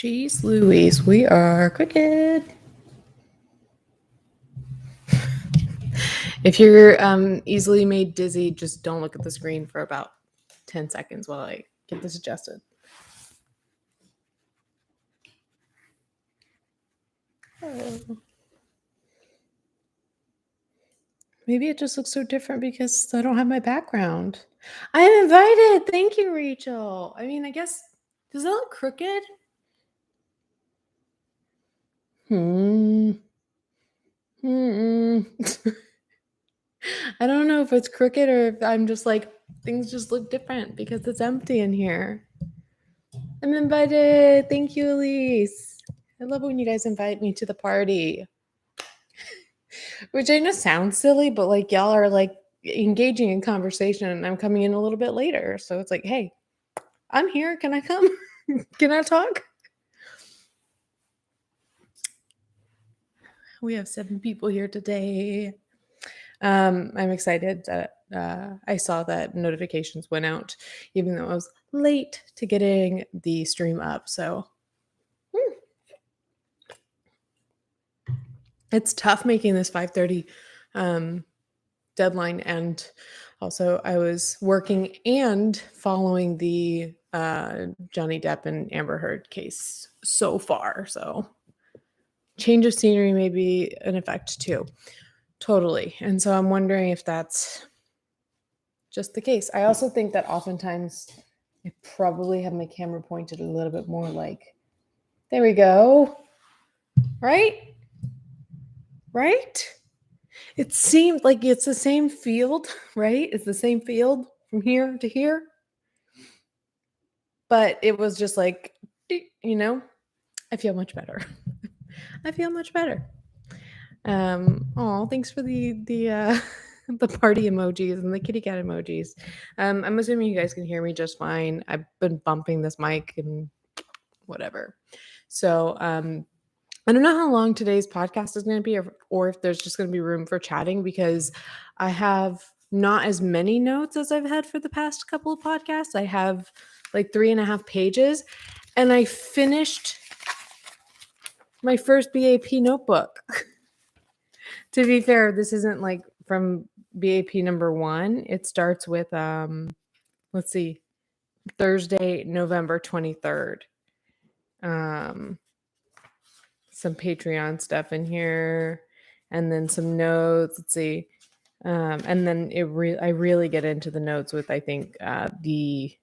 Jeez Louise, we are crooked. If you're easily made dizzy, just don't look at the screen for about 10 seconds while I get this adjusted. Oh. Maybe it just looks so different because I don't have my background. I am invited. Thank you, Rachel. I mean, I guess, does that look crooked? I don't know if it's crooked or if I'm just like, things just look different because it's empty in here. I'm invited. Thank you, Elise. I love when you guys invite me to the party. Which I know sounds silly, but like y'all are like engaging in conversation and I'm coming in a little bit later. So it's like, hey, I'm here. Can I come? Can I talk? We have 7 people here today. I'm excited that I saw that notifications went out, even though I was late to getting the stream up. So it's tough making this 5:30 deadline, and also I was working and following the Johnny Depp and Amber Heard case so far. So change of scenery may be an effect too. Totally. And so I'm wondering if that's just the case. I also think that oftentimes I probably have my camera pointed a little bit more like, there we go. Right? Right? It seemed like it's the same field, right? It's the same field from here to here. But it was just like, you know, I feel much better. I feel much better. Oh, thanks for the the party emojis and the kitty cat emojis. I'm assuming you guys can hear me just fine. I've been bumping this mic and whatever. So I don't know how long today's podcast is going to be, or if there's just going to be room for chatting, because I have not as many notes as I've had for the past couple of podcasts. I have like 3.5 pages, and I finished my first BAP notebook. To be fair, this isn't like from BAP number 1. It starts with let's see, Thursday, November 23rd. Some Patreon stuff in here, and then some notes. Let's see. And then I really get into the notes with, I think, the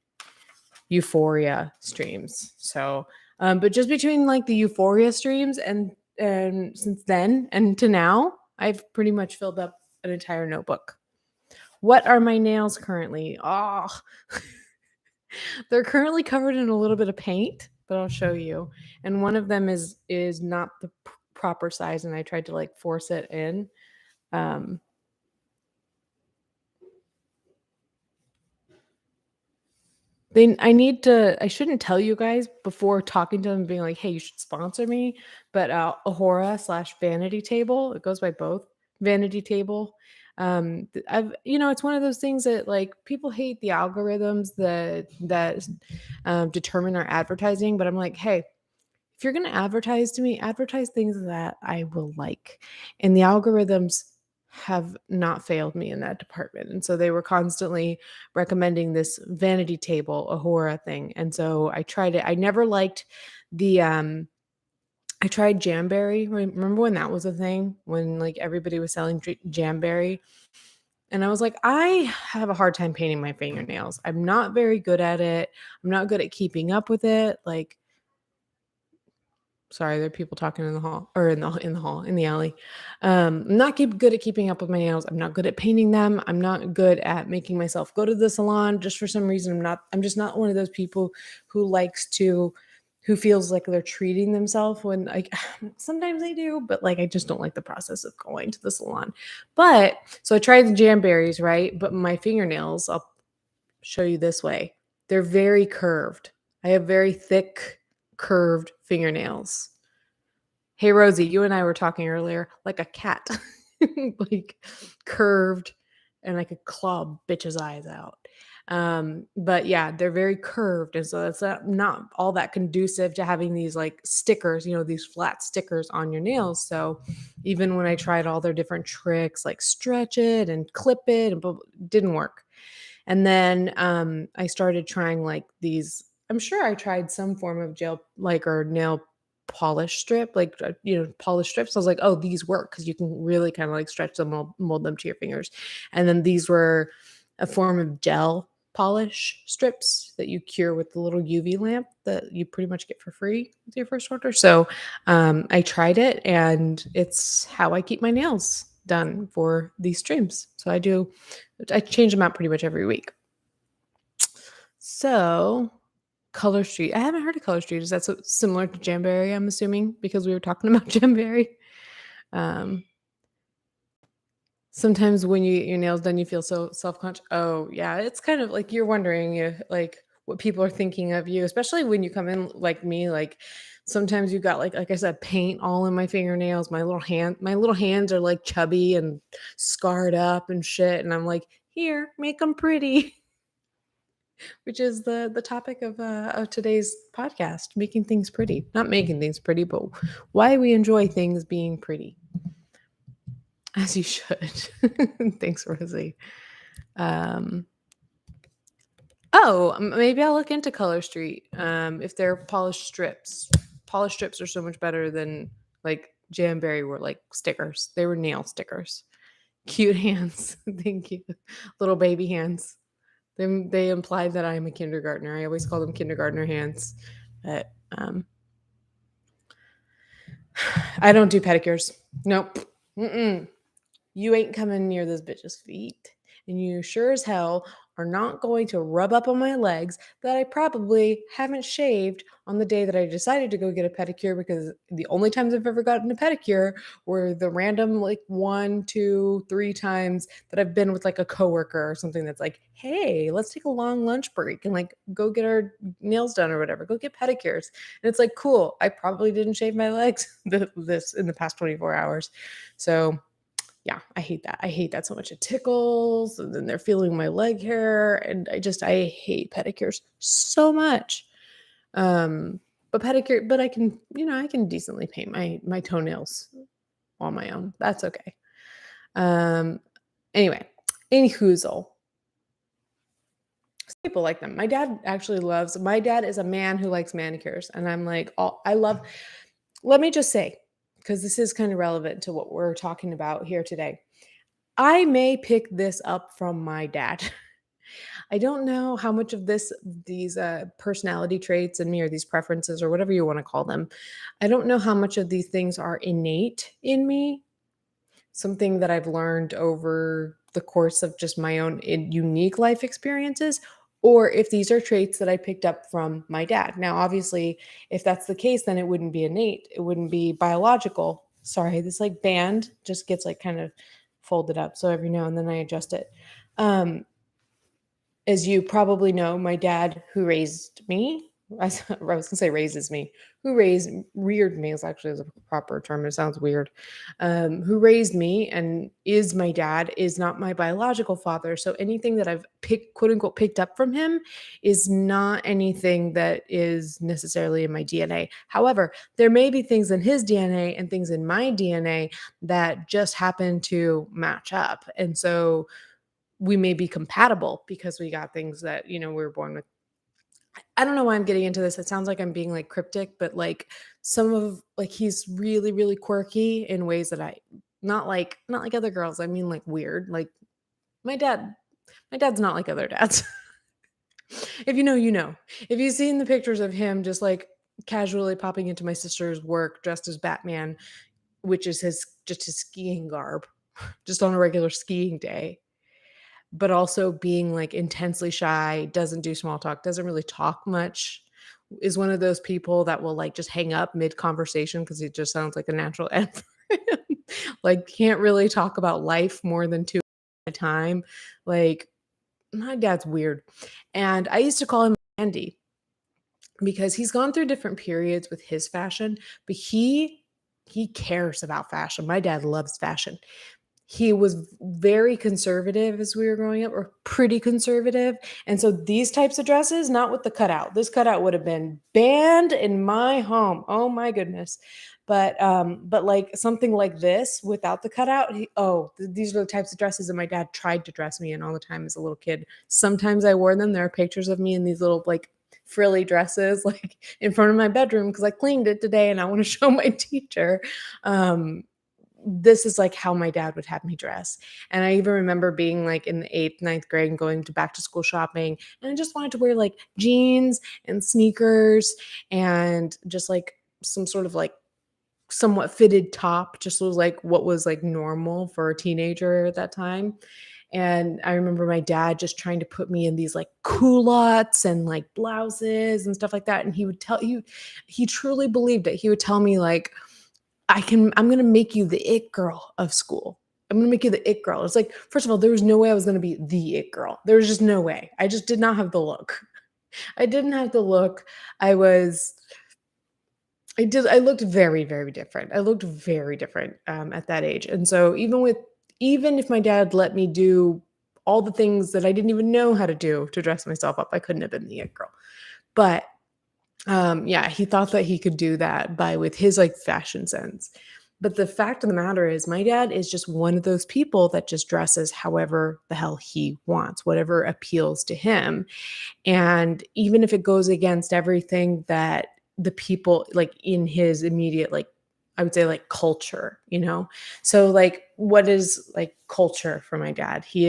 Euphoria streams. So, but just between like the Euphoria streams and since then and to now, I've pretty much filled up an entire notebook. What are my nails currently? Oh, they're currently covered in a little bit of paint, but I'll show you. And one of them is not the proper size, and I tried to like force it in. I shouldn't tell you guys before talking to them, being like, hey, you should sponsor me. But Ahura/Vanity Table, it goes by both. Vanity Table. It's one of those things that like people hate the algorithms that determine our advertising. But I'm like, hey, if you're going to advertise to me, advertise things that I will like. And the algorithms have not failed me in that department. And so they were constantly recommending this vanity table, Ahura thing. And so I tried it. I never liked the I tried Jamberry. Remember when that was a thing? When like everybody was selling Jamberry? And I was like, I have a hard time painting my fingernails. I'm not very good at it. I'm not good at keeping up with it. Like, sorry, there are people talking in the hall, or in the alley. I'm not good at keeping up with my nails. I'm not good at painting them. I'm not good at making myself go to the salon. Just for some reason, I'm just not one of those people who feels like they're treating themselves when, like, sometimes I do, but like I just don't like the process of going to the salon. But so I tried the Jamberries, right? But my fingernails, I'll show you this way. They're very curved. I have very thick, curved fingernails. Hey, Rosie, you and I were talking earlier, like a cat, like curved and I could claw bitch's eyes out. But yeah, they're very curved, and so that's not all that conducive to having these like stickers, these flat stickers on your nails. So even when I tried all their different tricks, like stretch it and clip it, and didn't work. And then I started trying like these. I'm sure I tried some form of gel, like, or nail polish strip, like polish strips. I was like, oh, these work because you can really kind of like stretch them, mold them to your fingers. And then these were a form of gel polish strips that you cure with the little UV lamp that you pretty much get for free with your first order. So I tried it, and it's how I keep my nails done for these streams. So I change them out pretty much every week. So Color Street. I haven't heard of Color Street. Is that similar to Jamberry, I'm assuming, because we were talking about Jamberry? Um, Sometimes when you get your nails done, you feel so self-conscious. Oh, yeah, it's kind of like you're wondering if, like, what people are thinking of you, especially when you come in like me. Like, sometimes you got like I said, paint all in my fingernails. My little hands are like chubby and scarred up and shit. And I'm like, here, make them pretty, which is the topic of today's podcast: making things pretty. Not making things pretty, but why we enjoy things being pretty. As you should. Thanks, Rosie. Maybe I'll look into Color Street. If they're polished strips. Polished strips are so much better than like Jamberry were like stickers. They were nail stickers. Cute hands. Thank you. Little baby hands. They implied that I'm a kindergartner. I always call them kindergartner hands. But I don't do pedicures. Nope. Mm-mm. You ain't coming near this bitch's feet. And you sure as hell are not going to rub up on my legs that I probably haven't shaved on the day that I decided to go get a pedicure, because the only times I've ever gotten a pedicure were the random like 1, 2, 3 times that I've been with like a coworker or something that's like, hey, let's take a long lunch break and like go get our nails done or whatever. Go get pedicures. And it's like, cool. I probably didn't shave my legs this in the past 24 hours. So yeah, I hate that. I hate that so much. It tickles, and then they're feeling my leg hair, and I hate pedicures so much. But I can, I can decently paint my toenails on my own. That's okay. Anyway, any whoozle. People like them. My dad is a man who likes manicures, and I'm like, let me just say, because this is kind of relevant to what we're talking about here today. I may pick this up from my dad. I don't know how much of these personality traits in me, or these preferences, or whatever you want to call them. I don't know how much of these things are innate in me, something that I've learned over the course of just my own unique life experiences, or if these are traits that I picked up from my dad. Now, obviously, if that's the case, then it wouldn't be innate. It wouldn't be biological. Sorry, this like band just gets like kind of folded up. So every now and then I adjust it. Um, as you probably know, my dad, who raised me, I was going to say raises me, reared me is actually a proper term. It sounds weird. Who raised me and is my dad is not my biological father. So anything that I've quote unquote, picked up from him is not anything that is necessarily in my DNA. However, there may be things in his DNA and things in my DNA that just happen to match up. And so we may be compatible because we got things that, we were born with. I don't know why I'm getting into this. It sounds like I'm being like cryptic, but like he's really, really quirky in ways that not like other girls. I mean, like weird. Like my dad's not like other dads. If you know, you know. If you've seen the pictures of him just like casually popping into my sister's work dressed as Batman, which is his skiing garb, just on a regular skiing day, but also being like intensely shy, doesn't do small talk, doesn't really talk much, is one of those people that will like just hang up mid conversation because it just sounds like a natural end for him. Like can't really talk about life more than 2 at a time. Like my dad's weird. And I used to call him Andy because he's gone through different periods with his fashion, but he cares about fashion. My dad loves fashion. he was very conservative as we were growing up, or pretty conservative. And so these types of dresses, not with the cutout. This cutout would have been banned in my home. Oh my goodness. But like something like this without the cutout, these are the types of dresses that my dad tried to dress me in all the time as a little kid. Sometimes I wore them. There are pictures of me in these little like frilly dresses like in front of my bedroom because I cleaned it today and I want to show my teacher. Um, this is like how my dad would have me dress. And I even remember being like in the eighth, ninth grade and going to back to school shopping. And I just wanted to wear like jeans and sneakers and just like some sort of like somewhat fitted top, just was like what was like normal for a teenager at that time. And I remember my dad just trying to put me in these like culottes and like blouses and stuff like that. And he would tell you, he truly believed it. He would tell me like, I'm gonna make you the it girl of school. I'm gonna make you the it girl. It's like, first of all, there was no way I was gonna be the it girl. There was just no way. I just did not have the look. I didn't have the look. I was I looked very, very different. I looked very different at that age. And so even if my dad let me do all the things that I didn't even know how to do to dress myself up, I couldn't have been the it girl. But yeah, he thought that he could do that by with his like fashion sense. But the fact of the matter is my dad is just one of those people that just dresses however the hell he wants, whatever appeals to him. And even if it goes against everything that the people like in his immediate, like, I would say like culture, you know? So like, what is like culture for my dad? He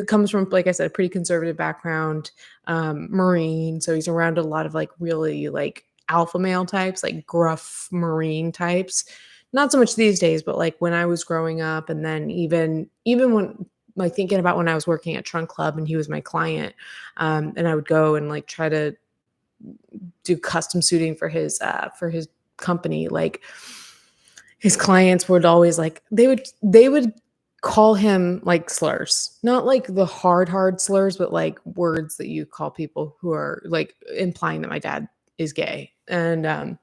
comes from, like I said, a pretty conservative background, Marine. So he's around a lot of like really like alpha male types, like gruff Marine types. Not so much these days, but like when I was growing up, and then even when like thinking about when I was working at Trunk Club and he was my client, and I would go and like try to do custom suiting for his company. Like his clients would always like they would call him like slurs, not like the hard slurs, but like words that you call people who are like implying that my dad is gay. And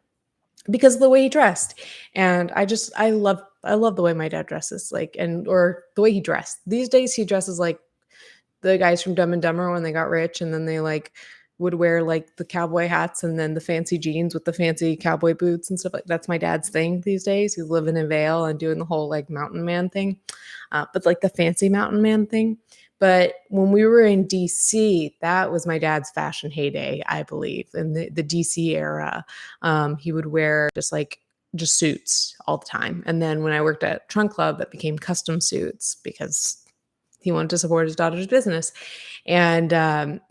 because of the way he dressed. And I love the way my dad dresses, like, and or the way he dressed. These days he dresses like the guys from Dumb and Dumber when they got rich, and then they like would wear like the cowboy hats and then the fancy jeans with the fancy cowboy boots and stuff. Like that's my dad's thing these days. He's living in Vale and doing the whole like mountain man thing, but like the fancy mountain man thing. But when we were in DC, that was my dad's fashion heyday, I believe, in the DC era. He would wear just suits all the time. And then when I worked at Trunk Club, it became custom suits because he wanted to support his daughter's business. And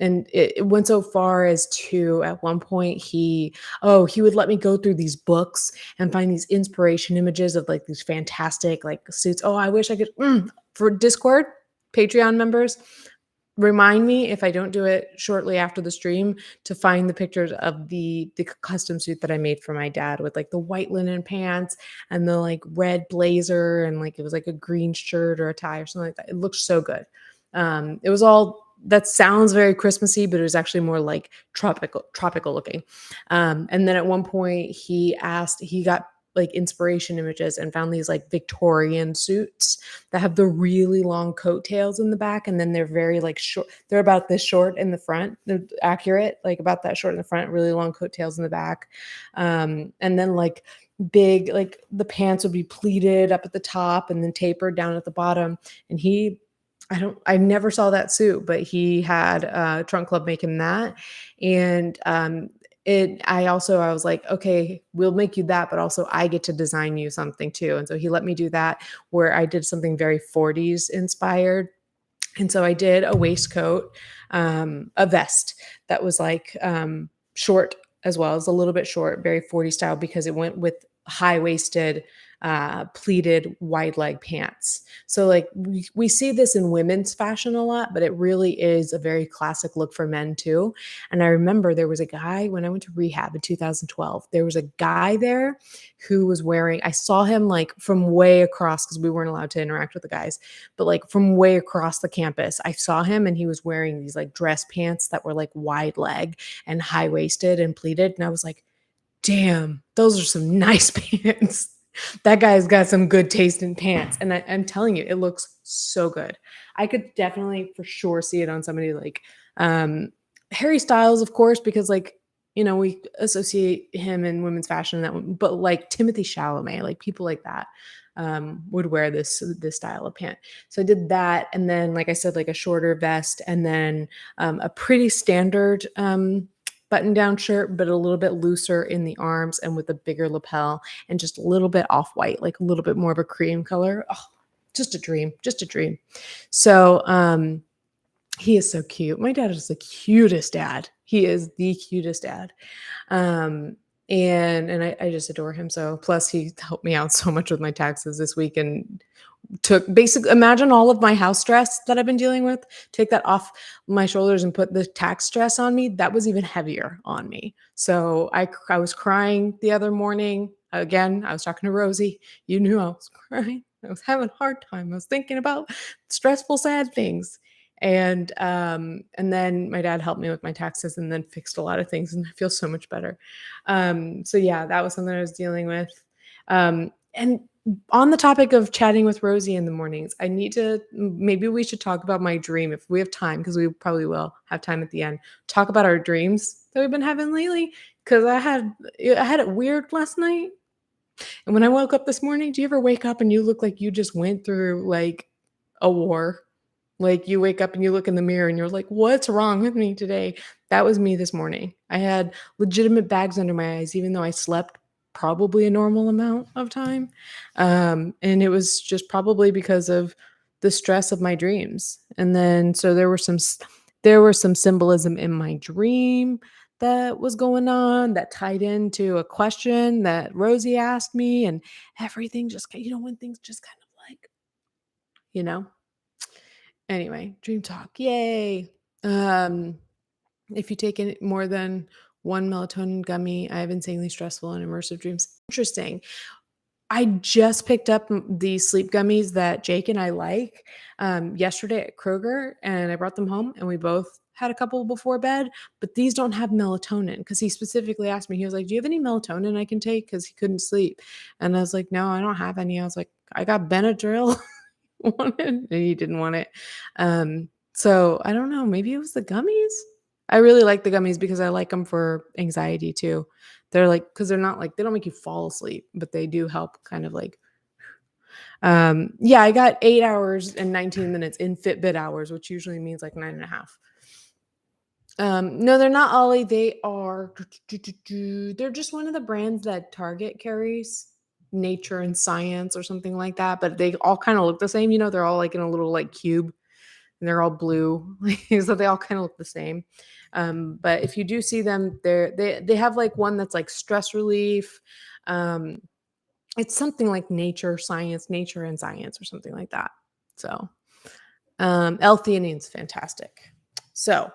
it went so far as to at one point he would let me go through these books and find these inspiration images of like these fantastic like suits. Oh, I wish I could for Discord Patreon members. Remind me if I don't do it shortly after the stream to find the pictures of the custom suit that I made for my dad with like the white linen pants and the like red blazer and like it was like a green shirt or a tie or something like that. It looked so good. It was all that sounds very Christmassy, but it was actually more like tropical looking. And then at one point he got like inspiration images and found these like Victorian suits that have the really long coattails in the back. And then they're very like short. They're about this short in the front. They're accurate, like about that short in the front, really long coattails in the back. And then like big, like the pants would be pleated up at the top and then tapered down at the bottom. And I never saw that suit, but he had Trunk Club make him that. And I was like, okay, we'll make you that, but also I get to design you something too. And so he let me do that where I did something very 40s inspired. And so I did a waistcoat, a vest that was like short as well. It was a little bit short, very 40 style because it went with high-waisted pleated wide leg pants. So like we see this in women's fashion a lot, but it really is a very classic look for men too. And I remember there was a guy when I went to rehab in 2012, there was a guy there who was wearing, I saw him like from way across because we weren't allowed to interact with the guys, but like from way across the campus, I saw him and he was wearing these like dress pants that were like wide leg and high waisted and pleated. And I was like, damn, those are some nice pants. That guy's got some good taste in pants, and I'm telling you, it looks so good. I could definitely, for sure, see it on somebody like um, Harry Styles, of course, because like we associate him in women's fashion and that one, but like Timothy Chalamet, like people like that would wear this style of pant. So I did that, and then like I said, like a shorter vest, and then a pretty standard button down shirt, but a little bit looser in the arms and with a bigger lapel and just a little bit off white, like a little bit more of a cream color. Oh, just a dream, just a dream. So he is so cute. My dad is the cutest dad. He is the cutest dad. Um, and I just adore him. So plus he helped me out so much with my taxes this week and took basically imagine all of my house stress that I've been dealing with, take that off my shoulders and put the tax stress on me. That was even heavier on me. So I was crying the other morning. Again, I was talking to Rosie. You knew I was crying. I was having a hard time. I was thinking about stressful, sad things. And then my dad helped me with my taxes and then fixed a lot of things, and I feel so much better. So yeah, that was something I was dealing with. And on the topic of chatting with Rosie in the mornings, I need to maybe we should talk about my dream if we have time, because we probably will have time at the end. Talk about our dreams that we've been having lately. Because I had it weird last night. And when I woke up this morning, do you ever wake up and you look like you just went through like a war? Like you wake up and you look in the mirror and you're like, what's wrong with me today? That was me this morning. I had legitimate bags under my eyes, even though I slept probably a normal amount of time. And it was just probably because of the stress of my dreams. And then, so there were some symbolism in my dream that was going on that tied into a question that Rosie asked me, and everything just, when things just kind of like, you know, anyway, dream talk. Yay. Um, if you take in more than one melatonin gummy, I have insanely stressful and immersive dreams. Interesting. I just picked up these sleep gummies that Jake and I like yesterday at Kroger, and I brought them home, and we both had a couple before bed. But these don't have melatonin, because he specifically asked me. He was like, "Do you have any melatonin I can take?" Because he couldn't sleep, and I was like, "No, I don't have any." I was like, "I got Benadryl." Wanted, and he didn't want it. So I don't know. Maybe it was the gummies. I really like the gummies because I like them for anxiety too. They're like, because they're not like, they don't make you fall asleep, but they do help kind of like, yeah, I got 8 hours and 19 minutes in Fitbit hours, which usually means like 9.5. No, they're not Ollie. They are, they're just one of the brands that Target carries, Nature and Science or something like that. But they all kind of look the same. They're all like in a little like cube, and they're all blue, so they all kind of look the same. But if you do see them, they have like one that's like stress relief. Um, it's something like Nature and Science, or something like that. So L-theanine's fantastic. So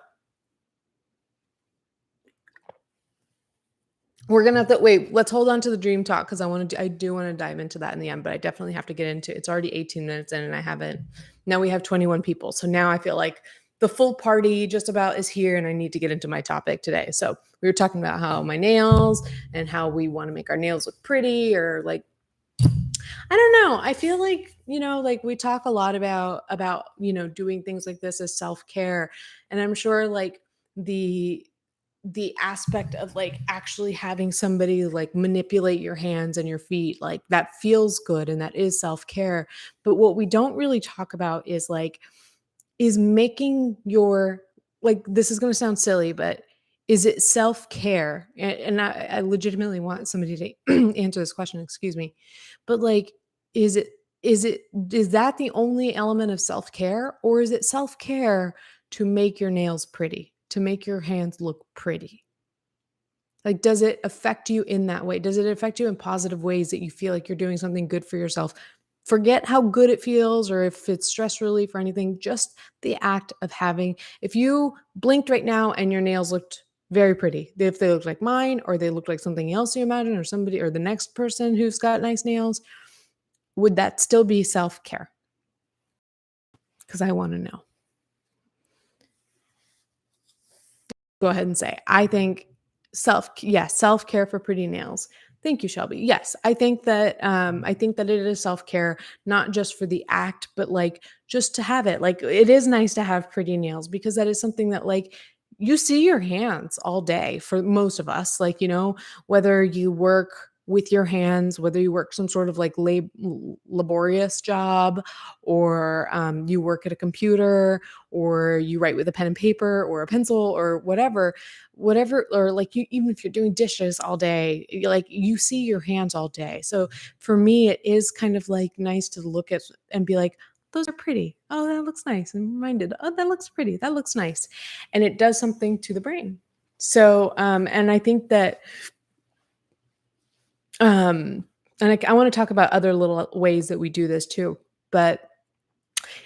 we're gonna have to wait. Let's hold on to the dream talk, because I do want to dive into that in the end, but I definitely have to get into. It's already 18 minutes in, and I haven't. Now we have 21 people, so now I feel like the full party just about is here, and I need to get into my topic today. So we were talking about how my nails and how we want to make our nails look pretty, or like, I don't know. I feel like, like we talk a lot about doing things like this as self-care, and I'm sure like the aspect of like actually having somebody like manipulate your hands and your feet, like that feels good and that is self-care. But what we don't really talk about is like, is making your, like, this is going to sound silly, but is it self-care? And I legitimately want somebody to answer this question, excuse me. But like, is it is it is that the only element of self-care, or is it self-care to make your nails pretty, to make your hands look pretty? Like, does it affect you in that way? Does it affect you in positive ways that you feel like you're doing something good for yourself? Forget how good it feels or if it's stress relief or anything, just the act of having, if you blinked right now and your nails looked very pretty, if they looked like mine or they looked like something else you imagine, or somebody or the next person who's got nice nails, would that still be self care? Because I want to know. Go ahead and say, I think self care for pretty nails. Thank you, Shelby. Yes, I think that it is self-care, not just for the act, but like just to have it. Like it is nice to have pretty nails because that is something that like you see your hands all day for most of us. Like, whether you work with your hands, whether you work some sort of like laborious job, or you work at a computer, or you write with a pen and paper or a pencil or whatever, or like you, even if you're doing dishes all day, like you see your hands all day. So for me it is kind of like nice to look at and be like, those are pretty, oh that looks nice, and reminded, oh that looks pretty, that looks nice, and it does something to the brain. So and I think that um and I want to talk about other little ways that we do this too, but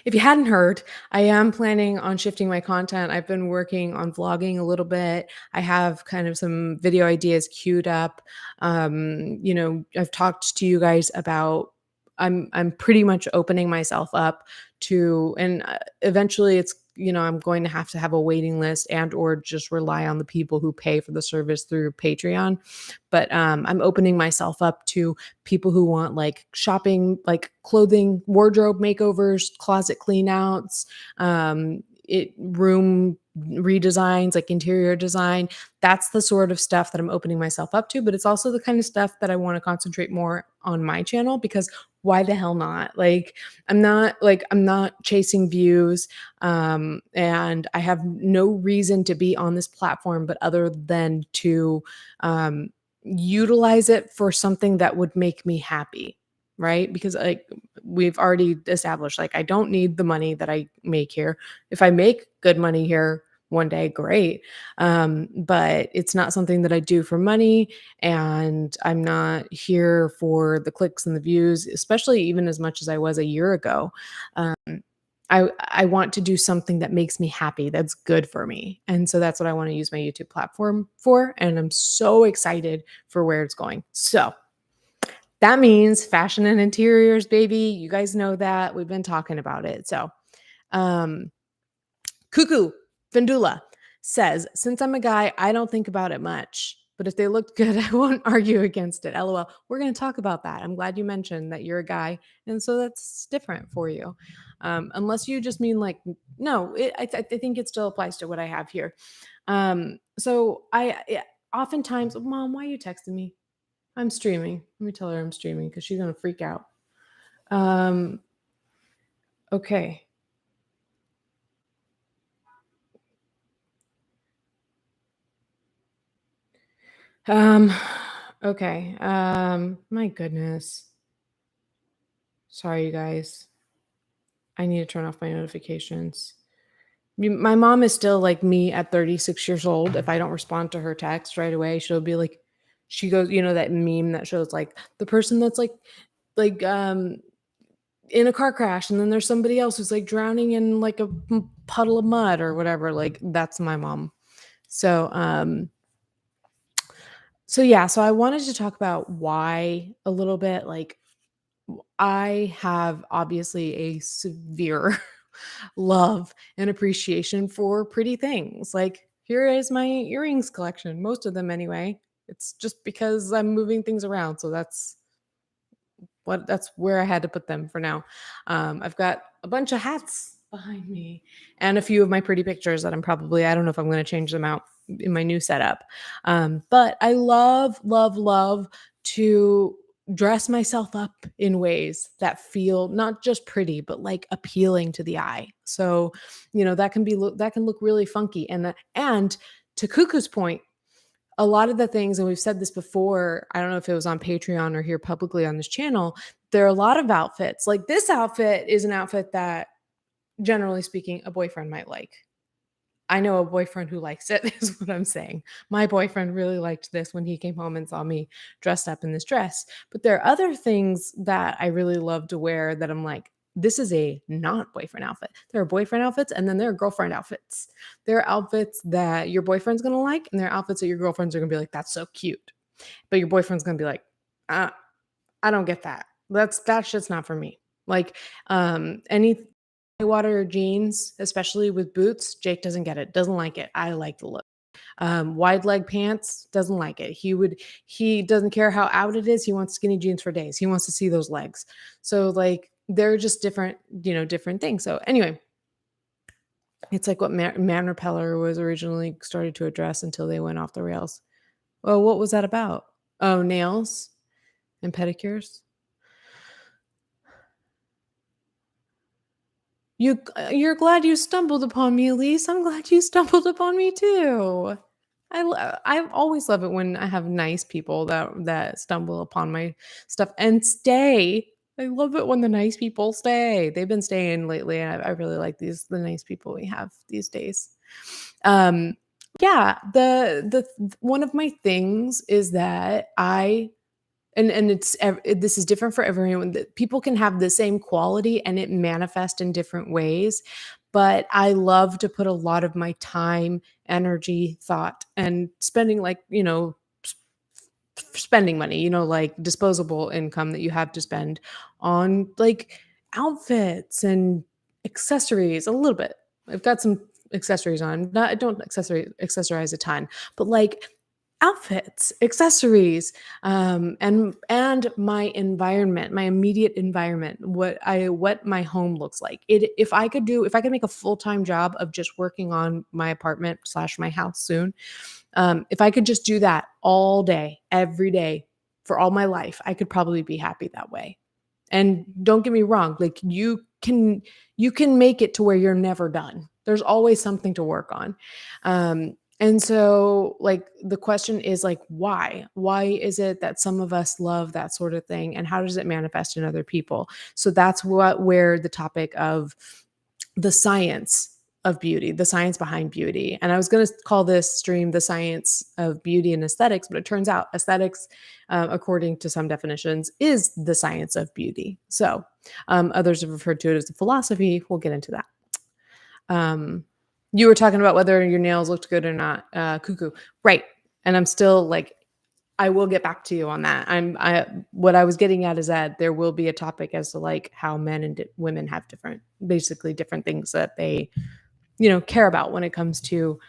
if you hadn't heard, I am planning on shifting my content. I've been working on vlogging a little bit. I have kind of some video ideas queued up. I've talked to you guys about I'm pretty much opening myself up to, and eventually it's, I'm going to have a waiting list and or just rely on the people who pay for the service through Patreon. But I'm opening myself up to people who want like shopping, like clothing, wardrobe makeovers, closet clean outs, room redesigns, like interior design. That's the sort of stuff that I'm opening myself up to, but it's also the kind of stuff that I want to concentrate more on my channel, because why the hell not? Like I'm not chasing views, and I have no reason to be on this platform but other than to um utilize it for something that would make me happy, right? Because like we've already established, like I don't need the money that I make here. If I make good money here one day, great. But it's not something that I do for money, and I'm not here for the clicks and the views, especially even as much as I was a year ago. Um, I want to do something that makes me happy, that's good for me. And so that's what I want to use my YouTube platform for. And I'm so excited for where it's going. So that means fashion and interiors, baby. You guys know that. We've been talking about it. So um Cuckoo Fendula says, since I'm a guy, I don't think about it much. But if they looked good, I won't argue against it. LOL. We're going to talk about that. I'm glad you mentioned that you're a guy. And so that's different for you. Unless you just mean like, no, I think it still applies to what I have here. So oftentimes, Mom, why are you texting me? I'm streaming. Let me tell her I'm streaming because she's going to freak out. Okay. Um, okay. My goodness. Sorry, you guys. I need to turn off my notifications. My mom is still like me at 36 years old. If I don't respond to her text right away, she'll be like, she goes, that meme that shows like the person that's like in a car crash, and then there's somebody else who's like drowning in like a puddle of mud or whatever. Like that's my mom. So, yeah, so I wanted to talk about why a little bit. Like I have obviously a severe love and appreciation for pretty things. Like here is my earrings collection, most of them anyway. It's just because I'm moving things around, so that's where I had to put them for now. I've got a bunch of hats behind me and a few of my pretty pictures that I don't know if I'm going to change them out in my new setup. But I love, love, love to dress myself up in ways that feel not just pretty, but like appealing to the eye. So, that can look really funky. And to Cuckoo's point, a lot of the things, and we've said this before, I don't know if it was on Patreon or here publicly on this channel, there are a lot of outfits. Like this outfit is an outfit that, generally speaking, a boyfriend might like. I know a boyfriend who likes it, is what I'm saying. My boyfriend really liked this when he came home and saw me dressed up in this dress. But there are other things that I really love to wear that I'm like, this is a not boyfriend outfit. There are boyfriend outfits and then there are girlfriend outfits. There are outfits that your boyfriend's gonna like, and there are outfits that your girlfriends are gonna be like, that's so cute. But your boyfriend's gonna be like, uh, I don't get that. That shit's not for me. Like any water jeans, especially with boots, Jake doesn't get it, doesn't like it. I like the look. Wide leg pants, doesn't like it. He doesn't care how out it is. He wants skinny jeans for days. He wants to see those legs. So like they're just different, different things. So anyway, it's like what Man Repeller was originally started to address until they went off the rails. Well, what was that about? Oh, nails and pedicures. You're glad you stumbled upon me, Elise. I'm glad you stumbled upon me too. I always love it when I have nice people that stumble upon my stuff and stay. I love it when the nice people stay. They've been staying lately, and I really like the nice people we have these days. Um, yeah, one of my things is that this is different for everyone, that people can have the same quality and it manifest in different ways, but I love to put a lot of my time, energy, thought, and spending, like, spending money, like disposable income that you have to spend on, like, outfits and accessories a little bit. I've got some accessories on. Not I don't accessorize a ton, but like outfits, accessories, and my environment, my immediate environment, what my home looks like. If I could make a full-time job of just working on my apartment slash my house soon, if I could just do that all day, every day, for all my life, I could probably be happy that way. And don't get me wrong, like you can make it to where you're never done. There's always something to work on. And so like the question is like why? Why is it that some of us love that sort of thing and how does it manifest in other people? So that's where the topic of the science of beauty, the science behind beauty. And I was going to call this stream the science of beauty and aesthetics, but it turns out aesthetics, according to some definitions, is the science of beauty. So others have referred to it as a philosophy. We'll get into that. You were talking about whether your nails looked good or not, cuckoo. Right. And I'm still like, I will get back to you on that. What I was getting at is that there will be a topic as to like how men and women have basically different things that they, care about when it comes to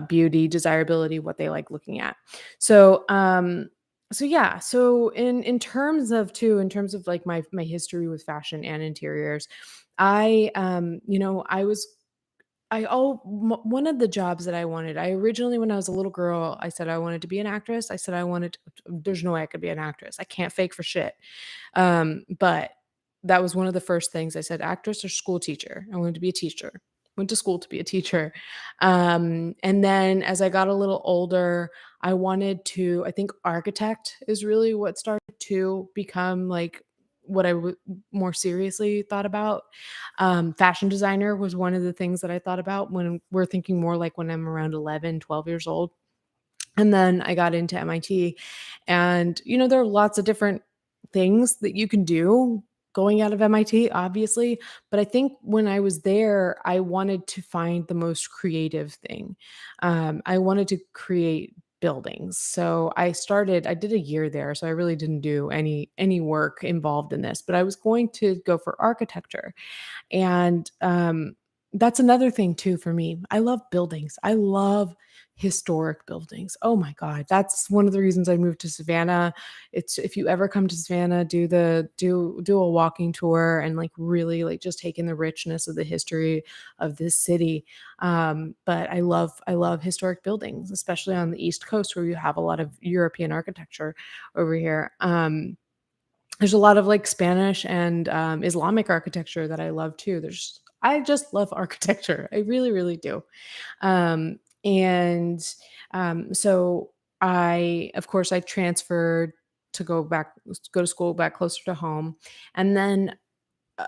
beauty, desirability, what they like looking at. So, so yeah. So in terms of like my history with fashion and interiors, I was one of the jobs that I wanted, I originally, when I was a little girl, I said I wanted to be an actress. I said there's no way I could be an actress. I can't fake for shit. But that was one of the first things I said, actress or school teacher. I wanted to be a teacher. Went to school to be a teacher. And then as I got a little older, I think architect is really what started to become like what more seriously thought about. Fashion designer was one of the things that I thought about when we're thinking more like when I'm around 11, 12 years old. And then I got into MIT and, there are lots of different things that you can do going out of MIT, obviously. But I think when I was there, I wanted to find the most creative thing. I wanted to create buildings. So I did a year there. So I really didn't do any work involved in this, but I was going to go for architecture. And, that's another thing too for me. I love buildings. I love historic buildings. Oh my god, that's one of the reasons I moved to Savannah. It's If you ever come to Savannah, do a walking tour and like really like just take in the richness of the history of this city. But I love historic buildings, especially on the East Coast where you have a lot of European architecture over here. There's a lot of like Spanish and Islamic architecture that I love too. I just love architecture. I really, really do. And so of course, I transferred to go to school back closer to home. And then uh,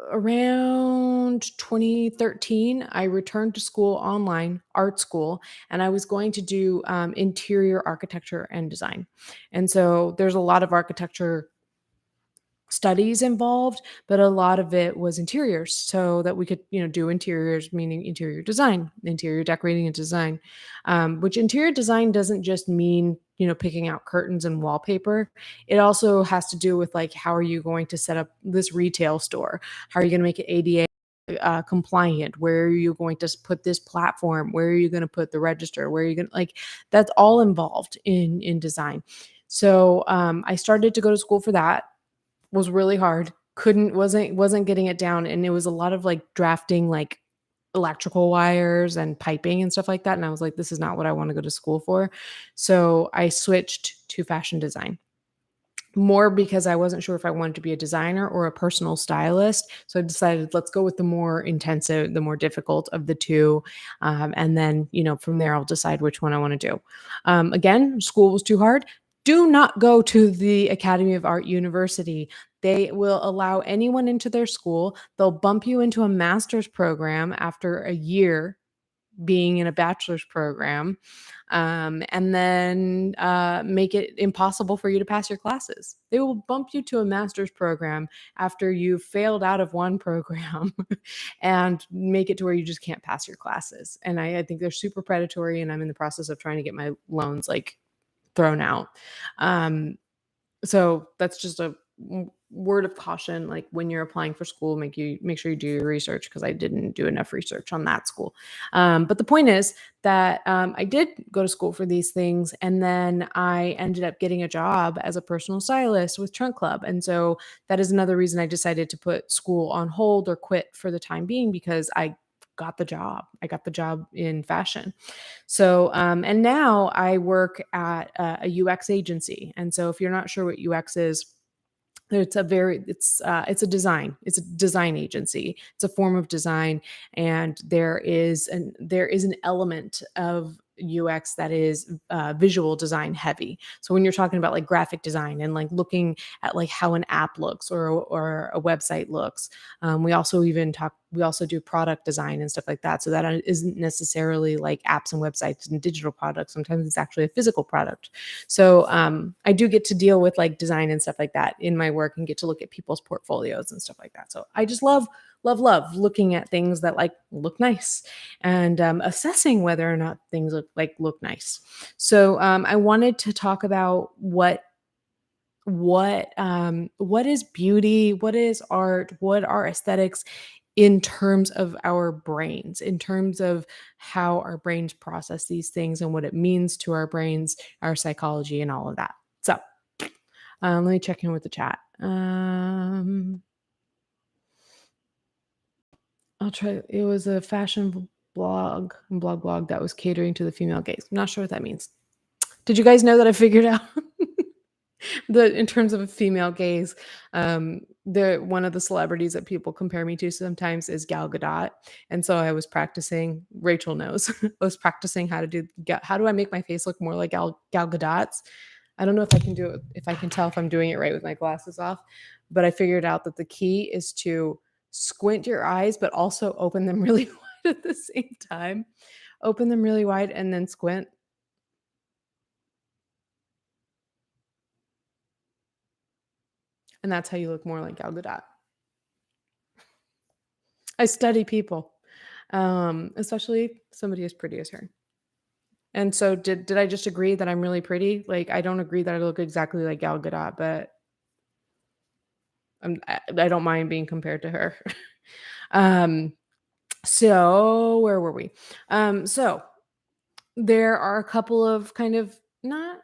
around 2013, I returned to school online, art school, and I was going to do interior architecture and design. And so there's a lot of architecture studies involved, but a lot of it was interiors so that we could, do interiors, meaning interior design, interior decorating and design, which interior design doesn't just mean, picking out curtains and wallpaper. It also has to do with like, how are you going to set up this retail store? How are you going to make it ADA compliant? Where are you going to put this platform? Where are you going to put the register? Where are you going to like? That's all involved in design. So I started to go to school for that. Was really hard. Couldn't wasn't getting it down, and it was a lot of like drafting like electrical wires and piping and stuff like that. And I was like, this is not what I want to go to school for. So I switched to fashion design more because I wasn't sure if I wanted to be a designer or a personal stylist. So I decided let's go with the more intensive, the more difficult of the two. And then, from there, I'll decide which one I want to do. Again, school was too hard. Do not go to the Academy of Art University. They will allow anyone into their school. They'll bump you into a master's program after a year being in a bachelor's program, and then make it impossible for you to pass your classes. They will bump you to a master's program after you failed out of one program and make it to where you just can't pass your classes. And I think they're super predatory, and I'm in the process of trying to get my loans like thrown out. Um, so that's just a word of caution. Like when you're applying for school, make sure you do your research, because I didn't do enough research on that school. But the point is that I did go to school for these things, and then I ended up getting a job as a personal stylist with Trunk Club. And so that is another reason I decided to put school on hold or quit for the time being, because I got the job. I got the job in fashion. So, and now I work at a UX agency. And so if you're not sure what UX is, it's a design agency. It's a form of design, and there is an element of UX that is visual design heavy. So when you're talking about like graphic design and like looking at like how an app looks or a website looks, we also do product design and stuff like that. So that isn't necessarily like apps and websites and digital products. Sometimes it's actually a physical product. So I do get to deal with like design and stuff like that in my work, and get to look at people's portfolios and stuff like that. So I just love looking at things that like look nice, and assessing whether or not things look nice. So I wanted to talk about what is beauty, what is art, what are aesthetics in terms of our brains, in terms of how our brains process these things and what it means to our brains, our psychology, and all of that. So let me check in with the chat. I'll try. It was a fashion blog that was catering to the female gaze. I'm not sure what that means. Did you guys know that I figured out in terms of a female gaze, the one of the celebrities that people compare me to sometimes is Gal Gadot, and so I was practicing. Rachel knows. I was practicing how do I make my face look more like Gal Gadot's. I don't know if I can do it, if I can tell if I'm doing it right with my glasses off, but I figured out that the key is to squint your eyes, but also open them really wide at the same time. Open them really wide and then squint. And that's how you look more like Gal Gadot. I study people, especially somebody as pretty as her. And so did I just agree that I'm really pretty? Like, I don't agree that I look exactly like Gal Gadot, but I don't mind being compared to her. um, so where were we? So there are a couple of kind of not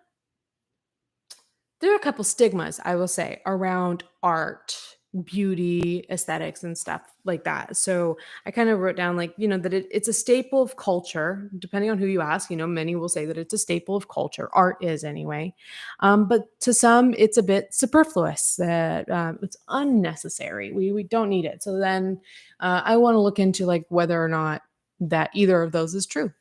there are a couple stigmas, I will say, around art, beauty, aesthetics, and stuff like that. So I kind of wrote down, like, that it's a staple of culture, depending on who you ask. Many will say that it's a staple of culture. Art is, anyway. But to some, it's a bit superfluous, that it's unnecessary. We don't need it. So then I want to look into like whether or not that either of those is true.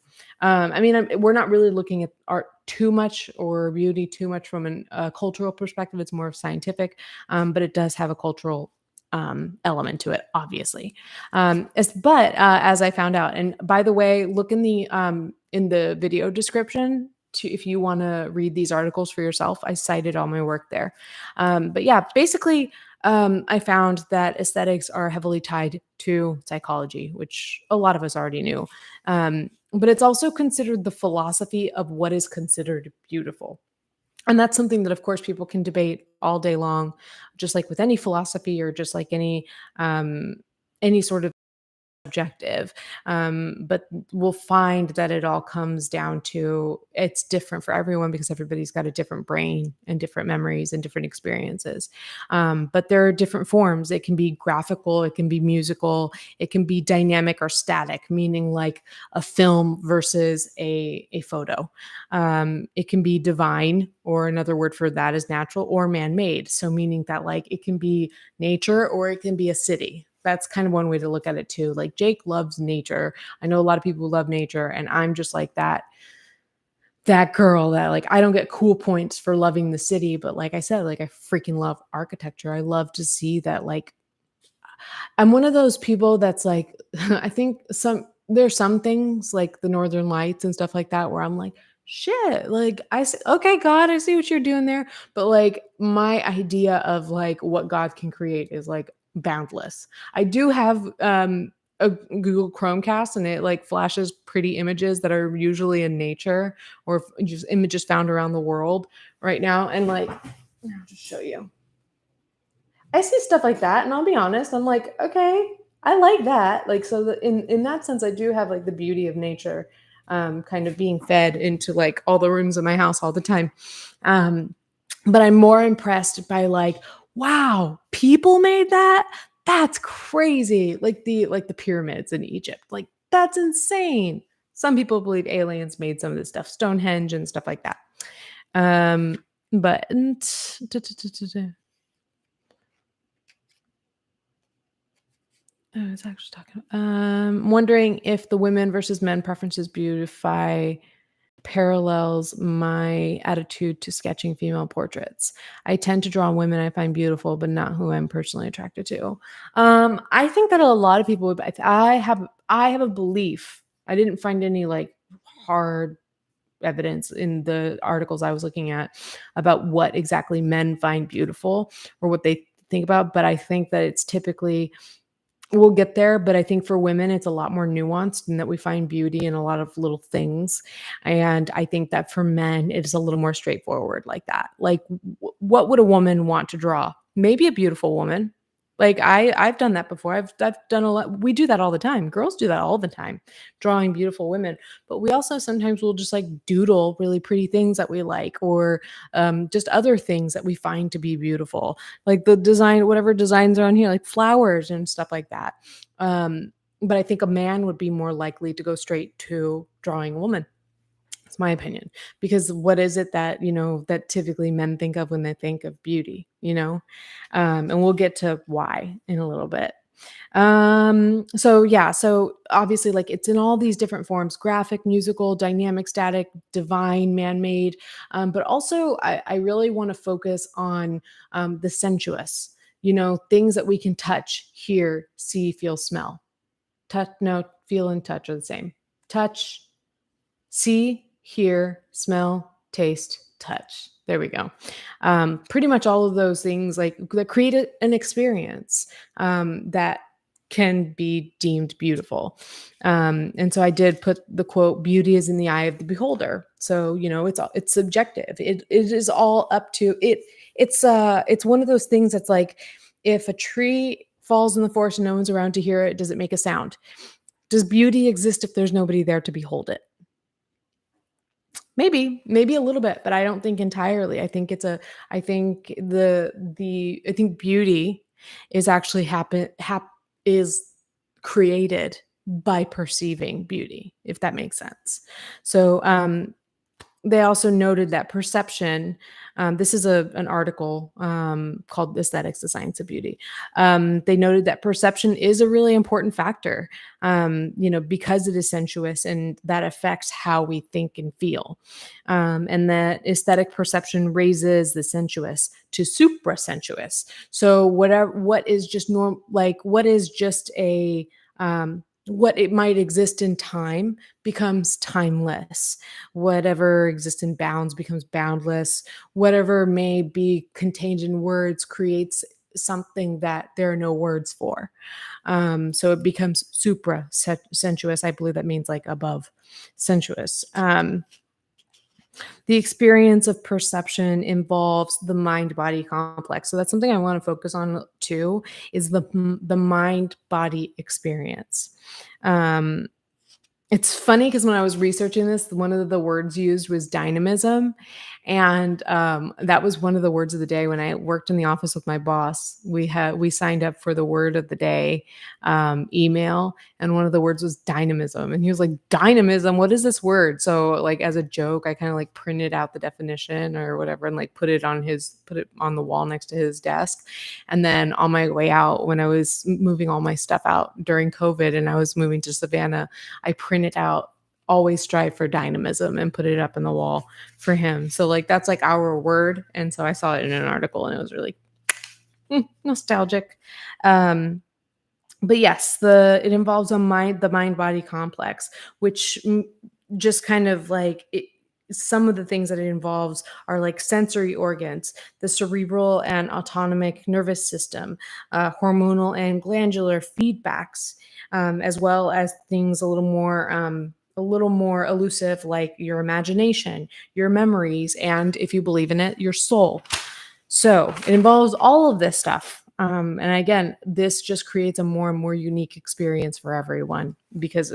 We're not really looking at art too much or beauty too much from a cultural perspective. It's more scientific, but it does have a cultural element to it, obviously. As I found out, and by the way, look in the video description if you want to read these articles for yourself. I cited all my work there. But yeah, basically, I found that aesthetics are heavily tied to psychology, which a lot of us already knew. But it's also considered the philosophy of what is considered beautiful. And that's something that, of course, people can debate all day long, just like with any philosophy, or just like any sort of subjective. But we'll find that it all comes down to it's different for everyone because everybody's got a different brain and different memories and different experiences. But there are different forms. It can be graphical, it can be musical, it can be dynamic or static, meaning like a film versus a photo. It can be divine, or another word for that is natural, or man-made. So meaning that like it can be nature or it can be a city. That's kind of one way to look at it too. Like Jake loves nature. I know a lot of people who love nature, and I'm just like that girl that like I don't get cool points for loving the city, but like I said, like I freaking love architecture. I love to see that like I'm one of those people that's like I think there's some things like the Northern Lights and stuff like that where I'm like, shit, like okay, God, I see what you're doing there. But like my idea of like what God can create is like boundless. I do have a Google Chromecast and it like flashes pretty images that are usually in nature or just images found around the world right now. And like, I'll just show you. I see stuff like that, and I'll be honest, I'm like, okay, I like that. Like, so in that sense, I do have like the beauty of nature, kind of being fed into like all the rooms of my house all the time. Um, but I'm more impressed by like, wow, people made that. That's crazy. Like the pyramids in Egypt, like that's insane. Some people believe aliens made some of this stuff, Stonehenge and stuff like that. But I was actually talking wondering if the women versus men preferences beautify parallels my attitude to sketching female portraits. I tend to draw women I find beautiful, but not who I'm personally attracted to. I think that a lot of people would. I have a belief. I didn't find any like hard evidence in the articles I was looking at about what exactly men find beautiful or what they think about, but I think that it's typically we'll get there, but I think for women, it's a lot more nuanced in that we find beauty in a lot of little things. And I think that for men, it is a little more straightforward like that. Like, what would a woman want to draw? Maybe a beautiful woman. Like I've done that before. I've done a lot. We do that all the time. Girls do that all the time, drawing beautiful women. But we also sometimes will just like doodle really pretty things that we like, or just other things that we find to be beautiful, like the design, whatever designs are on here, like flowers and stuff like that. But I think a man would be more likely to go straight to drawing a woman. It's my opinion, because what is it that, that typically men think of when they think of beauty? And we'll get to why in a little bit. So yeah, so obviously like it's in all these different forms: graphic, musical, dynamic, static, divine, man-made. But also I really want to focus on the sensuous, things that we can touch, hear, see, feel, smell. Touch, no, feel and touch are the same. Touch, see, hear, smell, taste, touch. There we go. Pretty much all of those things like that create an experience that can be deemed beautiful. And so I did put the quote, "Beauty is in the eye of the beholder." So it's subjective. It is all up to it. It's one of those things that's like, if a tree falls in the forest and no one's around to hear it, does it make a sound? Does beauty exist if there's nobody there to behold it? Maybe a little bit, but I don't think entirely. I think I think beauty is actually is created by perceiving beauty, if that makes sense. So, they also noted that perception, this is an article called Aesthetics, the Science of Beauty. They noted that perception is a really important factor, because it is sensuous and that affects how we think and feel. And that aesthetic perception raises the sensuous to suprasensuous. So what is just what is just what it might exist in time becomes timeless. Whatever exists in bounds becomes boundless. Whatever may be contained in words creates something that there are no words for. So it becomes supra sensuous. I believe that means like above sensuous. The experience of perception involves the mind-body complex. So that's something I want to focus on too, is the mind-body experience. Um, it's funny because when I was researching this, one of the words used was dynamism, and, that was one of the words of the day when I worked in the office with my boss. We signed up for the word of the day, email, and one of the words was dynamism, and he was like, "Dynamism? What is this word?" So, like, as a joke, I kinda, like, printed out the definition or whatever and, like, put it on the wall next to his desk, and then on my way out, when I was moving all my stuff out during COVID and I was moving to Savannah, I printed out "Always strive for dynamism" and put it up in the wall for him. So, like, that's, like, our word, and so I saw it in an article, and it was really, nostalgic. Um, but yes, it involves the mind-body complex, which, just kind of like it some of the things that it involves are, like, sensory organs, the cerebral and autonomic nervous system, hormonal and glandular feedbacks, as well as things a little more elusive, like your imagination, your memories, and if you believe in it, your soul. So it involves all of this stuff. And again, this just creates a more and more unique experience for everyone because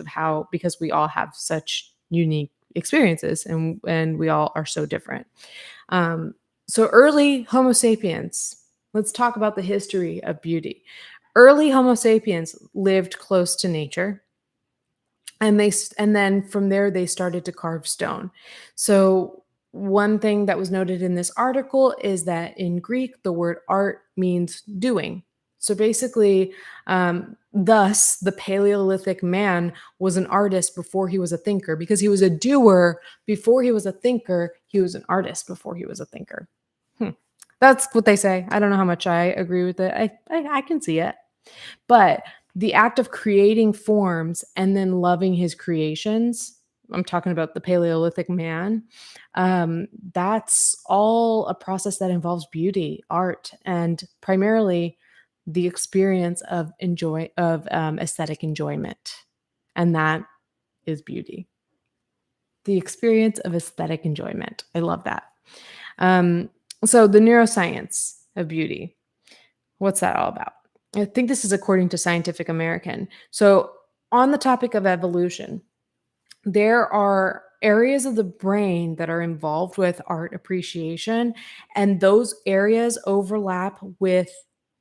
we all have such unique experiences and we all are so different. Um, so early Homo sapiens, let's talk about the history of beauty. Early Homo sapiens lived close to nature and then from there they started to carve stone. So one thing that was noted in this article is that in Greek the word art means doing. So basically, thus the Paleolithic man was an artist before he was a thinker, because he was a doer before he was a thinker. He was an artist before he was a thinker. Hmm. That's what they say. I don't know how much I agree with it. I can see it. But the act of creating forms and then loving his creations, I'm talking about the Paleolithic man, that's all a process that involves beauty, art, and primarily the experience of aesthetic enjoyment, and that is beauty. The experience of aesthetic enjoyment. I love that. Um, so the neuroscience of beauty. What's that all about? I think this is according to Scientific American. So, on the topic of evolution, there are areas of the brain that are involved with art appreciation, and those areas overlap with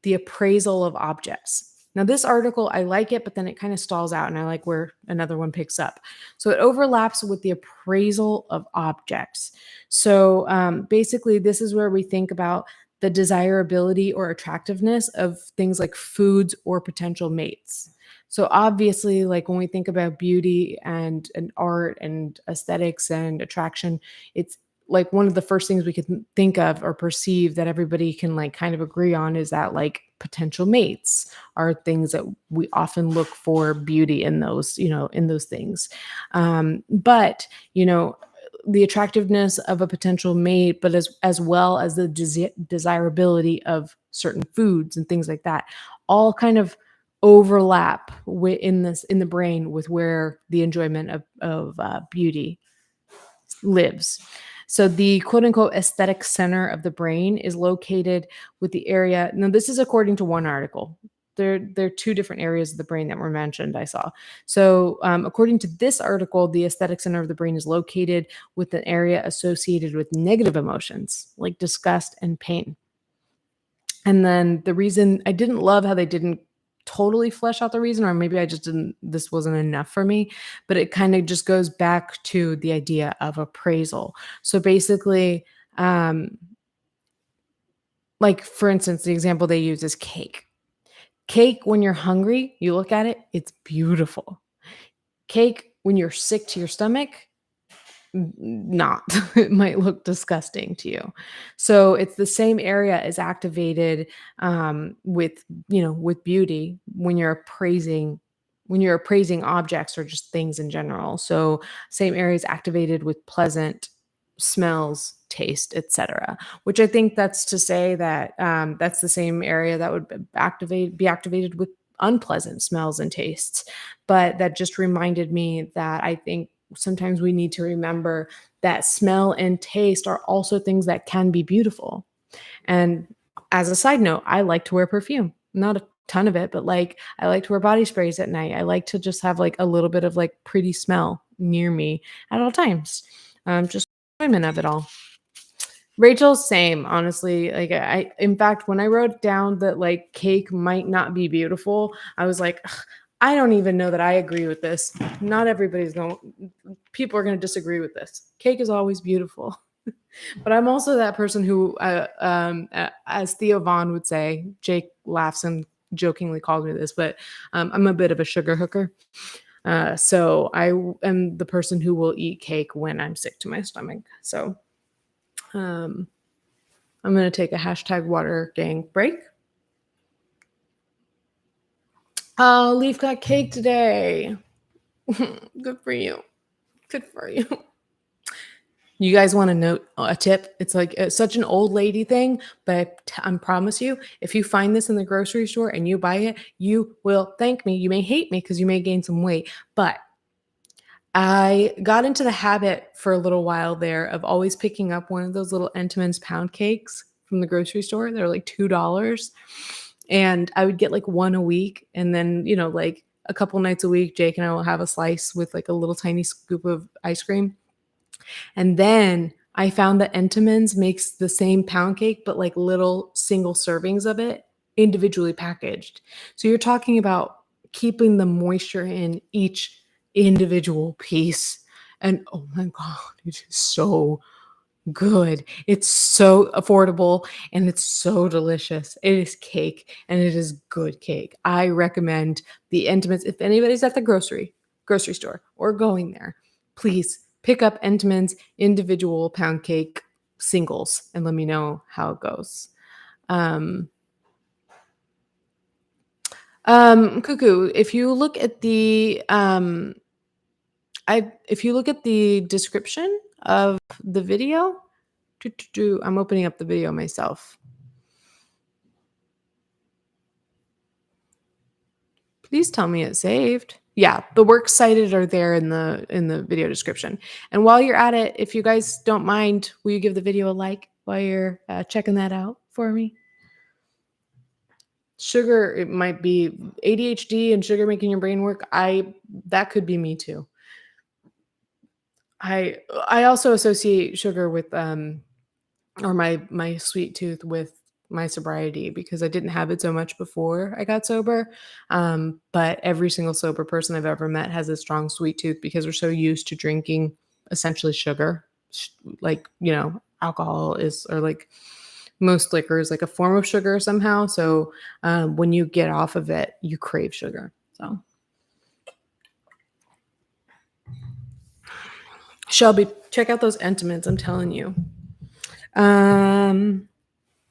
the appraisal of objects. Now, this article, I like it, but then it kind of stalls out, and I like where another one picks up. So, it overlaps with the appraisal of objects. So, basically, this is where we think about the desirability or attractiveness of things like foods or potential mates. So obviously, like when we think about beauty and art and aesthetics and attraction, it's like one of the first things we could think of or perceive that everybody can like kind of agree on is that like potential mates are things that we often look for beauty in those, in those things. But the attractiveness of a potential mate, but as well as the desirability of certain foods and things like that, all kind of overlap in the brain with where the enjoyment of beauty lives. So the quote unquote aesthetic center of the brain is located with the area. Now, this is according to one article. There are two different areas of the brain that were mentioned, I saw. So, according to this article, the aesthetic center of the brain is located with an area associated with negative emotions like disgust and pain. And then the reason I didn't love how they didn't totally flesh out the reason, or maybe I just didn't, this wasn't enough for me, but it kind of just goes back to the idea of appraisal. So basically, like for instance, the example they use is cake. Cake, when you're hungry, you look at it, it's beautiful. Cake, when you're sick to your stomach, not. It might look disgusting to you. So it's the same area is activated with beauty when you're appraising objects or just things in general. So same area is activated with pleasant smells, taste, etc. Which I think that's to say that that's the same area that would be activated with unpleasant smells and tastes. But that just reminded me that I think sometimes we need to remember that smell and taste are also things that can be beautiful. And as a side note, I like to wear perfume. Not a ton of it, but like I like to wear body sprays at night. I like to just have like a little bit of like pretty smell near me at all times. Just enjoyment of it all. Rachel's same, honestly. Like in fact, when I wrote down that like cake might not be beautiful, I was like, "Ugh, I don't even know that I agree with this. Not everybody's going. People are going to disagree with this. Cake is always beautiful." But I'm also that person who, as Theo Vaughn would say, Jake laughs and jokingly calls me this, but I'm a bit of a sugar hooker. So I am the person who will eat cake when I'm sick to my stomach. So um, I'm going to take a hashtag water gang break. Leaf got cake today. Good for you. Good for you. You guys want to know a tip? It's like such an old lady thing, but I promise you, if you find this in the grocery store and you buy it, you will thank me. You may hate me because you may gain some weight, but I got into the habit for a little while there of always picking up one of those little Entenmann's pound cakes from the grocery store. They're like $2. And I would get like one a week. And then, like a couple nights a week, Jake and I will have a slice with like a little tiny scoop of ice cream. And then I found that Entenmann's makes the same pound cake, but like little single servings of it individually packaged. So you're talking about keeping the moisture in each individual piece. And oh my God, it is so good. It's so affordable and it's so delicious. It is cake and it is good cake. I recommend the Entenmann's. If anybody's at the grocery store or going there, please pick up Entenmann's individual pound cake singles and let me know how it goes. Cuckoo, if you look at the if you look at the description of the video, I'm opening up the video myself. Please tell me it saved. Yeah, the works cited are there in the video description. And while you're at it, if you guys don't mind, will you give the video a like while you're checking that out for me? Sugar, it might be ADHD and sugar making your brain work. That could be me too. I also associate sugar with or my sweet tooth with my sobriety because I didn't have it so much before I got sober. But every single sober person I've ever met has a strong sweet tooth because we're so used to drinking essentially sugar. Like, alcohol is, or like most liquor is like a form of sugar somehow. So when you get off of it, you crave sugar. So, Shelby, check out those Entenmann's. I'm telling you.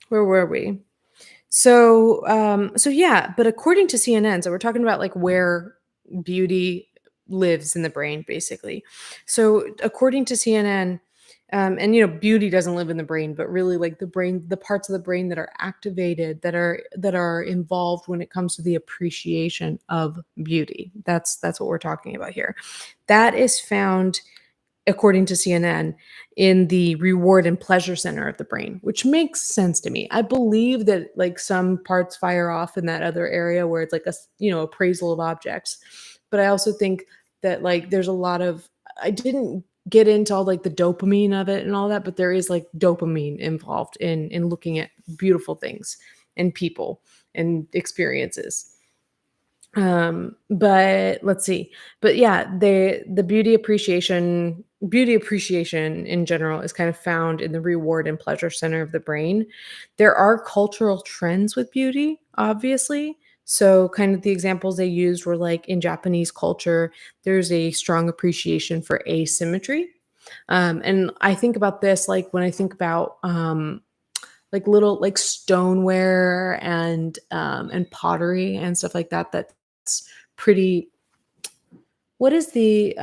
Where were we? So yeah, but according to CNN, so we're talking about like where beauty lives in the brain, basically. So according to CNN, and beauty doesn't live in the brain, but really like the brain, the parts of the brain that are activated, that are involved when it comes to the appreciation of beauty. That's what we're talking about here. That is found, according to CNN, in the reward and pleasure center of the brain, which makes sense to me. I believe that like some parts fire off in that other area where it's like appraisal of objects. But I also think that like there's a lot of, I didn't get into all like the dopamine of it and all that, but there is like dopamine involved in looking at beautiful things and people and experiences. But let's see. But yeah, the beauty appreciation in general is kind of found in the reward and pleasure center of the brain. There are cultural trends with beauty, obviously. So kind of the examples they used were like in Japanese culture, there's a strong appreciation for asymmetry. And I think about this like when I think about like little like stoneware and pottery and stuff like that. That's pretty. What is the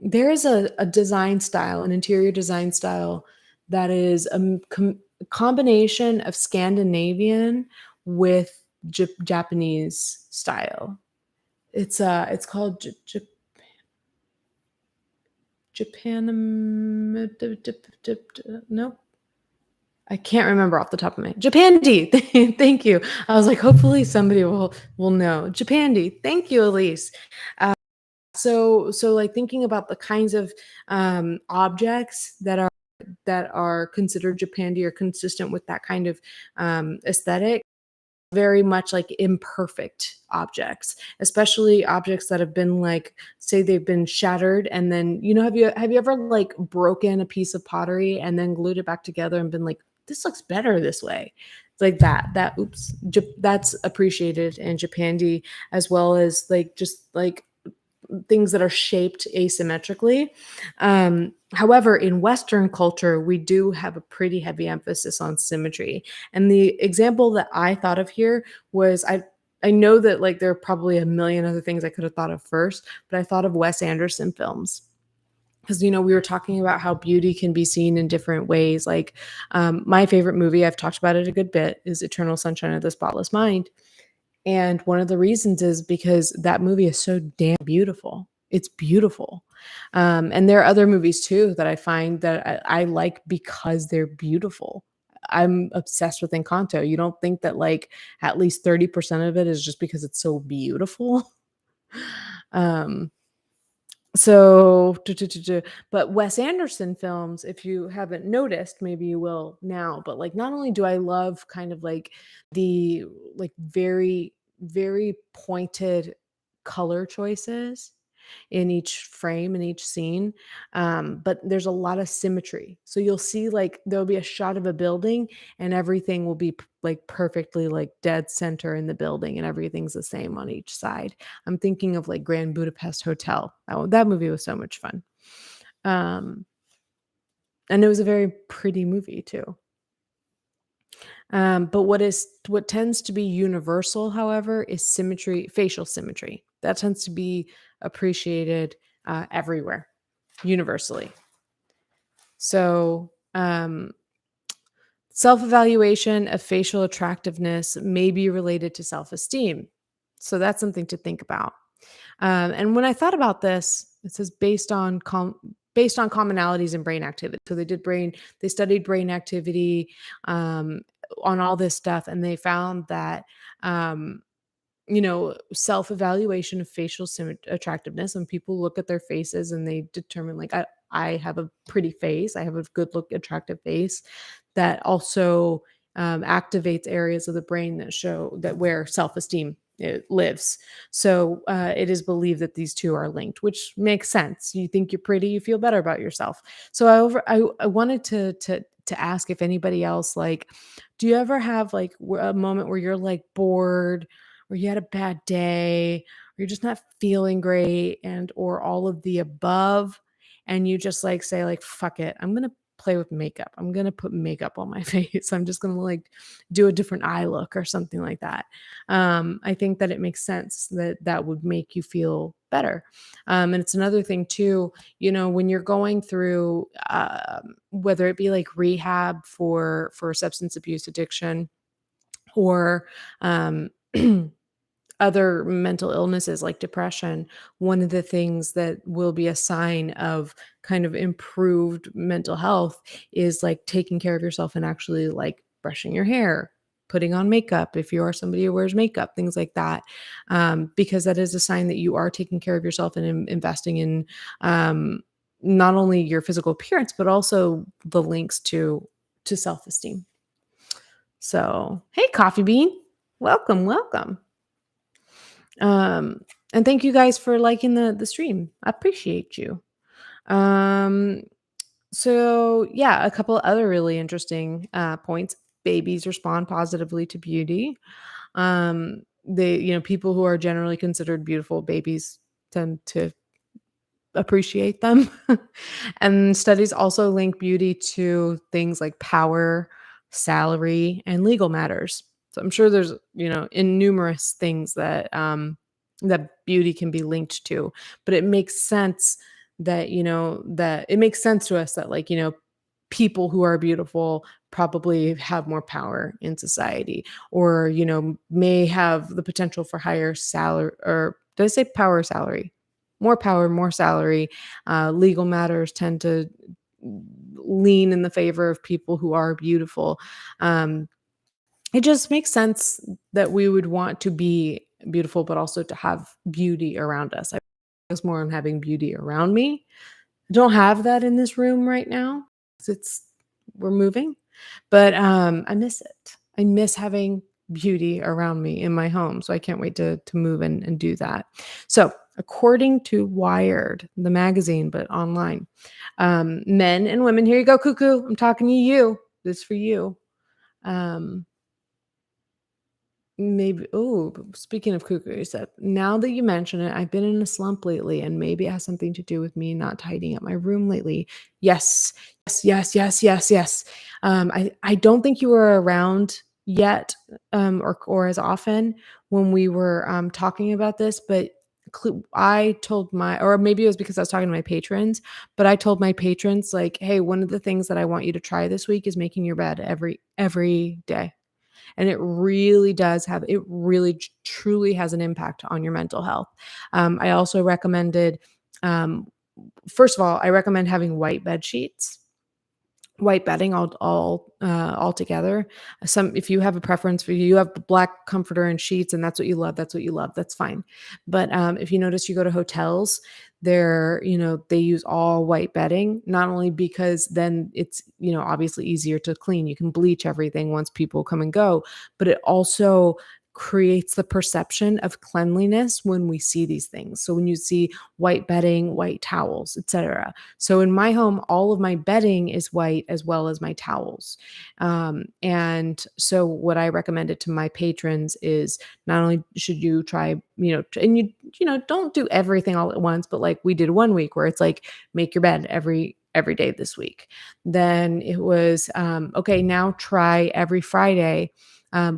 there is a design style, an interior design style that is a combination of Scandinavian with Japanese style. It's called Japan. No, I can't remember off the top of my head. Japandi. Thank you. I was like, hopefully somebody will know. Japandi. Thank you, Elise. So like thinking about the kinds of objects that are considered Japandi or consistent with that kind of aesthetic, very much like imperfect objects, especially objects that have been like, say they've been shattered, and then have you ever like broken a piece of pottery and then glued it back together and been like, this looks better this way. It's like that oops, that's appreciated in Japandi, as well as like just like things that are shaped asymmetrically. However, in Western culture, we do have a pretty heavy emphasis on symmetry. And the example that I thought of here was I know that like there are probably a million other things I could have thought of first, but I thought of Wes Anderson films. Because we were talking about how beauty can be seen in different ways. Like my favorite movie, I've talked about it a good bit, is Eternal Sunshine of the Spotless Mind. And one of the reasons is because that movie is so damn beautiful. It's beautiful. And there are other movies too that I find that I like because they're beautiful. I'm obsessed with Encanto. You don't think that like at least 30% of it is just because it's so beautiful? um, so, but Wes Anderson films, if you haven't noticed, maybe you will now, but like not only do I love kind of like the like very, very pointed color choices in each frame, in each scene, but there's a lot of symmetry. So you'll see like there'll be a shot of a building and everything will be like perfectly like dead center in the building and everything's the same on each side. I'm thinking of like Grand Budapest Hotel. That movie was so much fun. Um, and it was a very pretty movie too. But what tends to be universal, however, is symmetry, facial symmetry. That tends to be appreciated everywhere, universally. So, self-evaluation of facial attractiveness may be related to self-esteem. So that's something to think about. And when I thought about this, it says based on commonalities in brain activity. So they studied brain activity on all this stuff, and they found that self-evaluation of facial attractiveness, when people look at their faces and they determine like I have a pretty face, I have a good look, attractive face, that also activates areas of the brain that show that where self-esteem lives. So it is believed that these two are linked, which makes sense. You think you're pretty, you feel better about yourself. So I wanted to ask if anybody else, like, do you ever have like a moment where you're like bored, or you had a bad day, or you're just not feeling great, and or all of the above, and you just like say like, fuck it, I'm gonna play with makeup. I'm gonna put makeup on my face. I'm just gonna like do a different eye look or something like that. I think that it makes sense that that would make you feel better. And it's another thing too, when you're going through, whether it be like rehab for substance abuse addiction, or um, other mental illnesses like depression, one of the things that will be a sign of kind of improved mental health is like taking care of yourself and actually like brushing your hair, putting on makeup if you are somebody who wears makeup, things like that, because that is a sign that you are taking care of yourself and investing in not only your physical appearance but also the links to self-esteem. So, hey, Coffee Bean, welcome, welcome. And thank you guys for liking the stream. I appreciate you. Um, so yeah, a couple of other really interesting points. Babies respond positively to beauty. People who are generally considered beautiful, babies tend to appreciate them. And studies also link beauty to things like power, salary, and legal matters. So I'm sure there's, in numerous things that beauty can be linked to, but it makes sense that it makes sense to us that like, people who are beautiful probably have more power in society, or, may have the potential for higher salary, or did I say power or salary? more power, more salary. Legal matters tend to lean in the favor of people who are beautiful. Um, it just makes sense that we would want to be beautiful, but also to have beauty around us. I focus more on having beauty around me. I don't have that in this room right now 'cause we're moving, but I miss it. I miss having beauty around me in my home. So I can't wait to move and do that. So according to Wired, the magazine, but online, men and women, here you go, cuckoo. I'm talking to you. This is for you. Um, Maybe oh, speaking of cuckoo, you said, "Now that you mention it, I've been in a slump lately, and maybe it has something to do with me not tidying up my room lately." Yes. Yes, yes, yes, yes, yes. I don't think you were around yet, or as often when we were, talking about this, but I told my or maybe it was because I was talking to my patrons, but I told my patrons, like, "Hey, one of the things that I want you to try this week is making your bed every day." And it really truly has an impact on your mental health. I also recommended, um, first of all, I recommend having white bed sheets, white bedding all together. Some if you have a preference for you have black comforter and sheets and that's what you love, that's fine. But if you notice you go to hotels, they use all white bedding, not only because then it's, obviously easier to clean. You can bleach everything once people come and go, but it also creates the perception of cleanliness when we see these things. So when you see white bedding, white towels, etc. So in my home, all of my bedding is white as well as my towels. And so what I recommended to my patrons is not only should you try, and don't do everything all at once, but like we did one week where it's like make your bed every day this week. Then it was okay, now try every Friday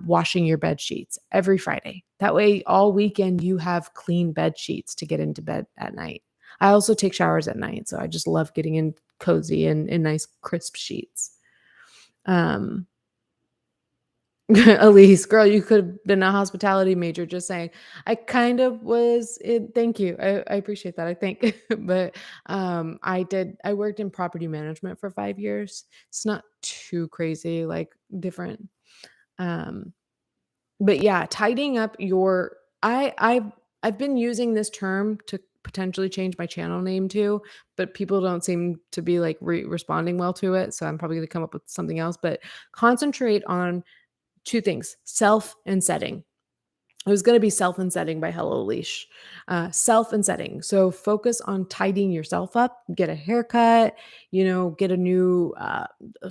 washing your bed sheets every Friday. That way, all weekend you have clean bed sheets to get into bed at night. I also take showers at night, so I just love getting in cozy and in nice crisp sheets. Um, Elise, girl, you could have been a hospitality major. Just saying, I kind of was. Thank you, I appreciate that. I think, but I did. I worked in property management for 5 years. It's not too crazy, like different. Um, but yeah, tidying up your I've been using this term to potentially change my channel name too, but people don't seem to be like responding well to it, so I'm probably going to come up with something else, but concentrate on two things, self and setting. It was going to be self and setting by Hello Leash. Self and setting. So focus on tidying yourself up, get a haircut, get a new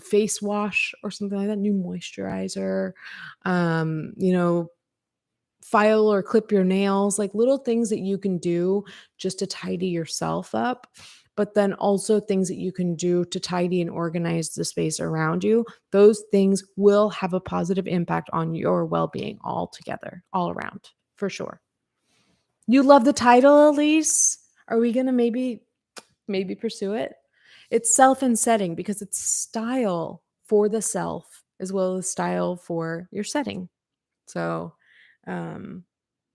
face wash or something like that, new moisturizer, um, you know, file or clip your nails, like little things that you can do just to tidy yourself up, but then also things that you can do to tidy and organize the space around you. Those things will have a positive impact on your well-being altogether, all around, for sure. You love the title, Elise? Are we going to maybe pursue it? It's self and setting because it's style for the self as well as style for your setting. So, um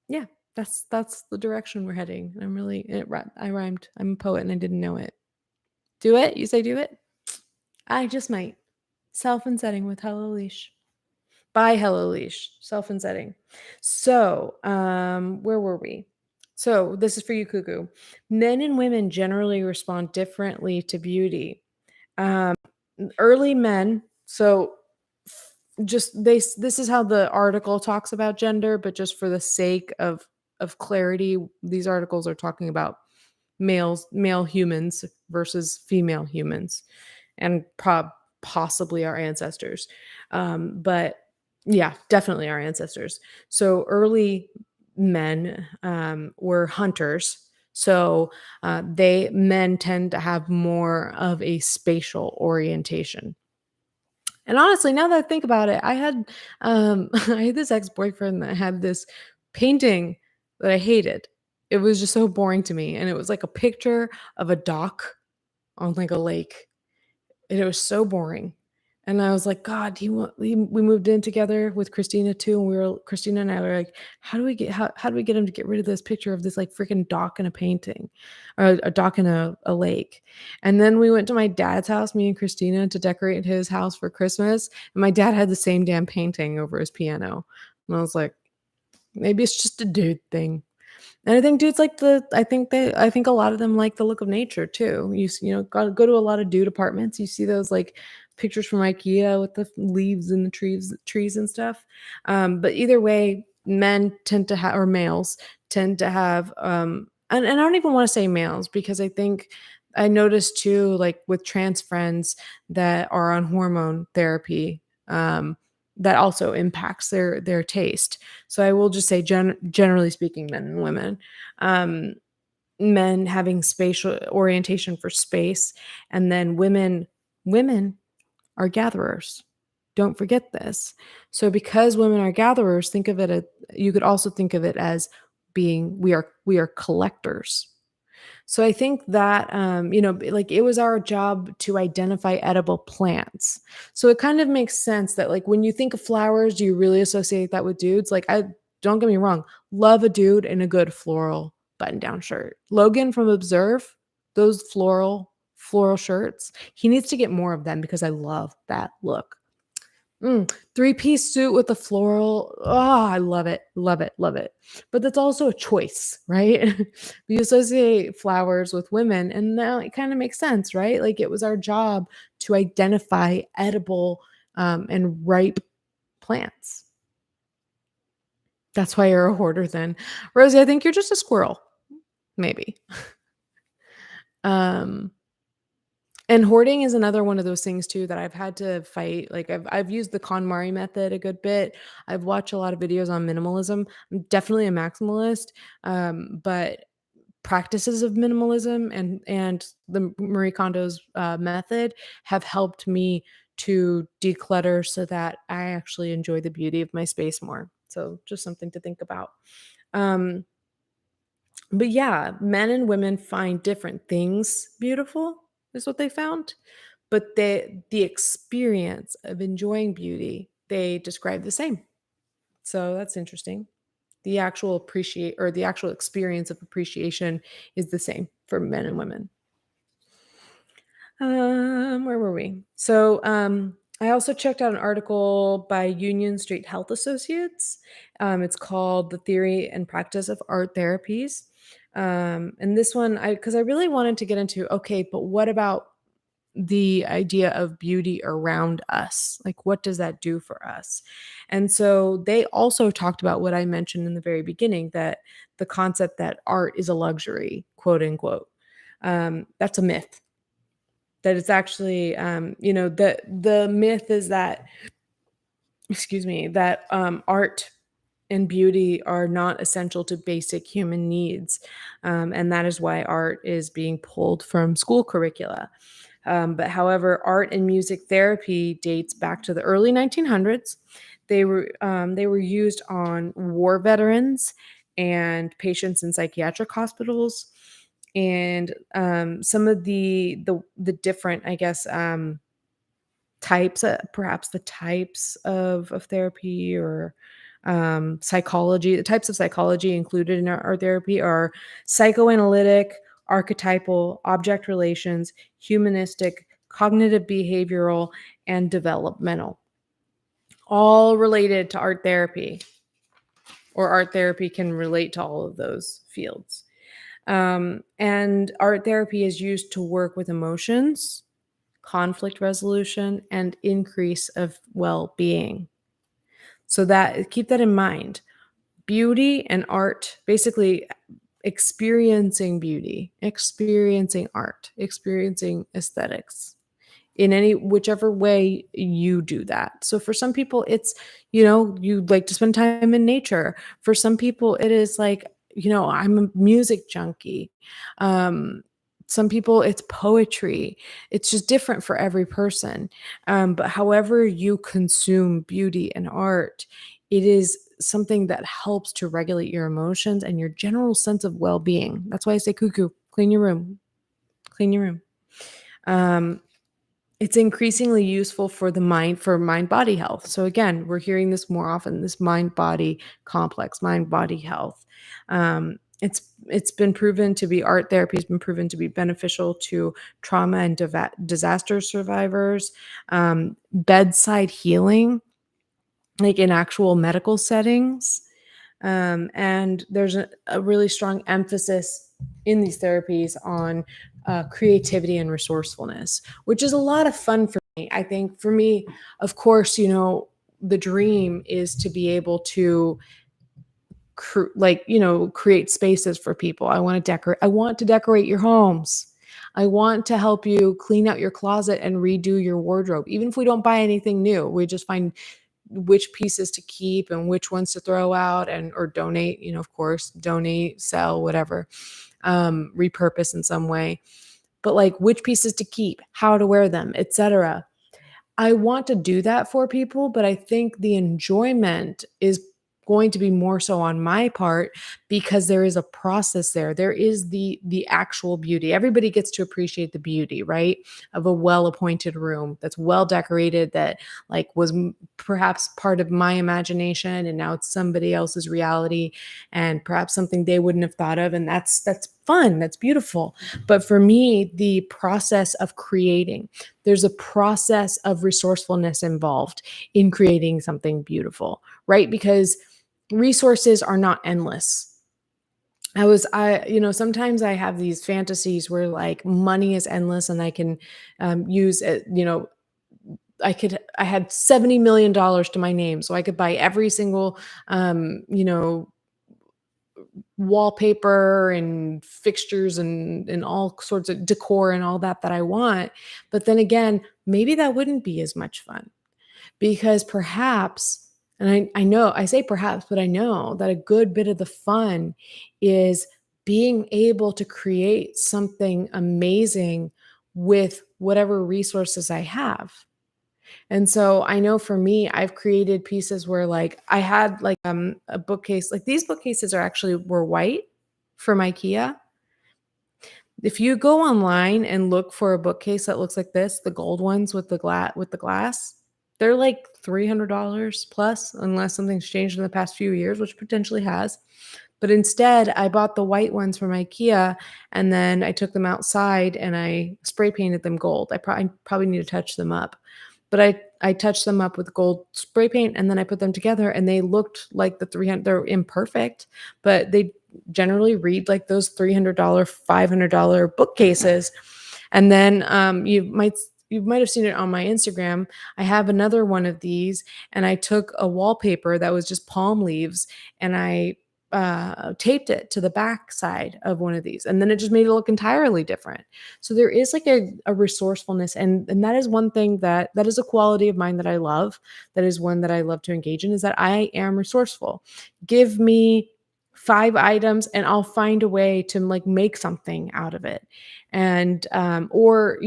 yeah, that's the direction we're heading. I'm really I rhymed. I'm a poet and I didn't know it. Do it? You say do it? I just might. Self and setting with Hello Leash. By Hello Leash. Self and setting. So, where were we? So, this is for you, Cuckoo. Men and women generally respond differently to beauty. Um, Early men, so just this is how the article talks about gender, but just for the sake of clarity, these articles are talking about male humans versus female humans and possibly our ancestors. But yeah, definitely our ancestors. So early men were hunters. So men tend to have more of a spatial orientation. And honestly, now that I think about it, I had I had this ex-boyfriend that had this painting that I hated. It was just so boring to me, and it was like a picture of a dock on like a lake, and it was so boring. And I was like, God, we moved in together with Christina too. And Christina and I were like, how do we get him to get rid of this picture of this like freaking dock in a painting or a dock in a lake? And then we went to my dad's house, me and Christina, to decorate his house for Christmas. And my dad had the same damn painting over his piano. And I was like, maybe it's just a dude thing. And I think dudes like I think a lot of them like the look of nature too. Go to a lot of dude apartments. You see those like pictures from IKEA with the leaves and the trees and stuff. But either way, men tend to have, or males tend to have, and I don't even want to say males because I think I noticed too, like with trans friends that are on hormone therapy, that also impacts their taste. So I will just say, generally speaking, men and women, um, men having spatial orientation for space, and then women are gatherers. Don't forget this. So because women are gatherers, think of it as, you could also think of it as being, we are collectors. So I think that, like it was our job to identify edible plants. So it kind of makes sense that like when you think of flowers, do you really associate that with dudes? Like, I don't get me wrong, love a dude in a good floral button down shirt. Logan from Observe, those floral shirts, he needs to get more of them because I love that look. Three-piece suit with the floral. Oh, I love it. Love it. Love it. But that's also a choice, right? We associate flowers with women, and now it kind of makes sense, right? Like it was our job to identify edible and ripe plants. That's why you're a hoarder then. Rosie, I think you're just a squirrel. Maybe. Um, And hoarding is another one of those things too that I've had to fight. Like I've used the KonMari method a good bit. I've watched a lot of videos on minimalism. I'm definitely a maximalist, but practices of minimalism and the Marie Kondo's method have helped me to declutter so that I actually enjoy the beauty of my space more. So just something to think about. Um, but yeah, men and women find different things beautiful, is what they found. But the experience of enjoying beauty, they describe the same. So that's interesting. The actual experience of appreciation is the same for men and women. Where were we? So, I also checked out an article by Union Street Health Associates. It's called "The Theory and Practice of Art Therapies." And this one, because I really wanted to get into, okay, but what about the idea of beauty around us? Like, what does that do for us? And so they also talked about what I mentioned in the very beginning, that the concept that art is a luxury, quote unquote. That's a myth. That it's actually, the myth is that, excuse me, that art and beauty are not essential to basic human needs. And that is why art is being pulled from school curricula. But however, art and music therapy dates back to the early 1900s. They were used on war veterans and patients in psychiatric hospitals, and some of the different, I guess, types, perhaps the types of therapy or psychology. The types of psychology included in our therapy are psychoanalytic, archetypal, object relations, humanistic, cognitive behavioral, and developmental, all related to art therapy, or art therapy can relate to all of those fields. And art therapy is used to work with emotions, conflict resolution, and increase of well-being. So that, keep that in mind. Beauty and art, basically experiencing beauty, experiencing art, experiencing aesthetics in any whichever way you do that. So for some people it's, you like to spend time in nature. For some people it is like, I'm a music junkie. Um some people it's poetry. It's just different for every person. But however you consume beauty and art, it is something that helps to regulate your emotions and your general sense of well-being. That's why I say cuckoo, clean your room. Clean your room. Um It's increasingly useful for the mind for mind-body health. So again, we're hearing this more often, this mind-body complex, mind-body health. It's been proven to be art therapy has been proven to be beneficial to trauma and disaster survivors, bedside healing, like in actual medical settings. And there's a really strong emphasis in these therapies on creativity and resourcefulness, which is a lot of fun for me. I think for me, of course, the dream is to be able to create spaces for people. I want to decorate your homes. I want to help you clean out your closet and redo your wardrobe. Even if we don't buy anything new, we just find which pieces to keep and which ones to throw out and or donate, of course, donate, sell, whatever, repurpose in some way. But like which pieces to keep, how to wear them, etc. I want to do that for people, but I think the enjoyment is going to be more so on my part because there is a process there. There is the actual beauty. Everybody gets to appreciate the beauty, right? Of a well-appointed room that's well decorated that like was perhaps part of my imagination and now it's somebody else's reality and perhaps something they wouldn't have thought of, and that's fun, that's beautiful. But for me, the process of creating, there's a process of resourcefulness involved in creating something beautiful, right? Because resources are not endless. Sometimes I have these fantasies where like money is endless and I can use it, I had $70 million to my name, so I could buy every single, wallpaper and fixtures and all sorts of decor and all that I want. But then again, maybe that wouldn't be as much fun because perhaps, and I know I say perhaps, but I know that a good bit of the fun is being able to create something amazing with whatever resources I have. And so I know for me, I've created pieces where like I had like a bookcase, like these bookcases were white from IKEA. If you go online and look for a bookcase that looks like this, the gold ones with the glass, they're like $300 plus unless something's changed in the past few years, which potentially has. But instead, I bought the white ones from IKEA and then I took them outside and I spray painted them gold. I probably need to touch them up. But I touched them up with gold spray paint and then I put them together and they looked like the 300, they're imperfect, but they generally read like those $300, $500 bookcases. And then you might have seen it on my Instagram. I have another one of these and I took a wallpaper that was just palm leaves and I taped it to the back side of one of these, and then it just made it look entirely different. So there is like a resourcefulness, and that is one thing that is a quality of mine that I love. That is one that I love to engage in, is that I am resourceful. Give me 5 items and I'll find a way to like make something out of it. And or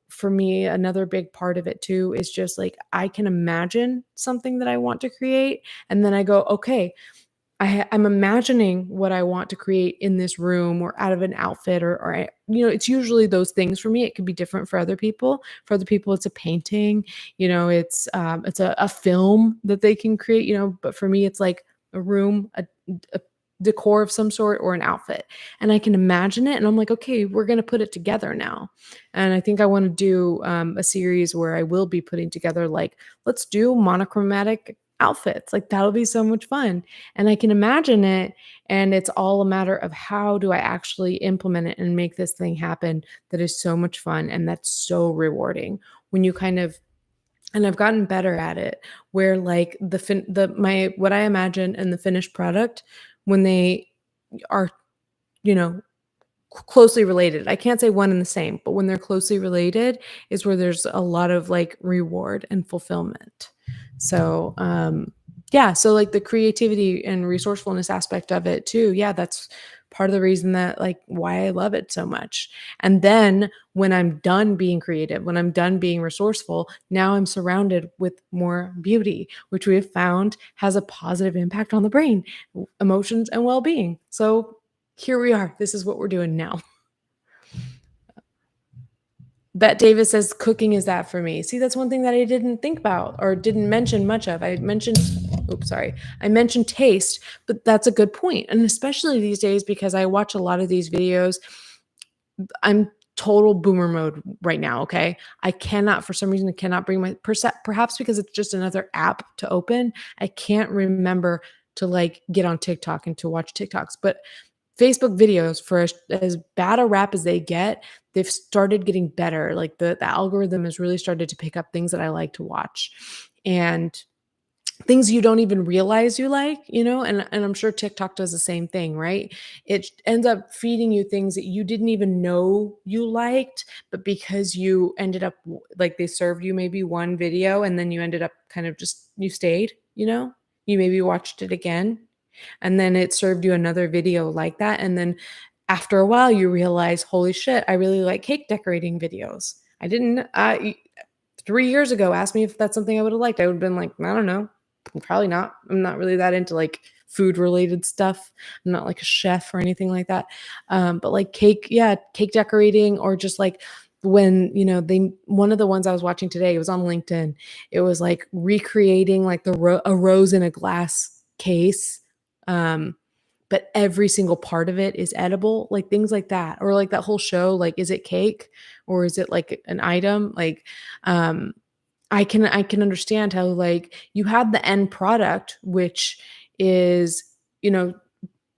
for me, another big part of it too is just like I can imagine something that I want to create, and then I go, okay, I'm imagining what I want to create in this room or out of an outfit, it's usually those things for me. It could be different for other people. For other people, it's a painting, it's a film that they can create, but for me, it's like a room, a decor of some sort or an outfit. And I can imagine it and I'm like, okay, we're going to put it together now. And I think I want to do a series where I will be putting together, like, let's do monochromatic outfits. Like that'll be so much fun. And I can imagine it. And it's all a matter of how do I actually implement it and make this thing happen that is so much fun and that's so rewarding when you kind of, and I've gotten better at it, where like what I imagine and the finished product, when they are, you know, closely related. I can't say one and the same, but when they're closely related is where there's a lot of like reward and fulfillment. So, yeah, so like the creativity and resourcefulness aspect of it too. Yeah, that's part of the reason that like why I love it so much. And then when I'm done being creative, when I'm done being resourceful, now I'm surrounded with more beauty, which we have found has a positive impact on the brain, emotions, and well-being. So here we are. This is what we're doing now. Bet Davis says cooking is that for me. See, that's one thing that I didn't think about or didn't mention much of. I mentioned, oops, sorry. I mentioned taste, but that's a good point. And especially these days, because I watch a lot of these videos, I'm total boomer mode right now. Okay. I cannot, for some reason, I cannot bring my, perhaps because it's just another app to open. I can't remember to like get on TikTok and to watch TikToks. But Facebook videos, for as bad a rap as they get, they've started getting better. Like the algorithm has really started to pick up things that I like to watch and things you don't even realize you like, and I'm sure TikTok does the same thing, right? It ends up feeding you things that you didn't even know you liked, but because you ended up like they served you maybe one video and then you ended up kind of just you stayed, you maybe watched it again and then it served you another video like that. And then after a while, you realize, holy shit, I really like cake decorating videos. I didn't, 3 years ago, asked me if that's something I would have liked. I would have been like, I don't know. Probably not. I'm not really that into like food related stuff. I'm not like a chef or anything like that. But like cake, yeah, cake decorating or just like when, one of the ones I was watching today, it was on LinkedIn. It was like recreating like a rose in a glass case. Um, but every single part of it is edible, like things like that. Or like that whole show, like, is it cake or is it like an item? Like, um, I can understand how like you have the end product, which is, you know,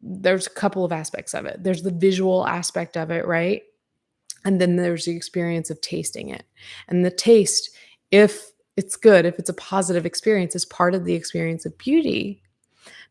there's a couple of aspects of it. There's the visual aspect of it, right? And then there's the experience of tasting it. And the taste, if it's good, if it's a positive experience, is part of the experience of beauty.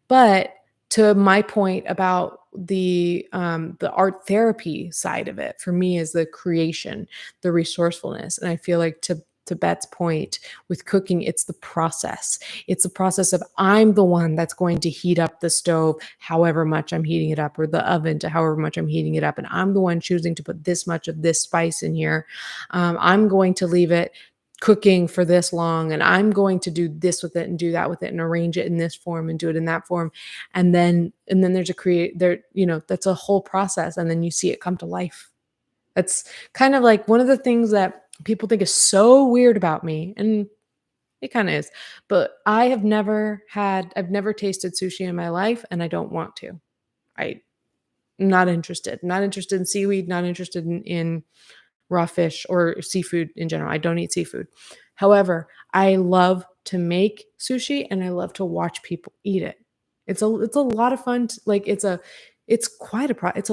But to my point about the art therapy side of it, for me is the creation, the resourcefulness. And I feel like to Bet's point with cooking, it's the process. It's the process of I'm the one that's going to heat up the stove however much I'm heating it up, or the oven to however much I'm heating it up. And I'm the one choosing to put this much of this spice in here. I'm going to leave it cooking for this long and I'm going to do this with it and do that with it and arrange it in this form and do it in that form. And then there's that's a whole process. And then you see it come to life. That's kind of like one of the things that people think is so weird about me. And it kind of is, but I've never tasted sushi in my life and I don't want to. I'm not interested in seaweed, not interested in raw fish or seafood in general. I don't eat seafood. However, I love to make sushi and I love to watch people eat it. It's a lot of fun. It's a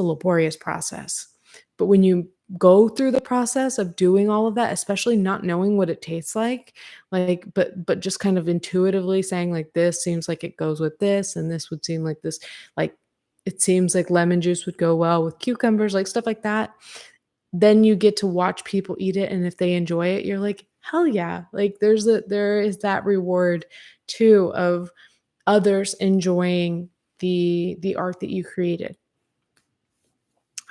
laborious process. But when you go through the process of doing all of that, especially not knowing what it tastes like, but just kind of intuitively saying like this seems like it goes with this and this would seem like this, like it seems like lemon juice would go well with cucumbers, like stuff like that, then you get to watch people eat it, and if they enjoy it, you're like, "Hell yeah." Like, there is that reward too of others enjoying the art that you created.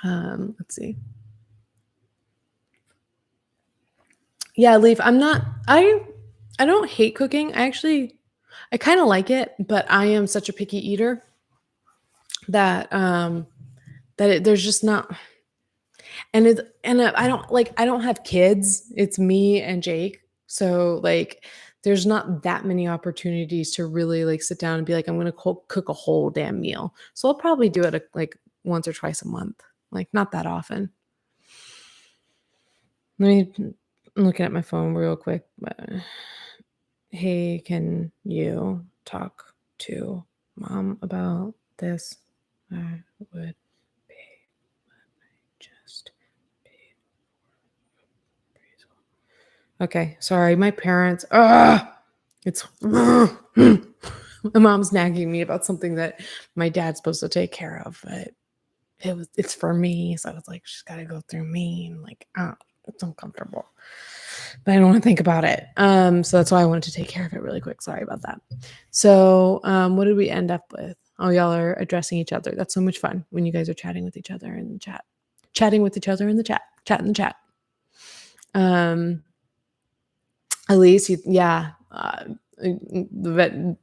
Let's see. Yeah, Leaf, I don't hate cooking. I kinda like it, but I am such a picky eater that, there's just not. I don't have kids. It's me and Jake. So, like, there's not that many opportunities to really, like, sit down and be like, "I'm gonna cook a whole damn meal." So I'll probably do it, like, once or twice a month, like, not that often. Let me I'm looking at my phone real quick. Hey, can you talk to mom about this? I would pay just paid appraisal. Okay, sorry, my parents. It's my mom's nagging me about something that my dad's supposed to take care of, but it's for me, so I was like, she's got to go through me, and like, it's uncomfortable, but I don't want to think about it. So that's why I wanted to take care of it really quick. Sorry about that. So, what did we end up with? Oh, y'all are addressing each other. That's so much fun when you guys are chatting with each other in the chat, chatting with each other in the chat in the chat. Elise, yeah,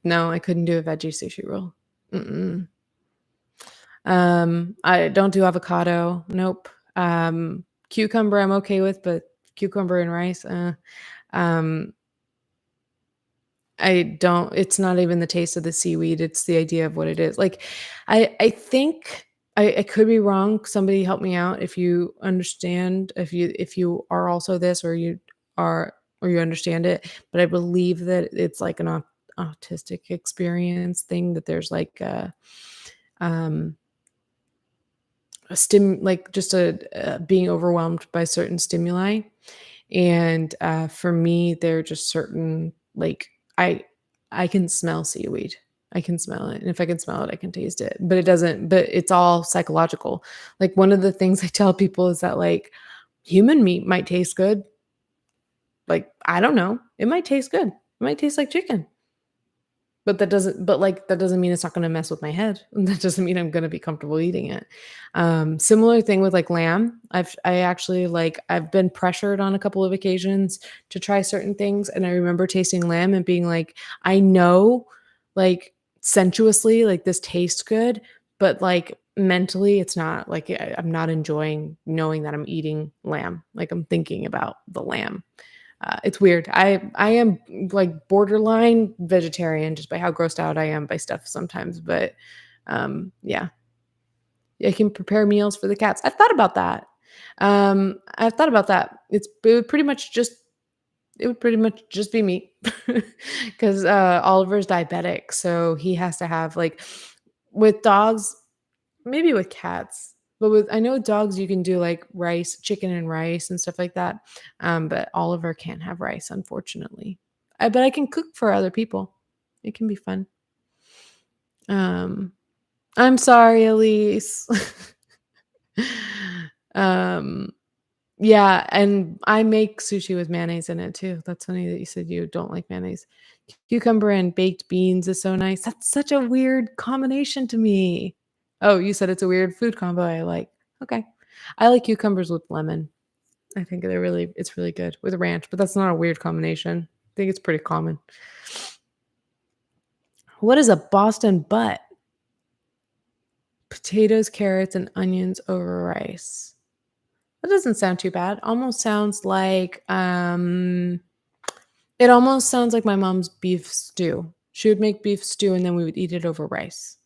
no, I couldn't do a veggie sushi roll. Mm-mm. I don't do avocado. Nope. Cucumber I'm okay with, but cucumber and rice, um, I don't it's not even the taste of the seaweed, it's the idea of what it is. Like, I think I could be wrong, somebody help me out if you understand, if you are also this or you are or you understand it, but I believe that it's like an autistic experience thing, that there's like um, a like just being overwhelmed by certain stimuli. And, for me, there are just certain like, I I can smell seaweed. I can smell it, and if I can smell it, I can taste it, but it's all psychological. Like, one of the things I tell people is that, like, human meat might taste good, like, I don't know, it might taste good. It might taste like chicken. That doesn't mean it's not gonna mess with my head. That doesn't mean I'm gonna be comfortable eating it. Similar thing with, like, lamb. I actually, like, I've been pressured on a couple of occasions to try certain things, and I remember tasting lamb and being like, "I know, like, sensuously, like, this tastes good, but, like, mentally, it's not, like, I'm not enjoying knowing that I'm eating lamb, like, I'm thinking about the lamb." It's weird. I am like borderline vegetarian just by how grossed out I am by stuff sometimes, but yeah, I can prepare meals for the cats. I've thought about that. I've thought about that. It would pretty much just be meat because Oliver's diabetic, so he has to have like with dogs. Maybe with cats, but with I know with dogs you can do, like, rice chicken and rice and stuff like that, but Oliver can't have rice, unfortunately. But I can cook for other people. It can be fun. Um, I'm sorry, Elise. Um, yeah, and I make sushi with mayonnaise in it too. That's funny that you said you don't like mayonnaise. Cucumber and baked beans is so nice. That's such a weird combination to me. Oh, you said it's a weird food combo I like. Okay. I like cucumbers with lemon. I think it's really good with ranch, but that's not a weird combination. I think it's pretty common. What is a Boston butt? Potatoes, carrots, and onions over rice. That doesn't sound too bad. Almost sounds like it almost sounds like my mom's beef stew. She would make beef stew and then we would eat it over rice.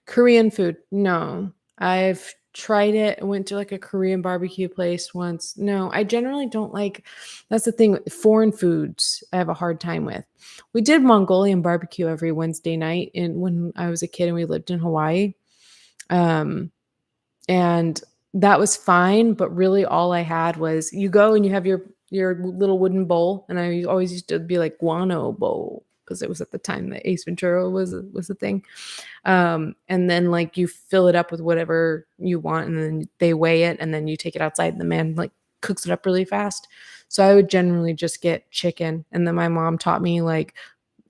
Korean food, no. I've tried it. I went to like a Korean barbecue place once. No, I generally don't like that's the thing, foreign foods I have a hard time with. We did Mongolian barbecue every Wednesday night when I was a kid and we lived in Hawaii. Um and that was fine, but really all I had was you go and you have your little wooden bowl, and I always used to be like guano bowl because it was at the time that Ace Ventura was a thing. And then like you fill it up with whatever you want, and then they weigh it, and then you take it outside, and the man like cooks it up really fast. So I would generally just get chicken, and then my mom taught me like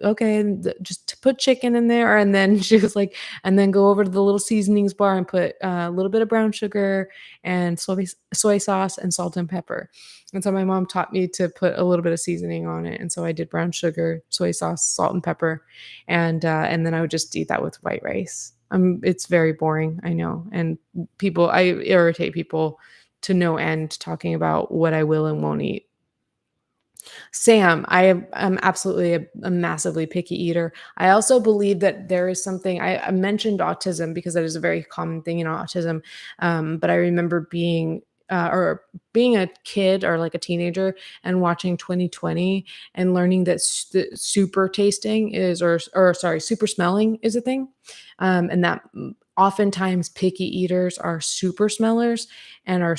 okay, just to put chicken in there. And then she was like, and then go over to the little seasonings bar and put a little bit of brown sugar and soy sauce and salt and pepper. And so my mom taught me to put a little bit of seasoning on it. And so I did brown sugar, soy sauce, salt and pepper. And then I would just eat that with white rice. It's very boring, I know. And I irritate people to no end talking about what I will and won't eat. Sam, I'm absolutely a massively picky eater. I also believe that there is something I mentioned autism because that is a very common thing in autism. But I remember being a kid or like a teenager and watching 2020 and learning that super tasting is or sorry, super smelling is a thing. And that oftentimes picky eaters are super smellers and are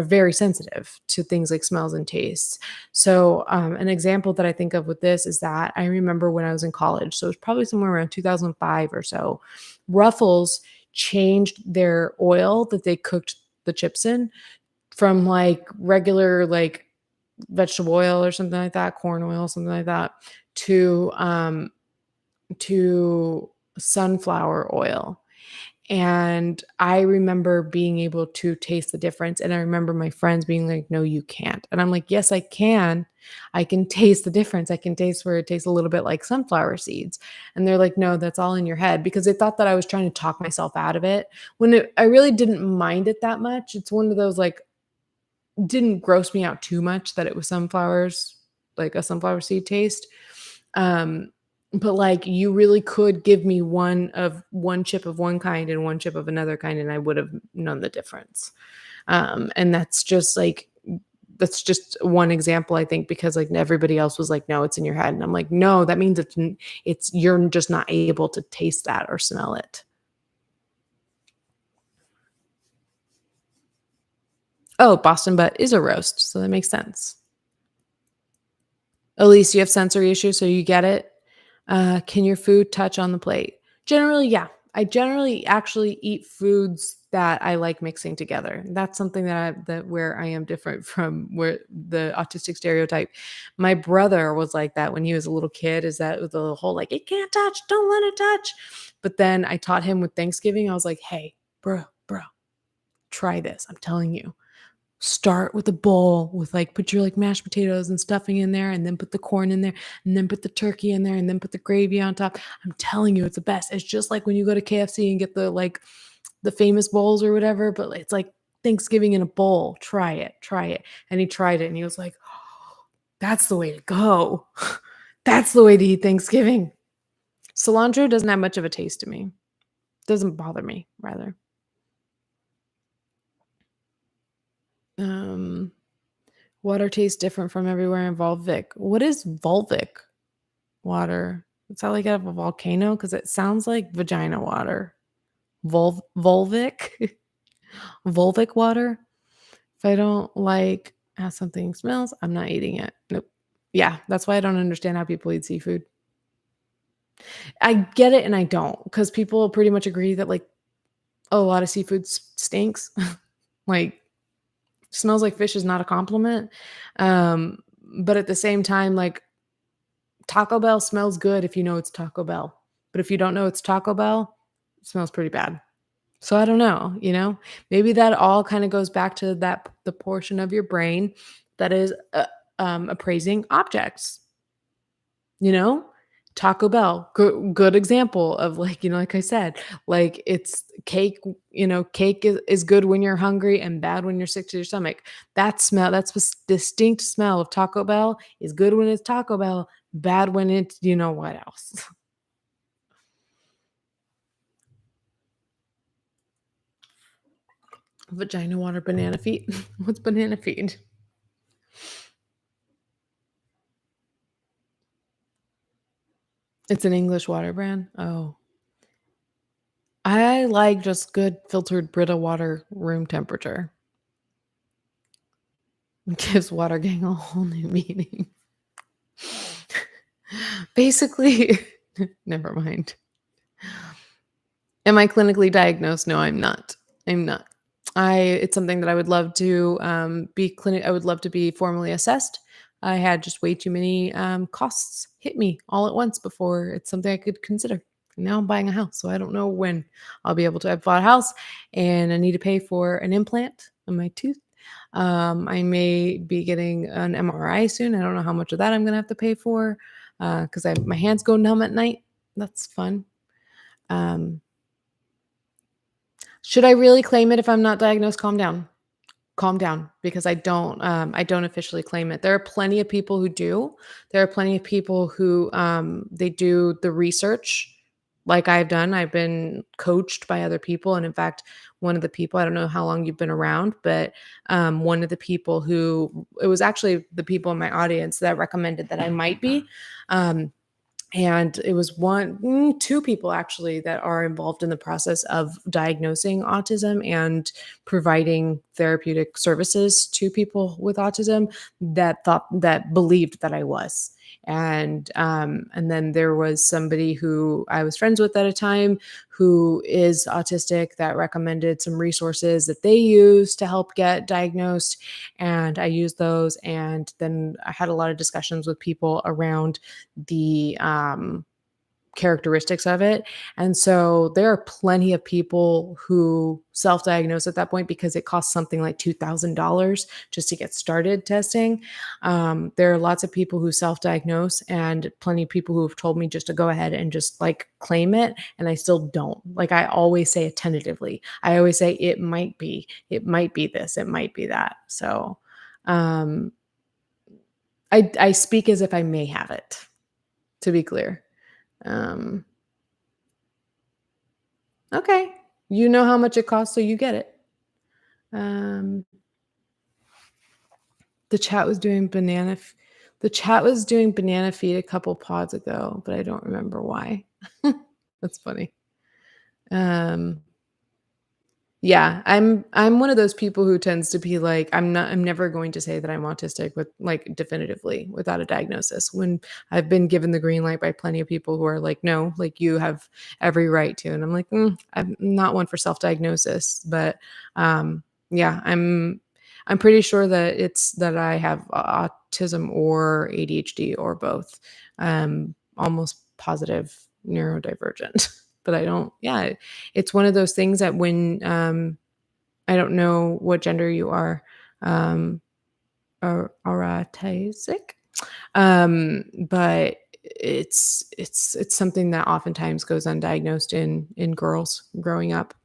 very sensitive to things like smells and tastes. So, an example that I think of with this is that I remember when I was in college, so it was probably somewhere around 2005 or so, Ruffles changed their oil that they cooked the chips in from like regular like vegetable oil or something like that, corn oil, something like that, to to sunflower oil. And I remember being able to taste the difference, and I remember my friends being like, "No, you can't." And I'm like, "Yes, I can. I can taste the difference. I can taste where it tastes a little bit like sunflower seeds." And they're like, "No, that's all in your head," because they thought that I was trying to talk myself out of it I really didn't mind it that much. It's one of those like didn't gross me out too much that it was sunflowers, like a sunflower seed taste. Um, but like you really could give me one chip of one kind and one chip of another kind, and I would have known the difference. And that's just one example, I think, because like everybody else was like, no, it's in your head. And I'm like, no, that means it's you're just not able to taste that or smell it. Oh, Boston butt is a roast, so that makes sense. At least you have sensory issues, so you get it. Can your food touch on the plate? Generally, yeah. I generally actually eat foods that I like mixing together. That's something that where I am different from where the autistic stereotype. My brother was like that when he was a little kid, is that the whole like, it can't touch, don't let it touch. But then I taught him with Thanksgiving. I was like, hey, bro, try this. I'm telling you, start with a bowl with like put your like mashed potatoes and stuffing in there, and then put the corn in there, and then put the turkey in there, and then put the gravy on top. I'm telling you, it's the best. It's just like when you go to KFC and get the famous bowls or whatever, but it's like Thanksgiving in a bowl. Try it. And he tried it and he was like, oh, that's the way to go. That's the way to eat Thanksgiving. Cilantro doesn't have much of a taste to me. Doesn't bother me, rather. Um Water tastes different from everywhere in Volvic. What is Volvic water? It's that like out of a volcano? Because it sounds like vagina water. Volvic? Volvic water? If I don't like how something smells, I'm not eating it. Nope. Yeah, that's why I don't understand how people eat seafood. I get it and I don't, because people pretty much agree that like a lot of seafood stinks. Like smells like fish is not a compliment. Um, but at the same time, like Taco Bell smells good if you know it's Taco Bell, but if you don't know it's Taco Bell, it smells pretty bad. So I don't know, maybe that all kind of goes back to that the portion of your brain that is appraising objects. You know, Taco Bell, good example of like like I said, like it's cake. Cake is good when you're hungry and bad when you're sick to your stomach. That's distinct smell of Taco Bell is good when it's Taco Bell, bad when it's what else. Vagina water, banana feet. What's banana feet? It's an English water brand. Oh, I like just good filtered Brita water room temperature. Gives water gang a whole new meaning. Basically, never mind. Am I clinically diagnosed? No, I'm not. I'm not. It's something that I would love to I would love to be formally assessed. I had just way too many costs hit me all at once before it's something I could consider. And now I'm buying a house, so I don't know when I'll be able to. I bought a house and I need to pay for an implant on my tooth. I may be getting an MRI soon. I don't know how much of that I'm going to have to pay for because my hands go numb at night. That's fun. Um, should I really claim it if I'm not diagnosed? Calm down. Calm down, because I don't officially claim it. There are plenty of people who do. There are plenty of people who they do the research like I've done. I've been coached by other people, and in fact, one of the people, I don't know how long you've been around, but one of the people who it was actually the people in my audience that recommended that I might be. Um, and it was two people actually that are involved in the process of diagnosing autism and providing therapeutic services to people with autism that believed that I was. And then there was somebody who I was friends with at a time who is autistic that recommended some resources that they use to help get diagnosed, and I used those. And then I had a lot of discussions with people around the characteristics of it. And so there are plenty of people who self-diagnose at that point because it costs something like $2,000 just to get started testing. There are lots of people who self-diagnose, and plenty of people who have told me just to go ahead and just like claim it. And I still don't. Like I always say it tentatively. I always say it might be this, it might be that. So Um, I speak as if I may have it, to be clear. Um, okay. You know how much it costs, so you get it. Um, the chat was doing the chat was doing banana feed a couple pods ago, but I don't remember why. That's funny. Um, Yeah, I'm one of those people who tends to be like, I'm never going to say that I'm autistic with like definitively without a diagnosis. When I've been given the green light by plenty of people who are like, no, like you have every right to. And I'm like, I'm not one for self-diagnosis, but yeah, I'm pretty sure that it's that I have autism or ADHD or both. Almost positive neurodivergent. But I don't, yeah, it's one of those things that when, I don't know what gender you are, um, or autistic, but it's something that oftentimes goes undiagnosed in girls growing up.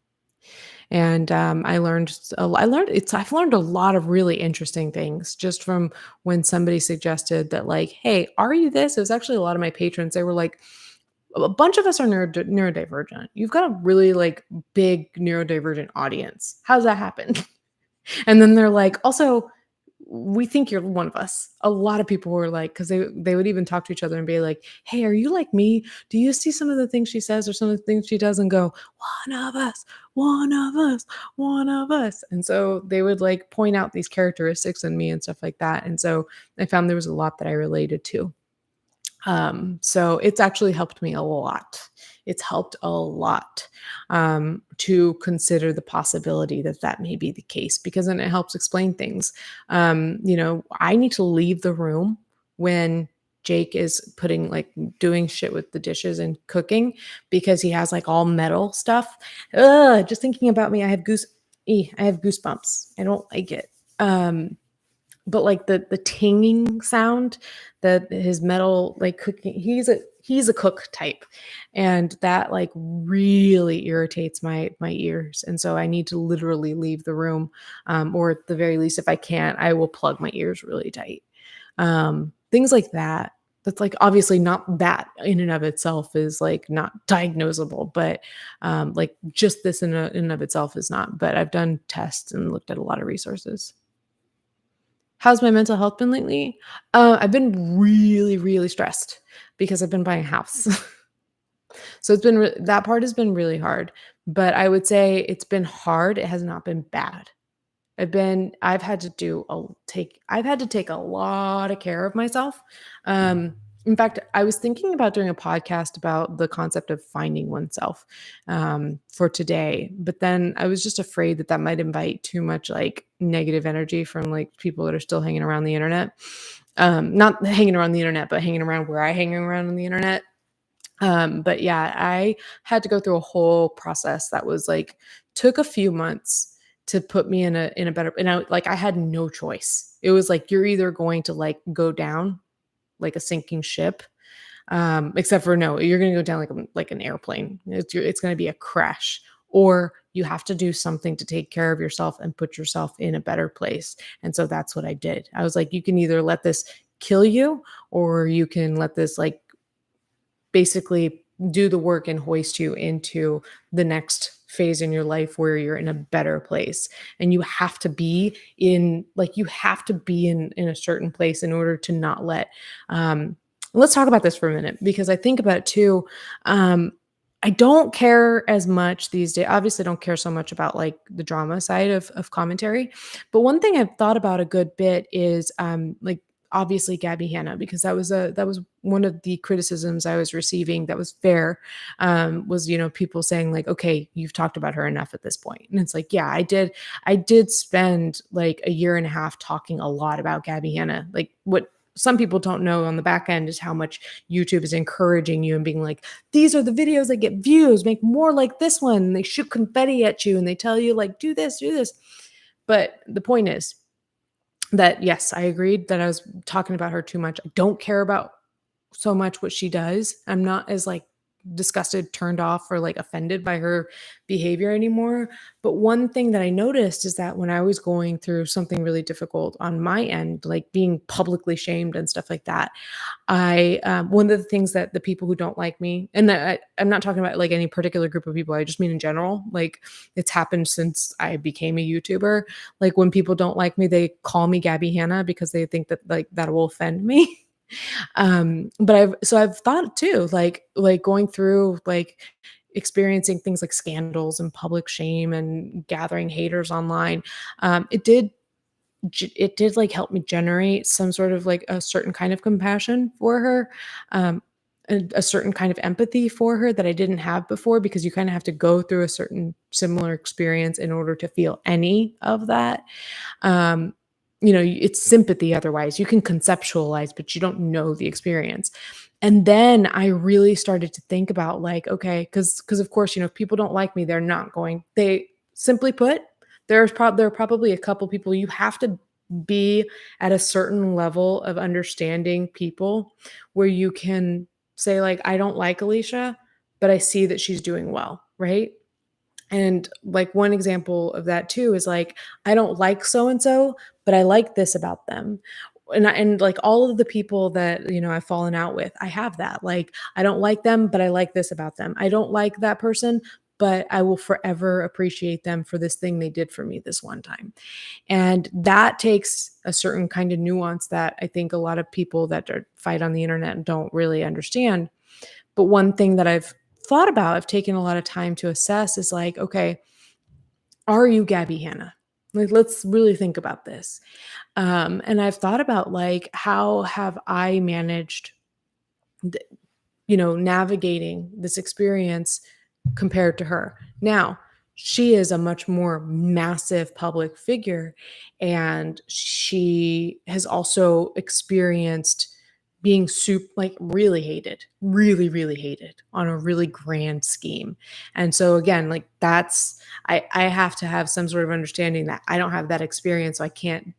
And, I've learned a lot of really interesting things just from when somebody suggested that like, "Hey, are you this?" It was actually a lot of my patrons, they were like, a bunch of us are neurodivergent. You've got a really like big neurodivergent audience. How's that happen? And then they're like, also, we think you're one of us. A lot of people were like, because they would even talk to each other and be like, hey, are you like me? Do you see some of the things she says or some of the things she does and go, one of us, one of us, one of us. And so they would like point out these characteristics in me and stuff like that. And so I found there was a lot that I related to. So it's actually helped me a lot. It's helped a lot to consider the possibility that that may be the case because then it helps explain things. I need to leave the room when Jake is putting like doing shit with the dishes and cooking because he has like all metal stuff. Ugh, just thinking about me, I have goosebumps. I don't like it. But like the tinging sound that his metal like cooking, he's a cook type, and that like really irritates my ears, and so I need to literally leave the room, or at the very least, if I can't, I will plug my ears really tight. Things like that. That's like obviously not that in and of itself is like not diagnosable, but like just this in and of itself is not. But I've done tests and looked at a lot of resources. How's my mental health been lately? I've been really, really stressed because I've been buying a house. So it's been that part has been really hard, but I would say it's been hard. It has not been bad. I've had to I've had to take a lot of care of myself. Um, in fact, I was thinking about doing a podcast about the concept of finding oneself for today, but then I was just afraid that that might invite too much like negative energy from like people that are still hanging around the internet. Not hanging around the internet, but hanging around where I hang around on the internet. But yeah, I had to go through a whole process that was like took a few months to put me in a better, and I had no choice. It was like you're either going to like go down like a sinking ship, except for no, you're going to go down like an airplane. It's going to be a crash, or you have to do something to take care of yourself and put yourself in a better place. And so that's what I did. I was like, you can either let this kill you, or you can let this like basically do the work and hoist you into the next phase in your life where you're in a better place. And you have to be in a certain place in order to not let let's talk about this for a minute because I think about it too. I don't care as much these days. Obviously, I don't care so much about like the drama side of commentary. But one thing I've thought about a good bit is like obviously Gabby Hanna, because that was one of the criticisms I was receiving that was fair, was, people saying like, okay, you've talked about her enough at this point. And it's like, yeah, I did spend like a year and a half talking a lot about Gabby Hanna. Like what some people don't know on the back end is how much YouTube is encouraging you and being like, these are the videos that get views, make more like this one. And they shoot confetti at you and they tell you like, do this, do this. But the point is, that yes, I agreed that I was talking about her too much. I don't care about so much what she does. I'm not as like disgusted, turned off, or like offended by her behavior anymore. But one thing that I noticed is that when I was going through something really difficult on my end, like being publicly shamed and stuff like that, one of the things that the people who don't like me, and I'm not talking about like any particular group of people, I just mean in general, like it's happened since I became a YouTuber. Like when people don't like me, they call me Gabby Hanna because they think that like that will offend me. But I've thought too, like going through like experiencing things like scandals and public shame and gathering haters online. It did like help me generate some sort of like a certain kind of compassion for her, a certain kind of empathy for her that I didn't have before, because you kind of have to go through a certain similar experience in order to feel any of that. um, it's sympathy otherwise. You can conceptualize, but you don't know the experience. And then I really started to think about like, okay, because of course, if people don't like me, they simply put, there are probably a couple people you have to be at a certain level of understanding people where you can say like, I don't like Alicia, but I see that she's doing well, right? And like one example of that too is like, I don't like so and so, but I like this about them. And like all of the people that, I've fallen out with, I have that. Like I don't like them, but I like this about them. I don't like that person, but I will forever appreciate them for this thing they did for me this one time. And that takes a certain kind of nuance that I think a lot of people that fight on the internet don't really understand. But one thing that I've taken a lot of time to assess is like, okay, are you Gabby Hanna? Like, let's really think about this. And I've thought about like, how have I managed, navigating this experience compared to her. Now, she is a much more massive public figure, and she has also experienced being like really hated, really, really hated on a really grand scheme. And so again, like I have to have some sort of understanding that I don't have that experience, so I can't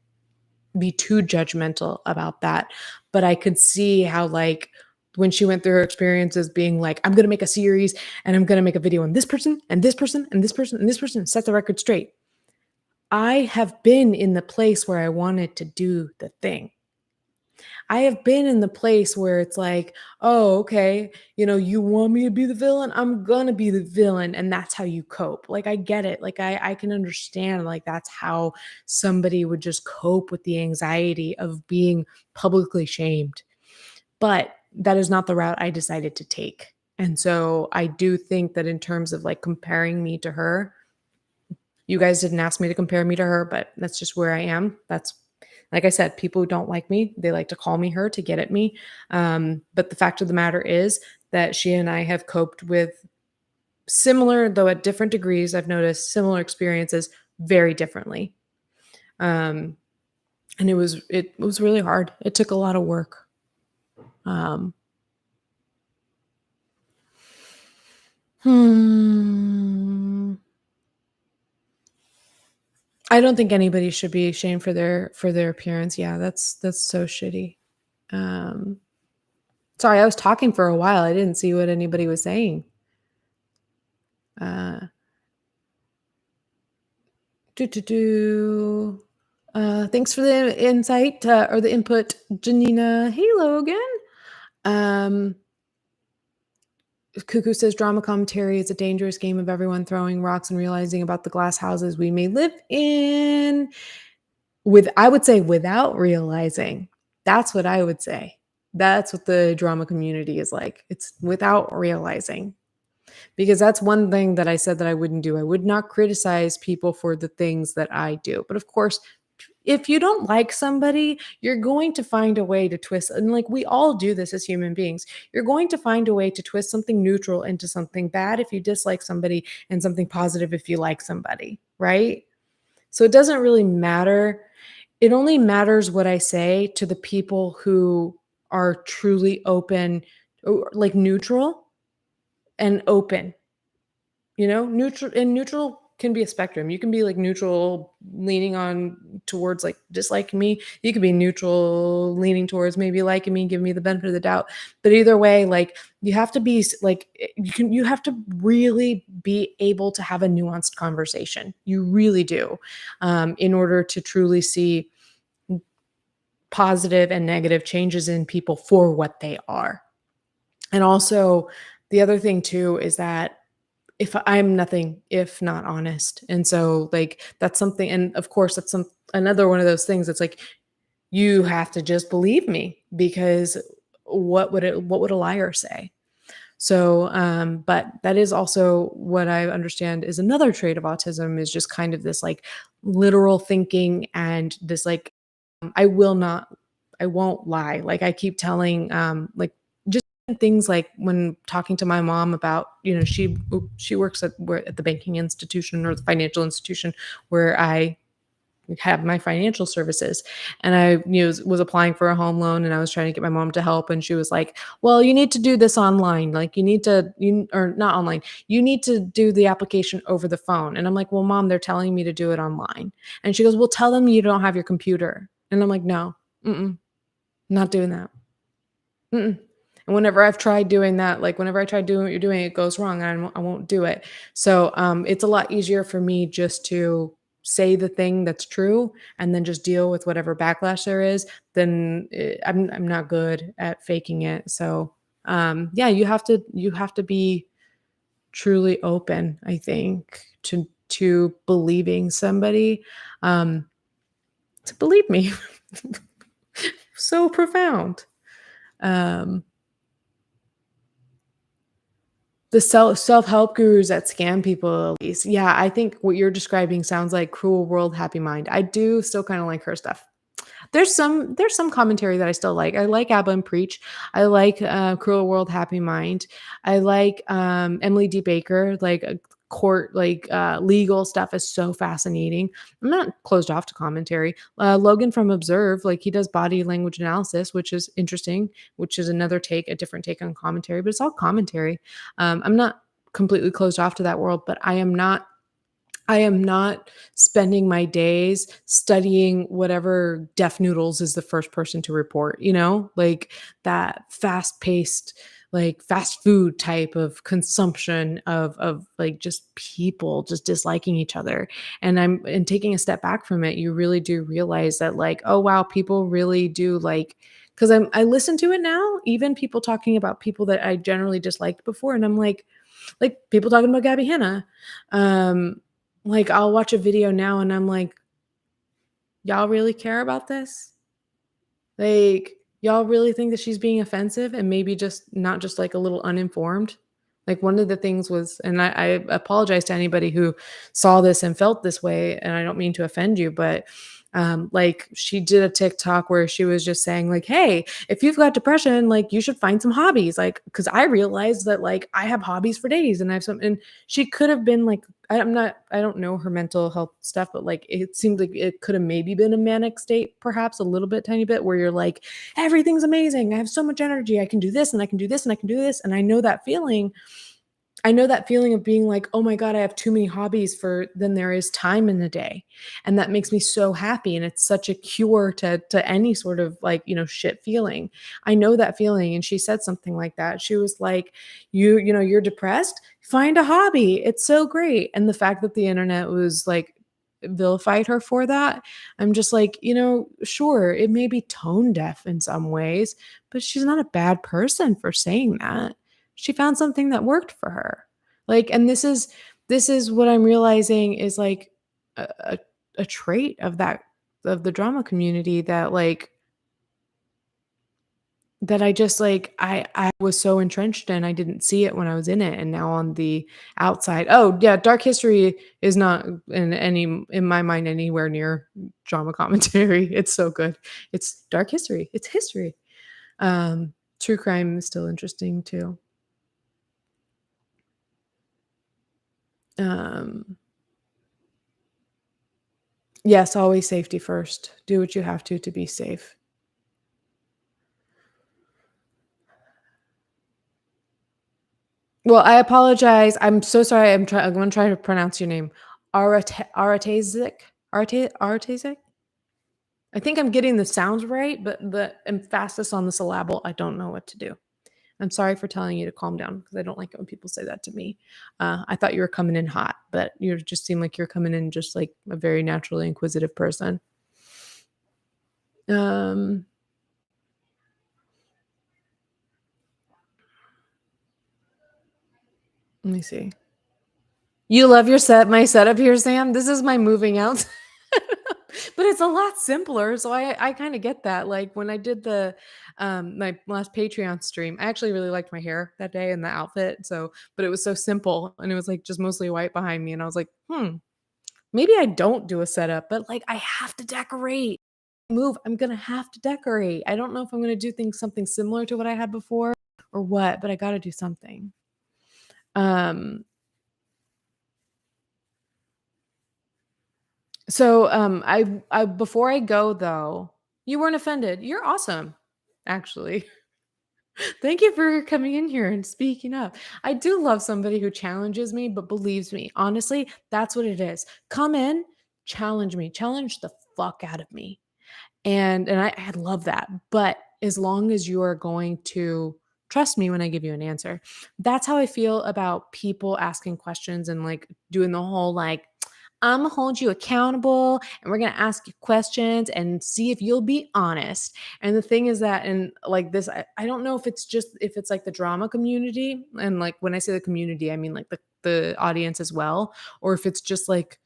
be too judgmental about that. But I could see how like when she went through her experiences being like, I'm going to make a series and I'm going to make a video on this person and this person and this person and this person and set the record straight. I have been in the place where I wanted to do the thing. I have been in the place where it's like, oh, okay, you want me to be the villain? I'm gonna be the villain. And that's how you cope. Like, I get it. Like, I can understand, like, that's how somebody would just cope with the anxiety of being publicly shamed. But that is not the route I decided to take. And so I do think that in terms of like comparing me to her, you guys didn't ask me to compare me to her, but that's just where I am. That's like I said, people who don't like me, they like to call me her to get at me. But the fact of the matter is that she and I have coped with similar, though at different degrees, I've noticed similar experiences very differently. Um, and it was really hard. It took a lot of work. Um, hmm. I don't think anybody should be ashamed for their appearance. Yeah, that's so shitty. Um, Sorry, I was talking for a while. I didn't see what anybody was saying. Uh, do do do. Thanks for the insight or the input, Janina. Hey, Logan. Um, Cuckoo says drama commentary is a dangerous game of everyone throwing rocks and realizing about the glass houses we may live in. I would say without realizing. That's what I would say. That's what the drama community is like. It's without realizing. Because that's one thing that I said that I wouldn't do. I would not criticize people for the things that I do. But of course, if you don't like somebody, you're going to find a way to twist. And like we all do this as human beings. You're going to find a way to twist something neutral into something bad if you dislike somebody and something positive if you like somebody, right? So it doesn't really matter. It only matters what I say to the people who are truly open, or like neutral and open. Neutral can be a spectrum. You can be like neutral, leaning on towards like disliking me. You could be neutral, leaning towards maybe liking me, giving me the benefit of the doubt. But either way, like you have to be like you have to really be able to have a nuanced conversation. You really do, in order to truly see positive and negative changes in people for what they are. And also, the other thing too is that if I'm nothing if not honest. And so like that's something, and of course that's another one of those things that's like you have to just believe me because what would a liar say? So but that is also what I understand is another trait of autism is just kind of this like literal thinking and this like I will not I won't lie. Like I keep telling like just things like when talking to my mom about, she works at the banking institution or the financial institution where I have my financial services. And I was applying for a home loan and I was trying to get my mom to help. And she was like, well, you need to do this online. Like or not online. You need to do the application over the phone. And I'm like, well, mom, they're telling me to do it online. And she goes, well, tell them you don't have your computer. And I'm like, no, not doing that. Mm-mm. And whenever I've tried doing that, like whenever I try doing what you're doing, it goes wrong and I won't do it. So it's a lot easier for me just to say the thing that's true and then just deal with whatever backlash there is. Then I'm not good at faking it. So yeah, you have to be truly open, I think, to believing somebody, um, to believe me. So profound. Um, The self-help gurus that scam people, at least. Yeah, I think what you're describing sounds like Cruel World, Happy Mind. I do still kinda like her stuff. There's some commentary that I still like. I like Abba and Preach. I like, Cruel World, Happy Mind. I like, Emily D. Baker, like, court, like, legal stuff is so fascinating. I'm not closed off to commentary. Logan from Observe, like, he does body language analysis, which is interesting, which is a different take on commentary, but it's all commentary. I'm not completely closed off to that world, but I am not spending my days studying whatever Deaf Noodles is the first person to report, like that fast paced, like fast food type of consumption of like just people just disliking each other. And taking a step back from it, you really do realize that like, oh wow, people really do like, because I listen to it now, even people talking about people that I generally disliked before, and I'm like people talking about Gabby Hanna. Like, I'll watch a video now and I'm like, "Y'all really care about this? Like, y'all really think that she's being offensive and maybe just not just, like, a little uninformed?" Like, one of the things was, and I apologize to anybody who saw this and felt this way, and I don't mean to offend you, but, like, she did a TikTok where she was just saying, like, "Hey, if you've got depression, like, you should find some hobbies." Like, because I realized that, like, I have hobbies for days and I have some, and she could have been like, I don't know her mental health stuff, but, like, it seemed like it could have maybe been a manic state, perhaps a little bit, tiny bit, where you're like, "Everything's amazing. I have so much energy. I can do this and I can do this and I can do this." And I know that feeling of being like, "Oh my god, I have too many hobbies for than there is time in the day." And that makes me so happy, and it's such a cure to any sort of like, shit feeling. I know that feeling, and she said something like that. She was like, you're depressed? Find a hobby. It's so great." And the fact that the internet was like vilified her for that, I'm just like, sure, it may be tone deaf in some ways, but she's not a bad person for saying that. She found something that worked for her. Like, and this is what I'm realizing is like a, a, a trait of the drama community that like that I just like I was so entrenched in. I didn't see it when I was in it, and now on the outside. Oh yeah, dark history is not in my mind anywhere near drama commentary. It's so good. It's dark history. It's history. True crime is still interesting too. Um, yes, always safety first. Do what you have to be safe. Well, I apologize. I'm so sorry. I'm gonna try to pronounce your name. Artesic. I think I'm getting the sounds right, but the emphasis on the syllable, I don't know what to do. I'm sorry for telling you to calm down because I don't like it when people say that to me. I thought you were coming in hot, but you just seem like you're coming in just like a very naturally inquisitive person. Um, Let me see. You love my setup here, Sam. This is my moving out. But it's a lot simpler, so I kind of get that. Like when I did the my last Patreon stream, I actually really liked my hair that day and the outfit. So, but it was so simple and it was like just mostly white behind me, and I was like, maybe I don't do a setup, but like I have to decorate. Move, I'm gonna have to decorate. I don't know if I'm gonna do something similar to what I had before or what, but I got to do something. Um, I before I go though, you weren't offended. You're awesome, actually. Thank you for coming in here and speaking up. I do love somebody who challenges me but believes me. Honestly, that's what it is. Come in, challenge me, challenge the fuck out of me. And I love that. But as long as you are going to trust me when I give you an answer. That's how I feel about people asking questions and like doing the whole like, I'm gonna hold you accountable and we're gonna ask you questions and see if you'll be honest. And the thing is that, and like this, I don't know if it's like the drama community. And like when I say the community, I mean like the audience as well, or if it's just like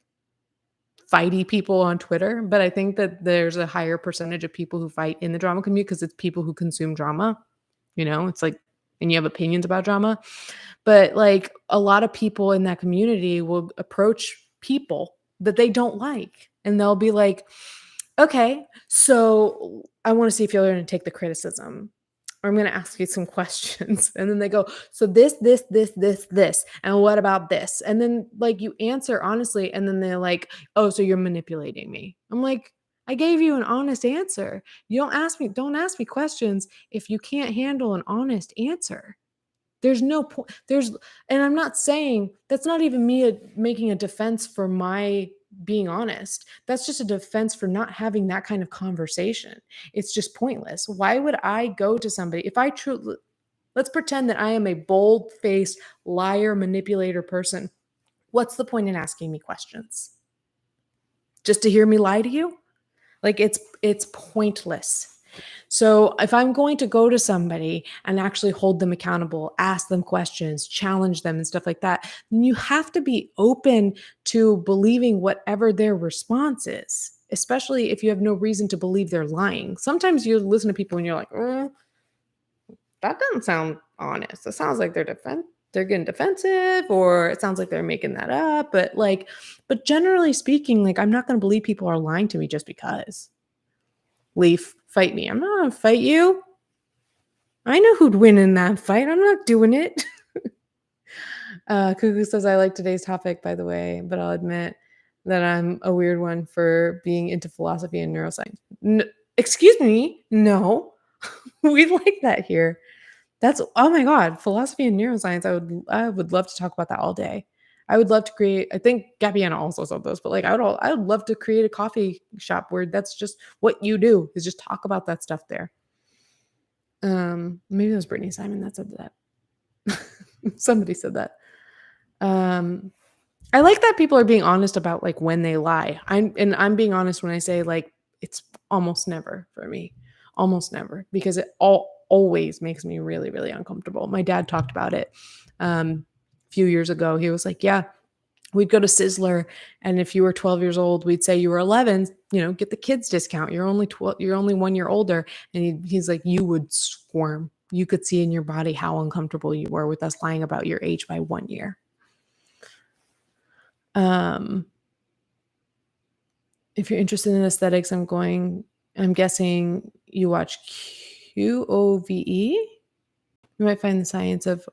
fighty people on Twitter, but I think that there's a higher percentage of people who fight in the drama community because it's people who consume drama. It's like, and you have opinions about drama. But like a lot of people in that community will approach people that they don't like, and they'll be like, okay, so I want to see if you're going to take the criticism. Or I'm going to ask you some questions. And then they go, so this. And what about this? And then like you answer honestly. And then they're like, oh, so you're manipulating me. I'm like, I gave you an honest answer. You don't ask me questions if you can't handle an honest answer. There's no point. And I'm not saying that's not even me making a defense for my being honest. That's just a defense for not having that kind of conversation. It's just pointless. Why would I go to somebody if I truly, let's pretend that I am a bold faced liar, manipulator person. What's the point in asking me questions? Just to hear me lie to you? Like it's pointless. So if I'm going to go to somebody and actually hold them accountable, ask them questions, challenge them and stuff like that, then you have to be open to believing whatever their response is, especially if you have no reason to believe they're lying. Sometimes you listen to people and you're like, that doesn't sound honest. It sounds like they're getting defensive, or it sounds like they're making that up. But generally speaking, like I'm not going to believe people are lying to me just because. Leaf, fight me. I'm not going to fight you. I know who'd win in that fight. I'm not doing it. Cuckoo says, I like today's topic, by the way, but I'll admit that I'm a weird one for being into philosophy and neuroscience. Excuse me. No, we like that here. Oh my God, philosophy and neuroscience. I would love to talk about that all day. I would love to create, I think Gabiana also said this, but like I would love to create a coffee shop where that's just what you do, is just talk about that stuff there. Maybe it was Brittany Simon that said that. Somebody said that. I like that people are being honest about like when they lie. I'm being honest when I say like it's almost never for me. Almost never, because it always makes me really, really uncomfortable. My dad talked about it a few years ago. He was like, yeah, we'd go to Sizzler, and if you were 12 years old, we'd say you were 11, get the kids discount. You're only 12, you're only 1 year older. And he's like, you would squirm. You could see in your body how uncomfortable you were with us lying about your age by 1 year. If you're interested in aesthetics, I'm guessing you watch QOVE. You might find the science of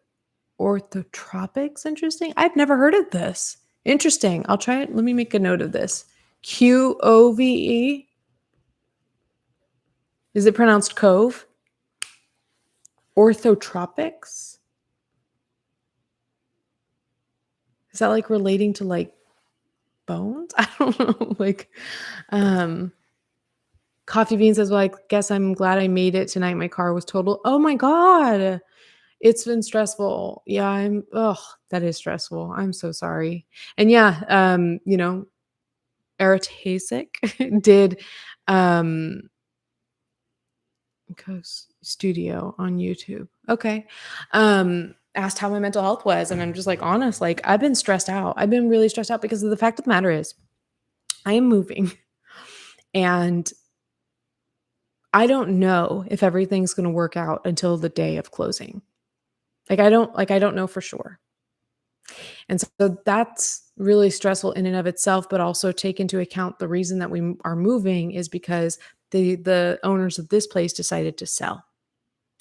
orthotropics interesting. I've never heard of this. Interesting. I'll try it. Let me make a note of this. QOVE. Is it pronounced cove? Orthotropics? Is that like relating to like bones? I don't know. Um, Coffee Bean says, "Well, I guess I'm glad I made it tonight. My car was totaled." Oh my god. It's been stressful. Yeah, that is stressful. I'm so sorry. And yeah, Eratasic did, um, studio on YouTube. Okay. Asked how my mental health was, and I'm just like, honest, like, I've been stressed out. I've been really stressed out because the fact of the matter is I am moving, and I don't know if everything's gonna work out until the day of closing. I don't know for sure. And so that's really stressful in and of itself, but also take into account the reason that we are moving is because the owners of this place decided to sell.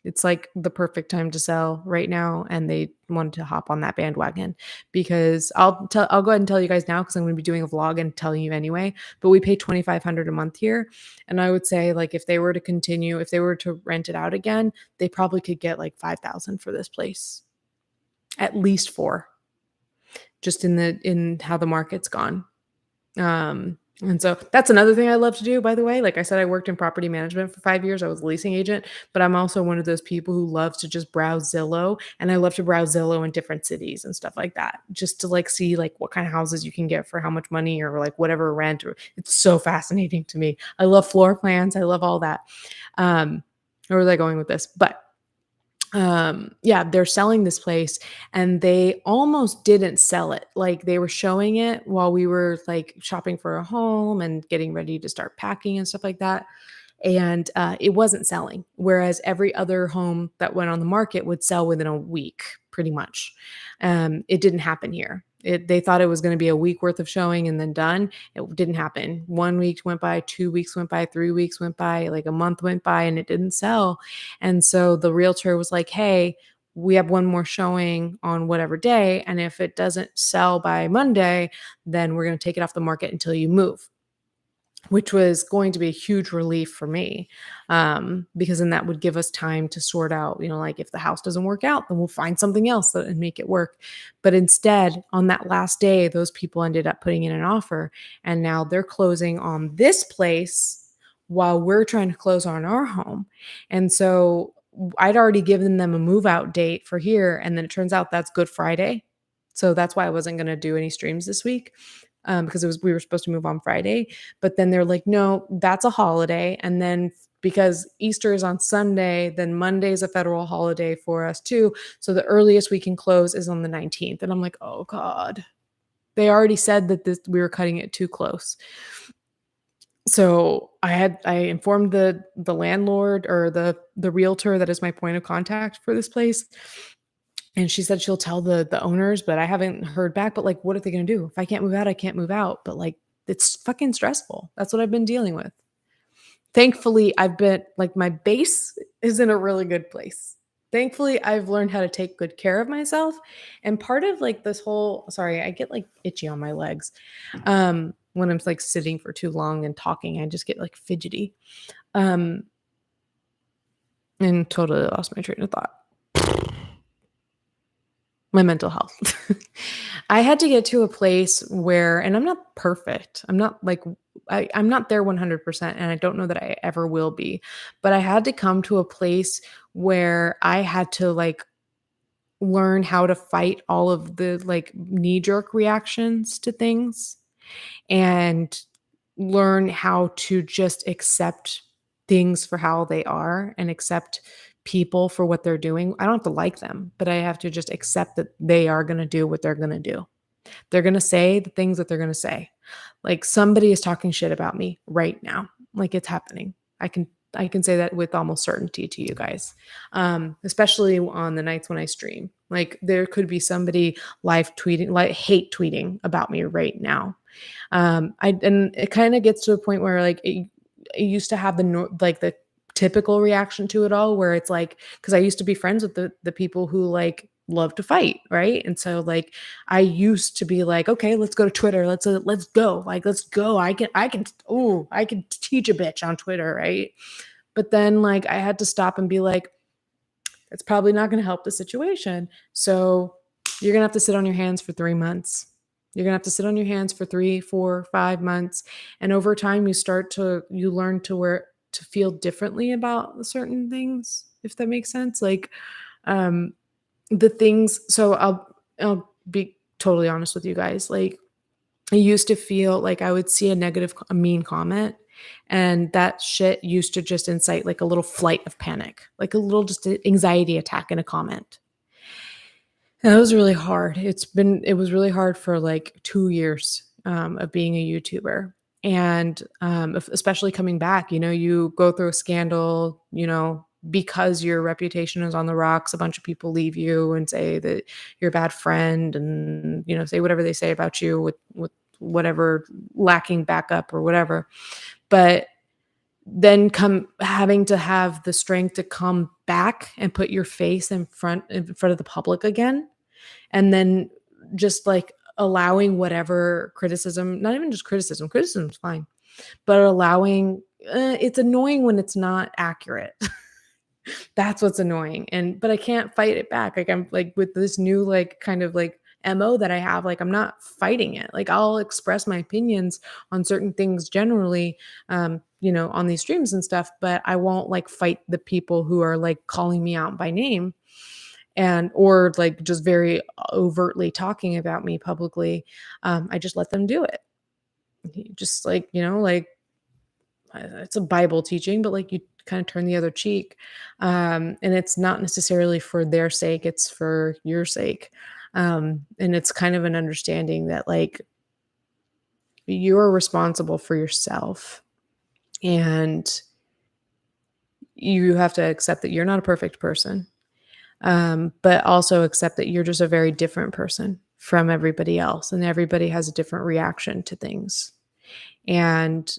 It's like the perfect time to sell right now, and they wanted to hop on that bandwagon because I'll go ahead and tell you guys now because I'm going to be doing a vlog and telling you anyway. But we pay 2,500 a month here, and I would say like if they were to continue, if they were to rent it out again, they probably could get like 5,000 for this place, at least four, just in how the market's gone. And so that's another thing I love to do, by the way. Like I said, I worked in property management for 5 years. I was a leasing agent, but I'm also one of those people who loves to just browse Zillow. And I love to browse Zillow in different cities and stuff like that, just to like see like what kind of houses you can get for how much money or like whatever rent. Or it's so fascinating to me. I love floor plans. I love all that. Where was I going with this? But yeah, they're selling this place and they almost didn't sell it. Like they were showing it while we were like shopping for a home and getting ready to start packing and stuff like that. And it wasn't selling, whereas every other home that went on the market would sell within a week, pretty much. It didn't happen here. They thought it was going to be a week worth of showing and then done. It didn't happen. 1 week went by, 2 weeks went by, 3 weeks went by, like a month went by, and it didn't sell. And so the realtor was like, "Hey, we have one more showing on whatever day, and if it doesn't sell by Monday, then we're going to take it off the market until you move." Which was going to be a huge relief for me, because then that would give us time to sort out, like if the house doesn't work out, then we'll find something else that and make it work. But instead, on that last day, those people ended up putting in an offer, and now they're closing on this place while we're trying to close on our home. And so I'd already given them a move out date for here, and then it turns out that's Good Friday. So that's why I wasn't going to do any streams this week, because we were supposed to move on Friday, but then they're like, "No, that's a holiday." And then because Easter is on Sunday, then Monday is a federal holiday for us too. So the earliest we can close is on the 19th. And I'm like, "Oh God." They already said that we were cutting it too close. So I informed the landlord or the realtor that is my point of contact for this place. And she said she'll tell the owners, but I haven't heard back. But like, what are they gonna do? If I can't move out, I can't move out. But like, it's fucking stressful. That's what I've been dealing with. Thankfully, I've been like my base is in a really good place. Thankfully, I've learned how to take good care of myself. And part of like this whole, sorry, I get like itchy on my legs. When I'm like sitting for too long and talking, I just get like fidgety. Um, and totally lost my train of thought. My mental health. I had to get to a place where, and I'm not perfect. I'm not like, I'm not there 100%, and I don't know that I ever will be, but I had to come to a place where I had to like learn how to fight all of the like knee jerk reactions to things and learn how to just accept things for how they are and accept people for what they're doing. I don't have to like them, but I have to just accept that they are going to do what they're going to do. They're going to say the things that they're going to say. Like somebody is talking shit about me right now. Like it's happening. I can say that with almost certainty to you guys. Especially on the nights when I stream. Like there could be somebody live tweeting, like hate tweeting about me right now. And it kind of gets to a point where like it used to have the typical reaction to it all, where it's like, because I used to be friends with the people who like love to fight, right? And so like I used to be like, okay, let's go to Twitter, let's go, like let's go. I can teach a bitch on Twitter, right? But then like I had to stop and be like, that's probably not going to help the situation. So you're going to have to sit on your hands for 3 months. You're gonna have to sit on your hands for 3, 4, 5 months, and over time, you learn to feel differently about certain things, if that makes sense. Like, um, the things so I'll be totally honest with you guys. Like, I used to feel like I would see a mean comment, and that shit used to just incite, like, a little flight of panic, like a little just a anxiety attack in a comment. And it was really hard. It was really hard for, like, 2 years, of being a YouTuber, and, especially coming back, you go through a scandal, because your reputation is on the rocks, a bunch of people leave you and say that you're a bad friend and, say whatever they say about you with whatever lacking backup or whatever. But then come having to have the strength to come back and put your face in front of the public again, and then just, like, allowing whatever criticism, not even just criticism's fine, but allowing it's annoying when it's not accurate. That's what's annoying, but I can't fight it back. Like, I'm like, with this new, like, kind of, like, MO that I have, like, I'm not fighting it. Like, I'll express my opinions on certain things generally, on these streams and stuff, but I won't, like, fight the people who are, like, calling me out by name or, like, just very overtly talking about me publicly. I just let them do it. Just, like, it's a Bible teaching, but, like, you kind of turn the other cheek. And it's not necessarily for their sake, it's for your sake. And it's kind of an understanding that, like, you're responsible for yourself, and you have to accept that you're not a perfect person. But also accept that you're just a very different person from everybody else, and everybody has a different reaction to things. And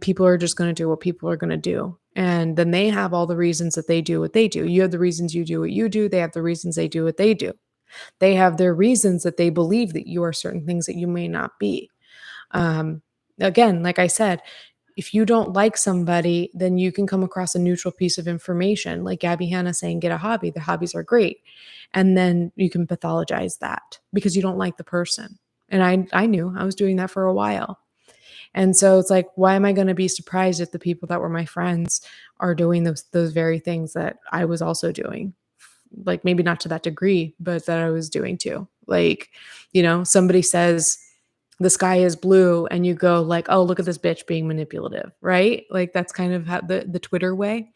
people are just going to do what people are going to do, and then they have all the reasons that they do what they do. You have the reasons you do what you do. They have the reasons they do what they do. They have their reasons that they believe that you are certain things that you may not be. um, Again, like I said, if you don't like somebody, then you can come across a neutral piece of information, like Gabby Hanna saying, get a hobby. The hobbies are great. And then you can pathologize that because you don't like the person. And I knew I was doing that for a while. And so it's like, why am I going to be surprised if the people that were my friends are doing those very things that I was also doing? Like, maybe not to that degree, but that I was doing too. Like, somebody says the sky is blue and you go like, oh, look at this bitch being manipulative, right? Like, that's kind of how the Twitter way.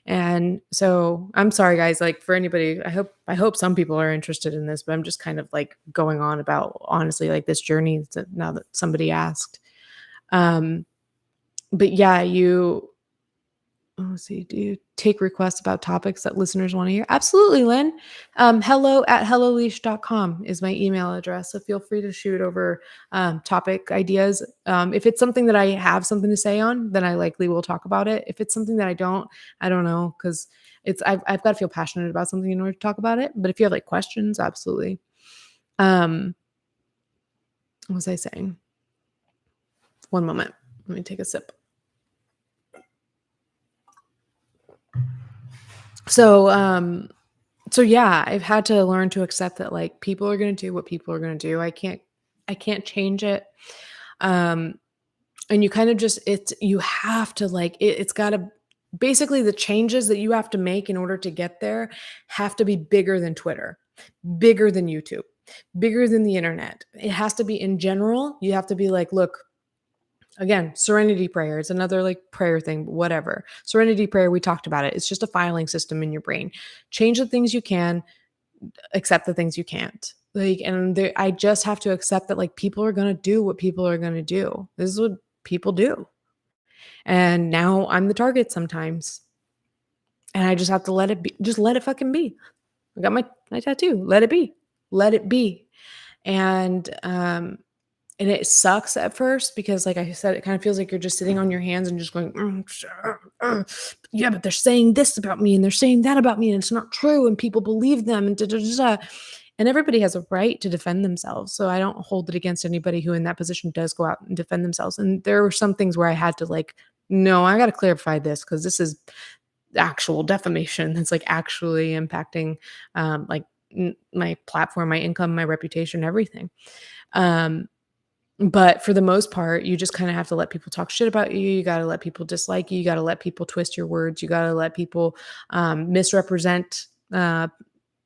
And so I'm sorry guys, like, for anybody, I hope some people are interested in this, but I'm just kind of, like, going on about, honestly, like, this journey now that somebody asked. Um, but yeah, let's see, do you take requests about topics that listeners want to hear? Absolutely, Lynn. Hello@helloleash.com is my email address. So feel free to shoot over topic ideas. If it's something that I have something to say on, then I likely will talk about it. If it's something that I don't know, because I've got to feel passionate about something in order to talk about it. But if you have, like, questions, absolutely. Um, what was I saying? One moment. Let me take a sip. So, so yeah, I've had to learn to accept that, like, people are going to do what people are going to do. I can't change it. Um, and you kind of just, you have to, like, it's got to, basically the changes that you have to make in order to get there have to be bigger than Twitter, bigger than YouTube, bigger than the internet. It has to be in general. You have to be like, look, again, serenity prayer is another, like, prayer thing, whatever. Serenity prayer, we talked about it. It's just a filing system in your brain. Change the things you can, accept the things you can't. Like, and I just have to accept that, like, people are going to do what people are going to do. This is what people do. And now I'm the target sometimes. And I just have to let it be. Just let it fucking be. I got my tattoo. Let it be. Let it be. And and it sucks at first because, like I said, it kind of feels like you're just sitting on your hands and just going, yeah, but they're saying this about me and they're saying that about me and it's not true and people believe them and da, da, da, da. And everybody has a right to defend themselves. So I don't hold it against anybody who in that position does go out and defend themselves. And there were some things where I had to, like, no, I got to clarify this because this is actual defamation that's, like, actually impacting, like, my platform, my income, my reputation, everything. Um, but for the most part, you just kind of have to let people talk shit about you. You got to let people dislike you. You got to let people twist your words. You got to let people misrepresent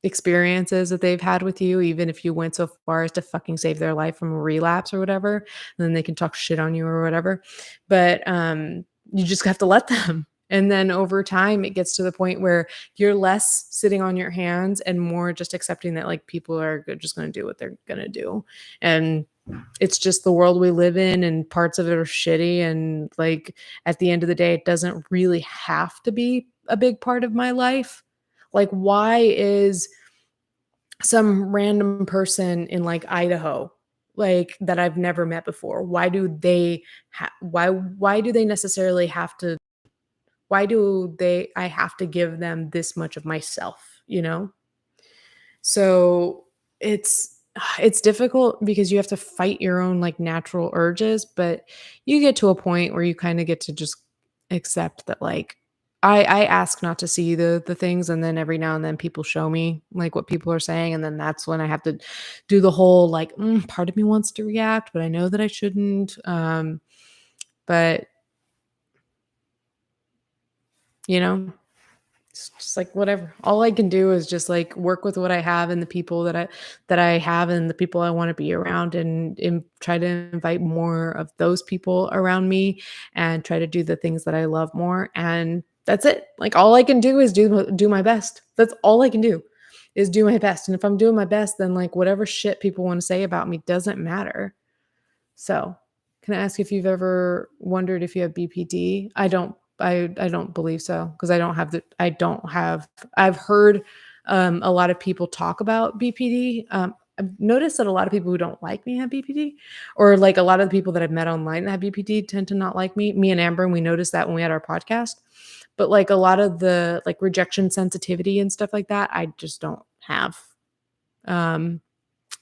experiences that they've had with you, even if you went so far as to fucking save their life from a relapse or whatever, and then they can talk shit on you or whatever. But you just have to let them. And then over time, it gets to the point where you're less sitting on your hands and more just accepting that like people are just going to do what they're going to do. And it's just the world we live in, and parts of it are shitty. And like at the end of the day, it doesn't really have to be a big part of my life. Like, why is some random person in like Idaho, like that I've never met before? Why do they why do they necessarily have to why do they I have to give them this much of myself, you know? So it's difficult because you have to fight your own like natural urges, but you get to a point where you kind of get to just accept that like I ask not to see the things, and then every now and then people show me like what people are saying, and then that's when I have to do the whole like part of me wants to react, but I know that I shouldn't. But you know, it's just like whatever. All I can do is just like work with what I have and the people that I have and the people I want to be around, and try to invite more of those people around me and try to do the things that I love more. And that's it. Like all I can do is do my best. That's all I can do is do my best. And if I'm doing my best, then like whatever shit people want to say about me doesn't matter. So, can I ask if you've ever wondered if you have BPD? I don't believe so, because I don't have I've heard a lot of people talk about BPD. I've noticed that a lot of people who don't like me have BPD, or like a lot of the people that I've met online that have BPD tend to not like me. Me and Amber, and we noticed that when we had our podcast. But like a lot of the like rejection sensitivity and stuff like that, I just don't have. Um,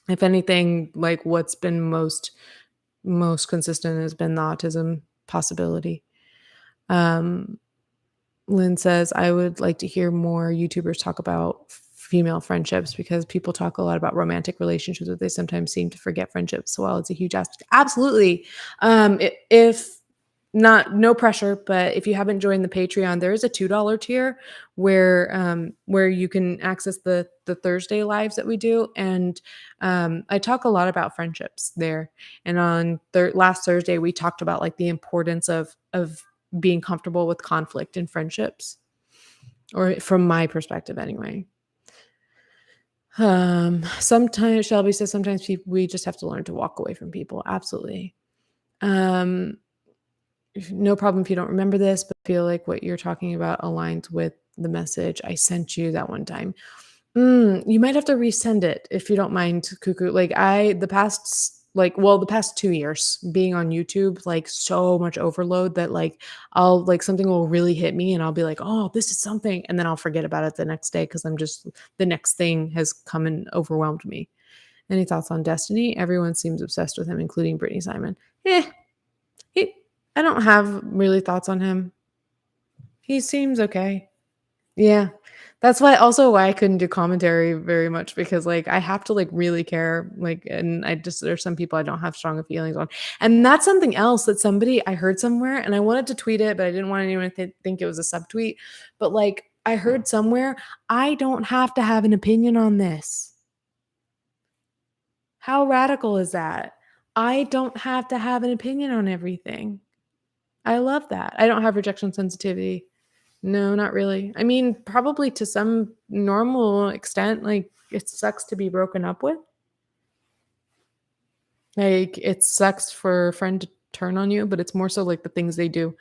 if anything, like what's been most consistent has been the autism possibility. Um, Lynn says, I would like to hear more YouTubers talk about female friendships, because people talk a lot about romantic relationships, but they sometimes seem to forget friendships. So while it's a huge aspect, absolutely. If not, no pressure, but if you haven't joined the Patreon, there is a $2 tier where you can access the Thursday lives that we do, and I talk a lot about friendships there. And on last Thursday, we talked about like the importance of being comfortable with conflict in friendships, or from my perspective anyway. Sometimes Shelby says sometimes we just have to learn to walk away from people. Absolutely. Um, no problem if you don't remember this, but feel like what you're talking about aligns with the message I sent you that one time. You might have to resend it if you don't mind, Cuckoo. Like the past 2 years being on YouTube, like so much overload that like I'll like something will really hit me and I'll be like, "Oh, this is something." And then I'll forget about it the next day because the next thing has come and overwhelmed me. Any thoughts on Destiny? Everyone seems obsessed with him, including Brittany Simon. Eh, he, I don't have really thoughts on him. He seems okay. Yeah. That's why I couldn't do commentary very much, because like I have to like really care, like, and there's some people I don't have strong feelings on. And that's something else that I heard somewhere, and I wanted to tweet it, but I didn't want anyone to think it was a subtweet. But like I heard somewhere, I don't have to have an opinion on this. How radical is that? I don't have to have an opinion on everything. I love that. I don't have rejection sensitivity. No, not really. I mean, probably to some normal extent, like it sucks to be broken up with. Like it sucks for a friend to turn on you, but it's more so like the things they do.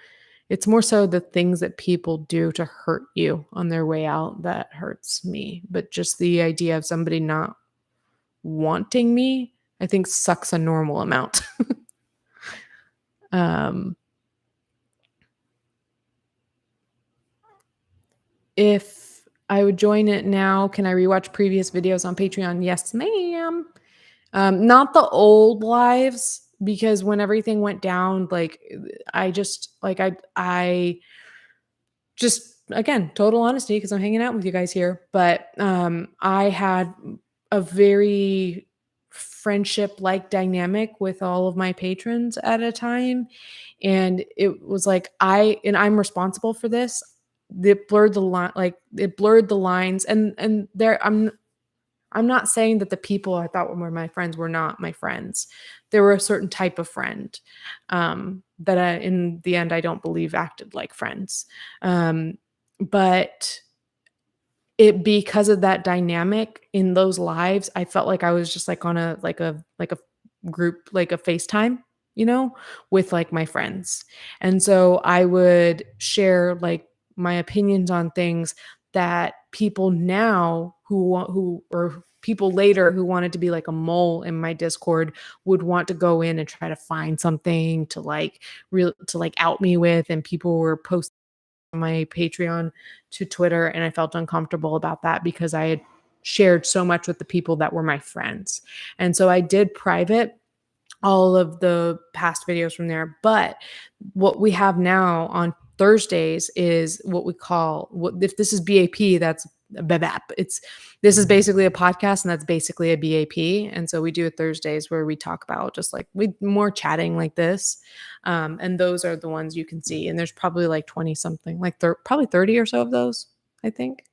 It's more so the things that people do to hurt you on their way out that hurts me. But just the idea of somebody not wanting me, I think sucks a normal amount. um If I would join it now, can I rewatch previous videos on Patreon? Yes, ma'am. Not the old lives, because when everything went down, like I just again, total honesty because I'm hanging out with you guys here, but, I had a very friendship-like dynamic with all of my patrons at a time, and it was like I'm responsible for this. It blurred the lines, and there I'm not saying that the people I thought were my friends were not my friends. There were a certain type of friend, that in the end, I don't believe acted like friends. But because of that dynamic in those lives, I felt like I was just like on a group, like a FaceTime, with like my friends. And so I would share like my opinions on things that people now or people later who wanted to be like a mole in my Discord would want to go in and try to find something to like out me with, and people were posting my Patreon to Twitter, and I felt uncomfortable about that because I had shared so much with the people that were my friends. And so I did private all of the past videos from there. But what we have now on Thursdays is what we call if this is BAP, that's BABAP. This is basically a podcast, and that's basically a BAP. And so we do it Thursdays where we talk about just like we more chatting like this. And those are the ones you can see. And there's probably like 20 something, like probably 30 or so of those, I think.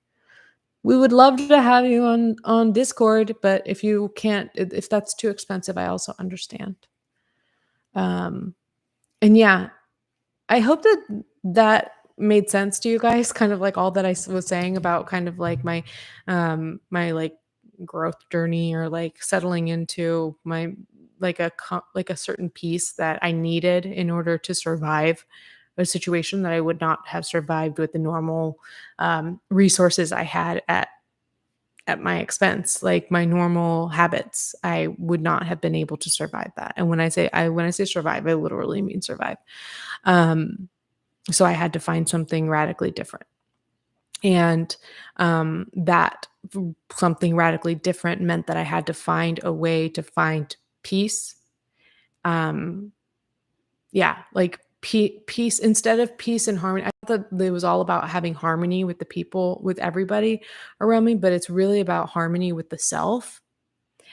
We would love to have you on Discord, but if you can't, if that's too expensive, I also understand. Um, and yeah, I hope that made sense to you guys, kind of like all that was saying about kind of like my like growth journey, or like settling into my like a certain piece that I needed in order to survive a situation that I would not have survived with the normal resources I had at my expense, like my normal habits. I would not have been able to survive that. And when I say survive, I literally mean survive. Um, so I had to find something radically different. And that something radically different meant that I had to find a way to find peace. Um, yeah, like peace instead of peace and harmony. I thought that it was all about having harmony with the people, with everybody around me, but it's really about harmony with the self,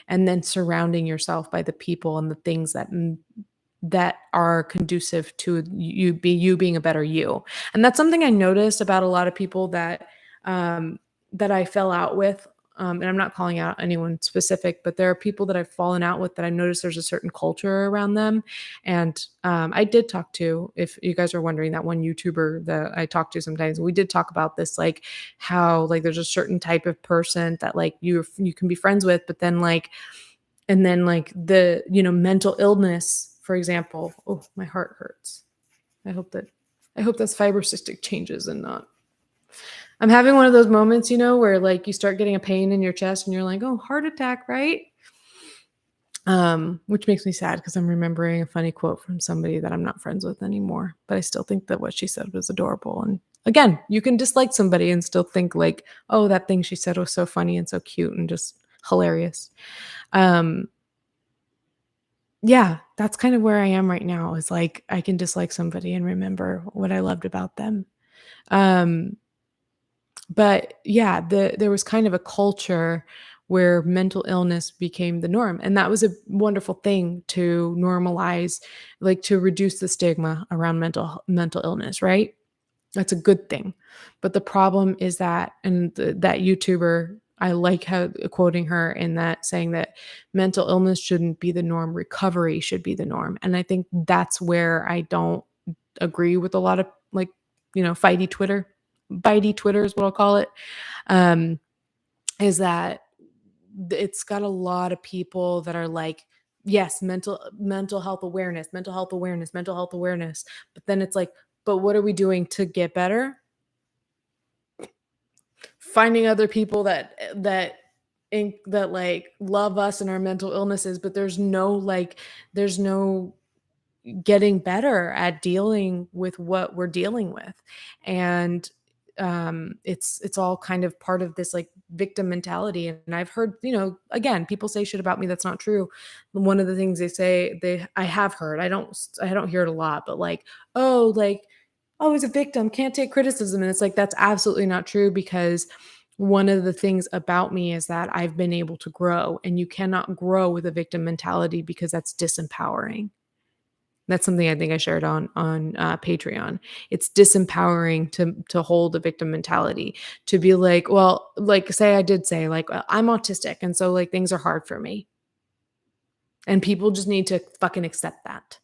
and then surrounding yourself by the people and the things that are conducive to you being a better you. And that's something I noticed about a lot of people that I fell out with. And I'm not calling out anyone specific, but there are people that I've fallen out with that I noticed there's a certain culture around them. And I did talk to, if you guys are wondering, that one YouTuber that I talk to sometimes, we did talk about this, like how like there's a certain type of person that like you can be friends with, but then like, and then like the, mental illness, for example. Oh, my heart hurts. I hope that's fibrocystic changes and not. I'm having one of those moments, where like you start getting a pain in your chest and you're like, oh, heart attack, right? Which makes me sad because I'm remembering a funny quote from somebody that I'm not friends with anymore, but I still think that what she said was adorable. And again, you can dislike somebody and still think like, oh, that thing she said was so funny and so cute and just hilarious. Um, yeah, that's kind of where I am right now, is like I can dislike somebody and remember what I loved about them. Um, but yeah, there was kind of a culture where mental illness became the norm, and that was a wonderful thing to normalize, like to reduce the stigma around mental illness, right? That's a good thing. But the problem is that, and that YouTuber, I like how quoting her in that, saying that mental illness shouldn't be the norm, recovery should be the norm. And I think that's where I don't agree with a lot of like, bitey Twitter is what I'll call it. Um, is that it's got a lot of people that are like, yes, mental health awareness, mental health awareness, mental health awareness. But then it's like, but what are we doing to get better? Finding other people that like love us and our mental illnesses, but there's no getting better at dealing with what we're dealing with. And it's all kind of part of this like victim mentality. And I've heard, again, people say shit about me that's not true. One of the things they say, I have heard, I don't hear it a lot, but like, oh, like always a victim, can't take criticism. And it's like, that's absolutely not true because one of the things about me is that I've been able to grow, and you cannot grow with a victim mentality because that's disempowering. That's something I think I shared on Patreon. It's disempowering to hold a victim mentality, to be like, well, like say I did say like I'm autistic and so like things are hard for me, and people just need to fucking accept that.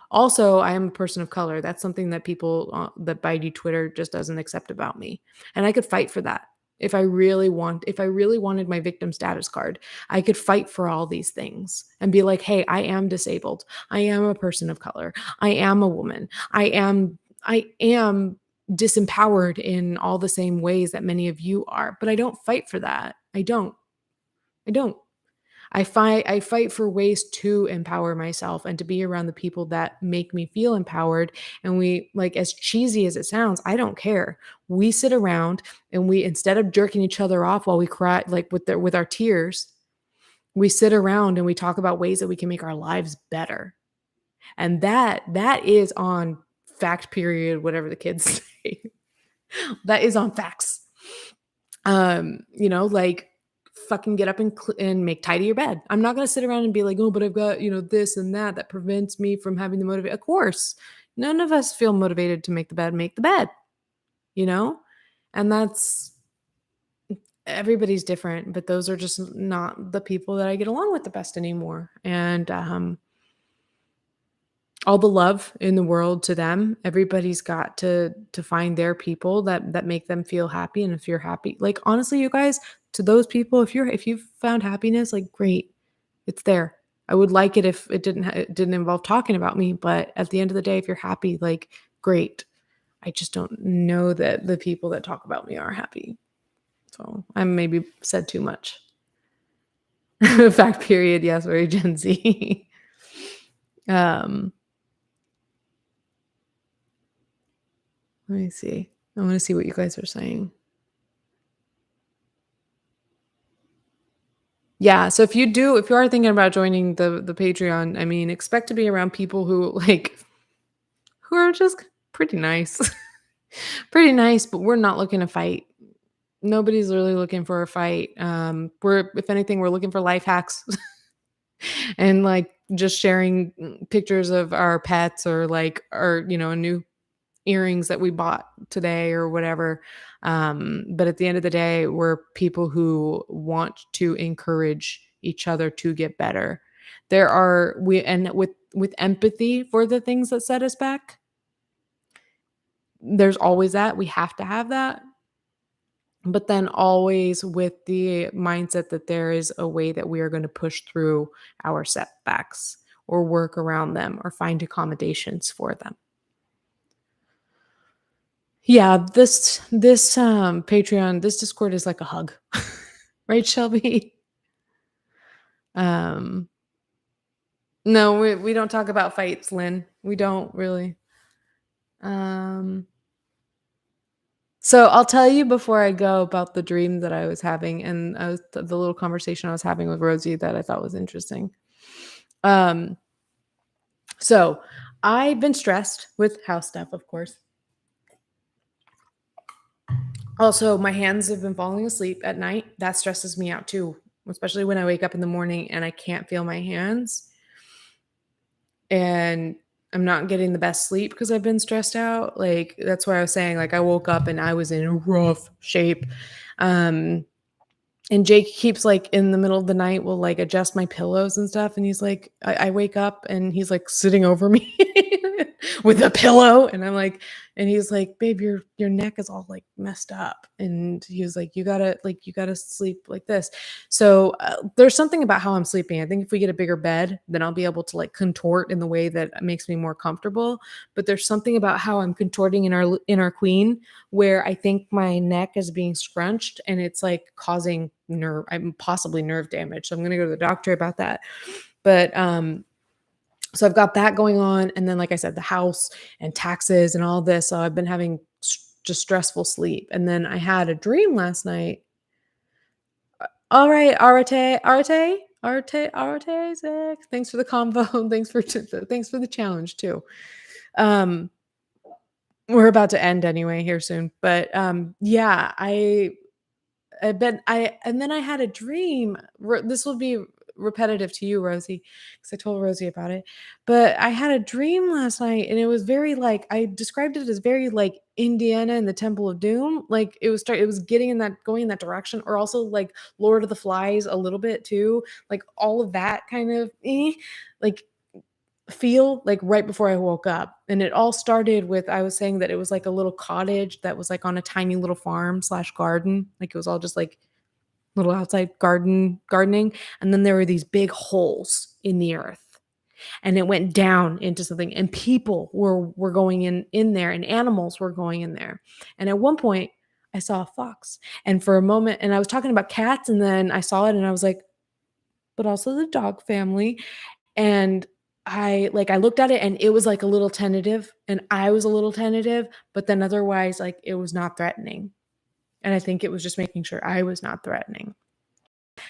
Also, I am a person of color. That's something that people that Biden Twitter just doesn't accept about me. And I could fight for that. If I really wanted my victim status card, I could fight for all these things and be like, "Hey, I am disabled. I am a person of color. I am a woman. I am disempowered in all the same ways that many of you are." But I don't fight for that. I don't. I don't. I fight for ways to empower myself and to be around the people that make me feel empowered. And we, like, as cheesy as it sounds, I don't care. We sit around and we, instead of jerking each other off while we cry, like with our tears, we sit around and we talk about ways that we can make our lives better. And that is on fact period, whatever the kids say. That is on facts. Like fucking get up and make tidy your bed. I'm not going to sit around and be like, "Oh, but I've got, this and that prevents me from having the motivate." Of course, none of us feel motivated to make the bed, you know? And that's everybody's different, but those are just not the people that I get along with the best anymore. And all the love in the world to them. Everybody's got to find their people that make them feel happy. And if you're happy, like honestly, you guys, to those people, if you've found happiness, like great, it's there. I would like it if it didn't involve talking about me, but at the end of the day, if you're happy, like great. I just don't know that the people that talk about me are happy. So I maybe said too much. Fact period. Yes, very Gen Z. um Let me see. I want to see what you guys are saying. Yeah, so if you are thinking about joining the Patreon, I mean, expect to be around people who who are just pretty nice. Pretty nice, but we're not looking to fight. Nobody's really looking for a fight. We're if anything, we're looking for life hacks and like just sharing pictures of our pets or like our, new earrings that we bought today or whatever. But at the end of the day, we're people who want to encourage each other to get better. There are we and with empathy for the things that set us back, there's always that. We have to have that. But then always with the mindset that there is a way that we are going to push through our setbacks or work around them or find accommodations for them. Yeah, this Patreon, this Discord is like a hug. Right, Shelby? Um, no, we don't talk about fights, Lynn. We don't really. Um, so I'll tell you before I go about the dream that I was having and the little conversation I was having with Rosie that I thought was interesting. Um, so I've been stressed with house stuff, of course. Also, my hands have been falling asleep at night. That stresses me out too, especially when I wake up in the morning and I can't feel my hands. And I'm not getting the best sleep because I've been stressed out. Like that's why I was saying, like I woke up and I was in rough shape. Um, and Jake keeps like in the middle of the night will like adjust my pillows and stuff. And he's like, I wake up and he's like sitting over me with a pillow. And I'm like, and he's like, babe, your neck is all like messed up. And he was like, you gotta sleep like this. So there's something about how I'm sleeping. I think if we get a bigger bed, then I'll be able to like contort in the way that makes me more comfortable. But there's something about how I'm contorting in our queen where I think my neck is being scrunched and it's like causing possibly nerve damage. So I'm going to go to the doctor about that. But so I've got that going on, and then like I said, the house and taxes and all this. So I've been having just stressful sleep. And then I had a dream last night. All right, Arte, Zach. Thanks for the combo. Thanks for the challenge too. Um We're about to end anyway here soon, but, yeah, I and then I had a dream. This will be repetitive to you, Rosie, because I told Rosie about it. But I had a dream last night, and it was very like I described it as very like Indiana and the Temple of Doom. Like it was getting in that going in that direction, or also like Lord of the Flies a little bit too. Like all of that kind of like feel like right before I woke up. And it all started with I was saying that it was like a little cottage that was like on a tiny little farm slash garden. Like it was all just like little outside gardening. And then there were these big holes in the earth. And it went down into something. And people were going in there and animals were going in there. And at one point I saw a fox. And for a moment, and I was talking about cats, and then I saw it and I was like, but also the dog family. And I looked at it and it was, like, a little tentative, and I was a little tentative, but then otherwise, like, it was not threatening, and I think it was just making sure I was not threatening,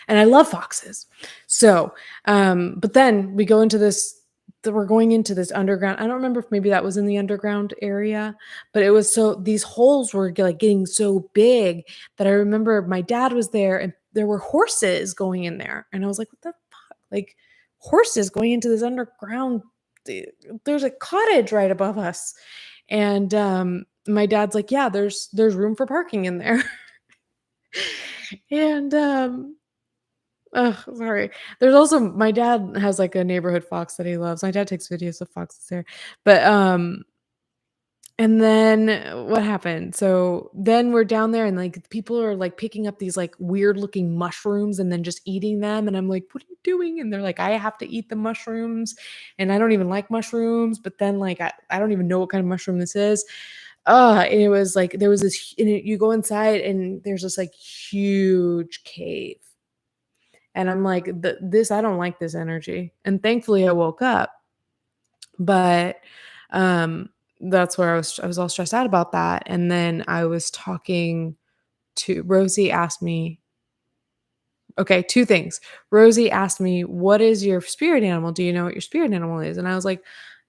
and I love foxes. So, but then we go into this we're going into this underground. I don't remember if maybe that was in the underground area, but it was so these holes were, like, getting so big that I remember my dad was there, and there were horses going in there, and I was like, "What the fuck?" Like, horses going into this underground there's a cottage right above us, and, my dad's like, "Yeah, there's room for parking in there." And, ugh, sorry. There's also my dad has, like, a neighborhood fox that he loves. My dad takes videos of foxes there. But, and then what happened? So, then we're down there and, like, people are, like, picking up these, like, weird looking mushrooms and then just eating them, and I'm like, "What are you doing?" And they're like, "I have to eat the mushrooms, and I don't even like mushrooms," but then, like, I don't even know what kind of mushroom this is. And it was, like, there was this and you go inside and there's this, like, huge cave. And I'm like, This I don't like this energy." And thankfully, I woke up, but, um, that's where I was all stressed out about that, and then I was talking to Rosie asked me okay, 2 things. Rosie asked me, "What is your spirit animal? Do you know what your spirit animal is?" And I was like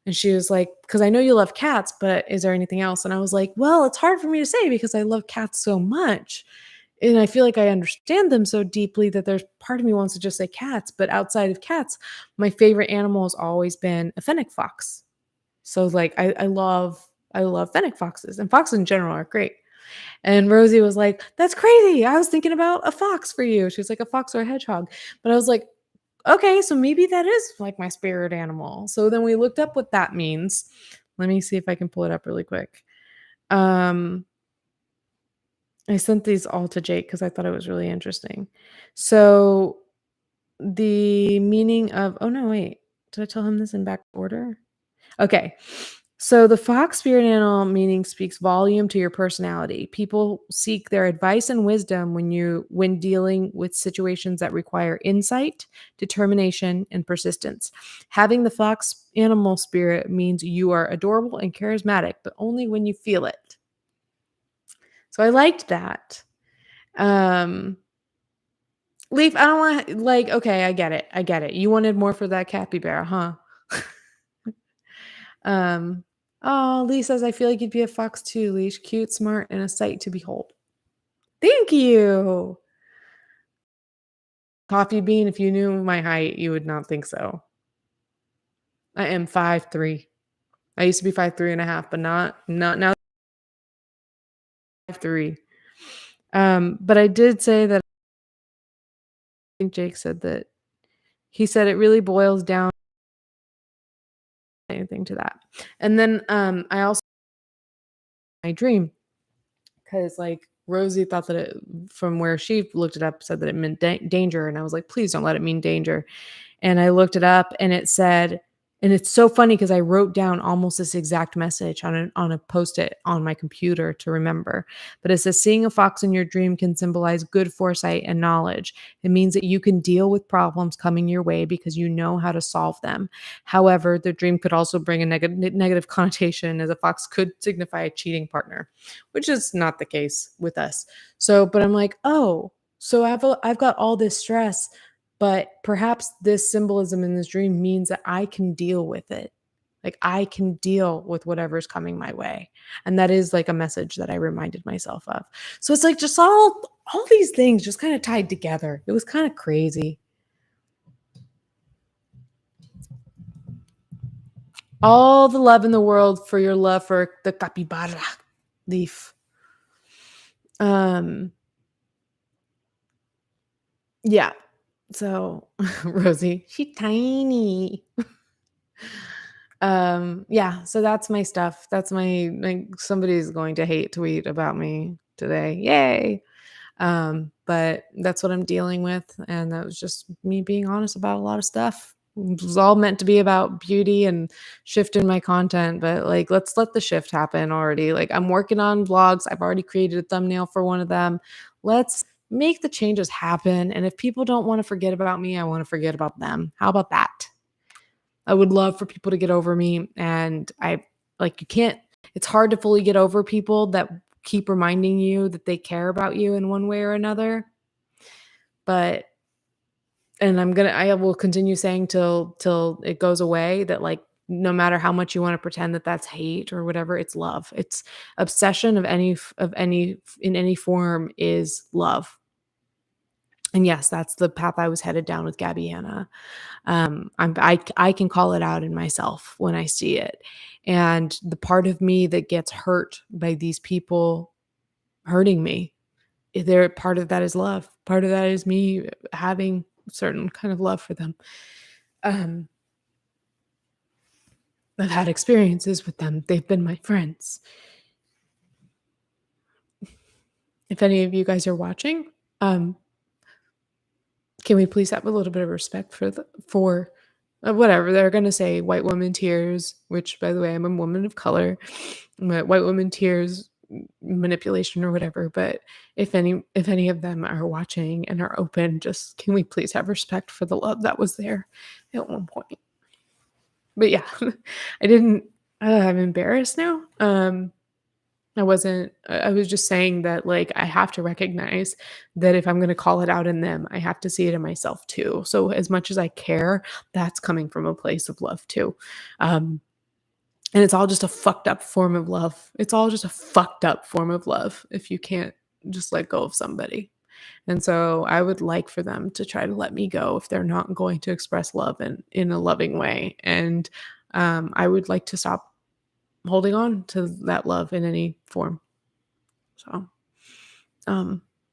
and she was like, "'Cause I know you love cats, but is there anything else?" And I was like, "Well, it's hard for me to say because I love cats so much, and I feel like I understand them so deeply that there's part of me wants to just say cats, but outside of cats, my favorite animal has always been a fennec fox." So, like, I love fennec foxes, and foxes in general are great. And Rosie was like, "That's crazy. I was thinking about a fox for you." She was like, "A fox or a hedgehog." But I was like, "Okay, so maybe that is like my spirit animal." So then we looked up what that means. Let me see if I can pull it up really quick. Um, I sent these all to Jake because I thought it was really interesting. So the meaning of oh no, wait. Did I tell him this in back order? Okay. So the fox spirit animal meaning speaks volume to your personality. People seek their advice and wisdom when dealing with situations that require insight, determination, and persistence. Having the fox animal spirit means you are adorable and charismatic, but only when you feel it. So I liked that. Um Leaf, I don't want like okay, I get it. I get it. You wanted more for that capybara, huh? Um, oh, Lee says, "I feel like you'd be a fox too, Leash. Cute, smart, and a sight to behold." Thank you. Coffee bean, if you knew my height, you would not think so. I am 5'3". I used to be 5'3.5", but not now 5'3". But I did say that I think Jake said that he said it really boils down anything to that. And then I also my dream. 'Cause, like, Rosie thought that it from where she looked it up, said that it meant danger, and I was like, "Please don't let it mean danger." And I looked it up and it said and it's so funny because I wrote down almost this exact message on a Post-it on my computer to remember. But it says, "Seeing a fox in your dream can symbolize good foresight and knowledge. It means that you can deal with problems coming your way because you know how to solve them. However, the dream could also bring a negative connotation as a fox could signify a cheating partner," which is not the case with us. So, but I'm like, "Oh, so I've got all this stress, but perhaps this symbolism in this dream means that I can deal with it. Like, I can deal with whatever's coming my way. And that is like a message that I reminded myself of. So it's like just all these things just kind of tied together. It was kind of crazy. All the love in the world for your love for the capybara leaf. Um yeah. So Rosie, she tiny. Yeah, so that's my stuff. That's my like somebody's going to hate tweet about me today. Yay. But that's what I'm dealing with, and that was just me being honest about a lot of stuff. It was all meant to be about beauty and shifting my content, but like let's let the shift happen already. Like I'm working on vlogs. I've already created a thumbnail for one of them. Let's make the changes happen. And if people don't want to forget about me, I want to forget about them. How about that? I would love for people to get over me. And I like, you can't, it's hard to fully get over people that keep reminding you that they care about you in one way or another. But, and I will continue saying till it goes away that like, no matter how much you want to pretend that that's hate or whatever, it's love. It's obsession of any in any form is love. And yes, that's the path I was headed down with Gabbiana. I can call it out in myself when I see it. And the part of me that gets hurt by these people hurting me, there part of that is love. Part of that is me having certain kind of love for them. Um, I've had experiences with them. They've been my friends. If any of you guys are watching, can we please have a little bit of respect for whatever they're going to say, white woman tears, which by the way, I'm a woman of color, but white woman tears manipulation or whatever. But if any of them are watching and are open, just can we please have respect for the love that was there at one point? But yeah, I didn't, I'm embarrassed now. I was just saying that like I have to recognize that if I'm going to call it out in them, I have to see it in myself too. So as much as I care, that's coming from a place of love too. Um, and it's all just a fucked up form of love. It's all just a fucked up form of love if you can't just let go of somebody. And so I would like for them to try to let me go if they're not going to express love in a loving way. And I would like to stop holding on to that love in any form. So,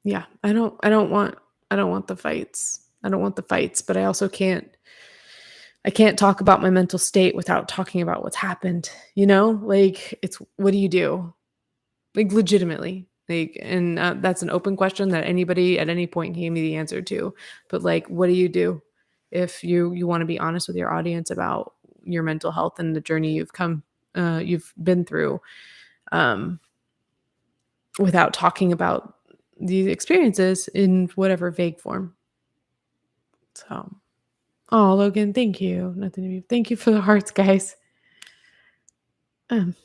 yeah, I don't want the fights. I don't want the fights, but I also I can't talk about my mental state without talking about what's happened, you know? Like it's what do you do? Like legitimately. Like and that's an open question that anybody at any point can give me the answer to. But like what do you do if you want to be honest with your audience about your mental health and the journey you've been through? Without talking about these experiences in whatever vague form. So, oh, Logan, thank you. Nothing to be. Thank you for the hearts, guys. Um,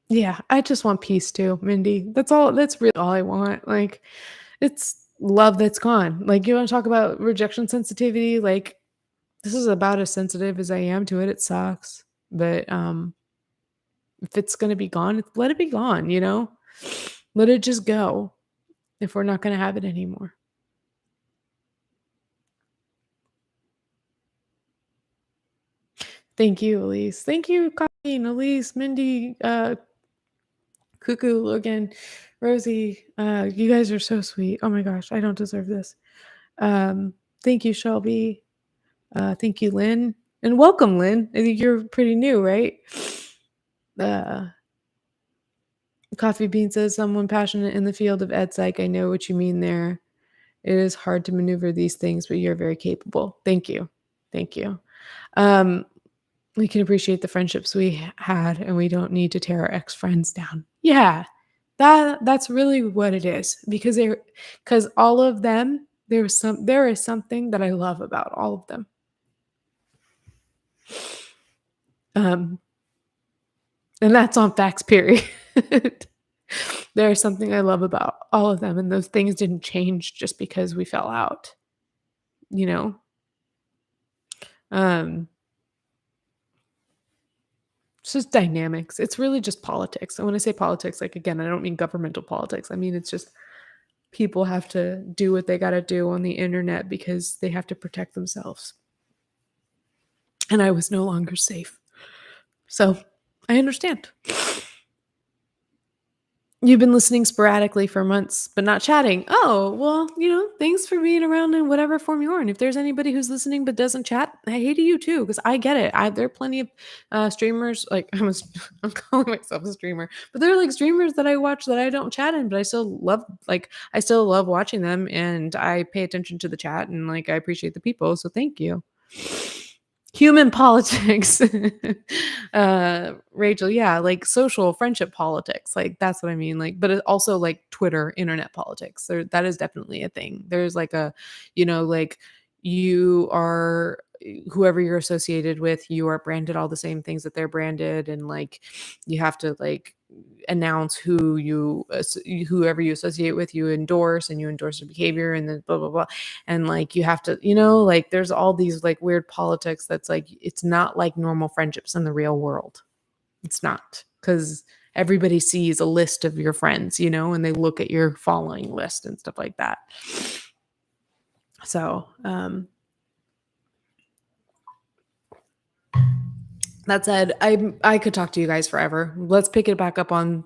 yeah, I just want peace too, Mindy. That's all. That's really all I want. Like, it's love that's gone. Like, you want to talk about rejection sensitivity? Like, this is about as sensitive as I am to it. It sucks, but if it's gonna be gone, let it be gone. You know, let it just go. If we're not gonna have it anymore. Thank you, Elise. Thank you, Colleen, Elise, Mindy, Cuckoo, Logan, Rosie. You guys are so sweet. Oh my gosh, I don't deserve this. Thank you, Shelby. Thank you, Lynn. And welcome, Lynn. I think you're pretty new, right? Uh, Coffee Bean says, someone passionate in the field of ed psych. I know what you mean there. It is hard to maneuver these things, but you're very capable. Thank you. Thank you. We can appreciate the friendships we had and we don't need to tear our ex-friends down. Yeah. That's really what it is because all of them there is something that I love about all of them. And that's on facts period. There is something I love about all of them and those things didn't change just because we fell out. You know? It's just dynamics. It's really just politics. And when I say politics, like, again, I don't mean governmental politics. I mean, it's just people have to do what they got to do on the internet because they have to protect themselves. And I was no longer safe. So I understand. You've been listening sporadically for months, but not chatting. Oh, well, thanks for being around in whatever form you are. And if there's anybody who's listening but doesn't chat, hey to you too, because I get it. There are plenty of streamers. Like I'm calling myself a streamer, but there are like streamers that I watch that I don't chat in, but I still love. Like I still love watching them, and I pay attention to the chat, and like I appreciate the people. So thank you. Human politics. Rachel, yeah, like social friendship politics. Like that's what I mean. Like, but it also like Twitter, internet politics. That is definitely a thing. There's like like you are whoever you're associated with, you are branded all the same things that they're branded, and like you have to like announce whoever you associate with, you endorse, and you endorse their behavior, and then blah blah blah, and like you have to like there's all these like weird politics that's like it's not like normal friendships in the real world. It's not, because everybody sees a list of your friends, and they look at your following list and stuff like that. So that said, I could talk to you guys forever. Let's pick it back up on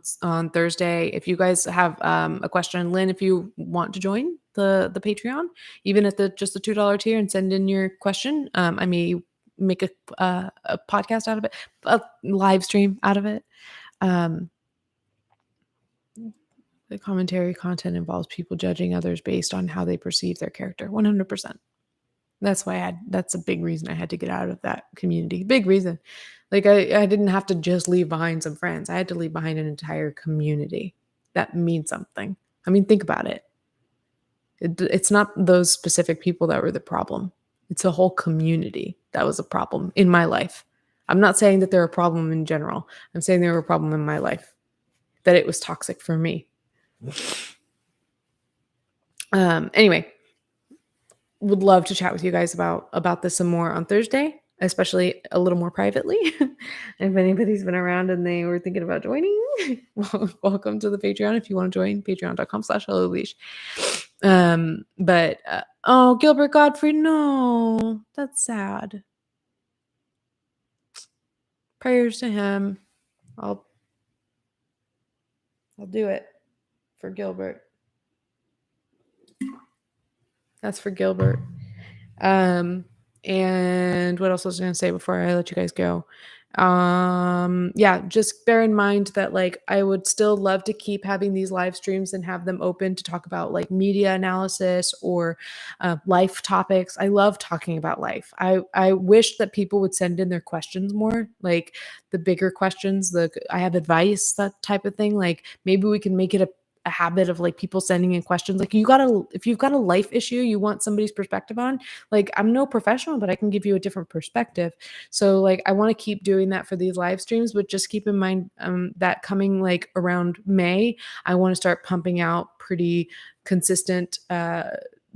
Thursday. If you guys have a question, Lynn, if you want to join the Patreon, even at just the $2 tier, and send in your question, I may make a podcast out of it, a live stream out of it. The commentary content involves people judging others based on how they perceive their character. 100%. That's why that's a big reason I had to get out of that community. Big reason. Like I didn't have to just leave behind some friends. I had to leave behind an entire community. That means something. I mean, think about it. It's not those specific people that were the problem. It's a whole community that was a problem in my life. I'm not saying that they're a problem in general. I'm saying they were a problem in my life, that it was toxic for me. Anyway, would love to chat with you guys about this some more on Thursday, especially a little more privately. If anybody's been around and they were thinking about joining, welcome to the Patreon. If you want to join, patreon.com/helloleash. But oh, Gilbert Godfrey, no, that's sad. Prayers to him. I'll do it for Gilbert. That's for Gilbert. And what else was I going to say before I let you guys go? Yeah, just bear in mind that like I would still love to keep having these live streams and have them open to talk about like media analysis or life topics. I love talking about life. I wish that people would send in their questions more, like the bigger questions, I have advice, that type of thing. Like maybe we can make it a habit of like people sending in questions. Like if you've got a life issue you want somebody's perspective on, like I'm no professional, but I can give you a different perspective. So like I want to keep doing that for these live streams, but just keep in mind that coming like around May, I want to start pumping out pretty consistent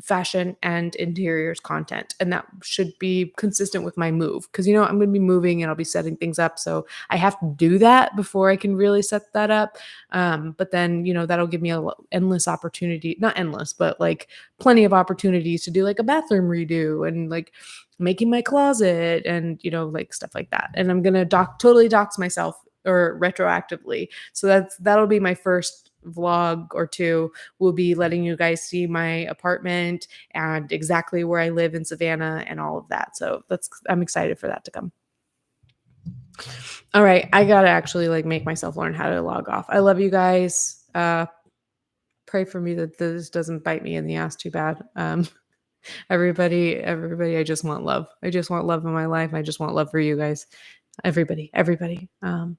fashion and interiors content, and that should be consistent with my move, because I'm going to be moving and I'll be setting things up, so I have to do that before I can really set that up. But then that'll give me a endless opportunity, not endless, but like plenty of opportunities to do like a bathroom redo and like making my closet and like stuff like that. And I'm gonna totally dox myself or retroactively, so that'll be my first vlog or two. Will be letting you guys see my apartment and exactly where I live in Savannah and all of that. So I'm excited for that to come. All right, I gotta actually like make myself learn how to log off. I love you guys. Pray for me that this doesn't bite me in the ass too bad. Everybody, I just want love. I just want love in my life. I just want love for you guys. Everybody. All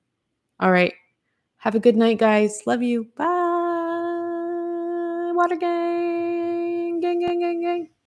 right. Have a good night, guys. Love you. Bye. Water gang. Gang, gang, gang, gang.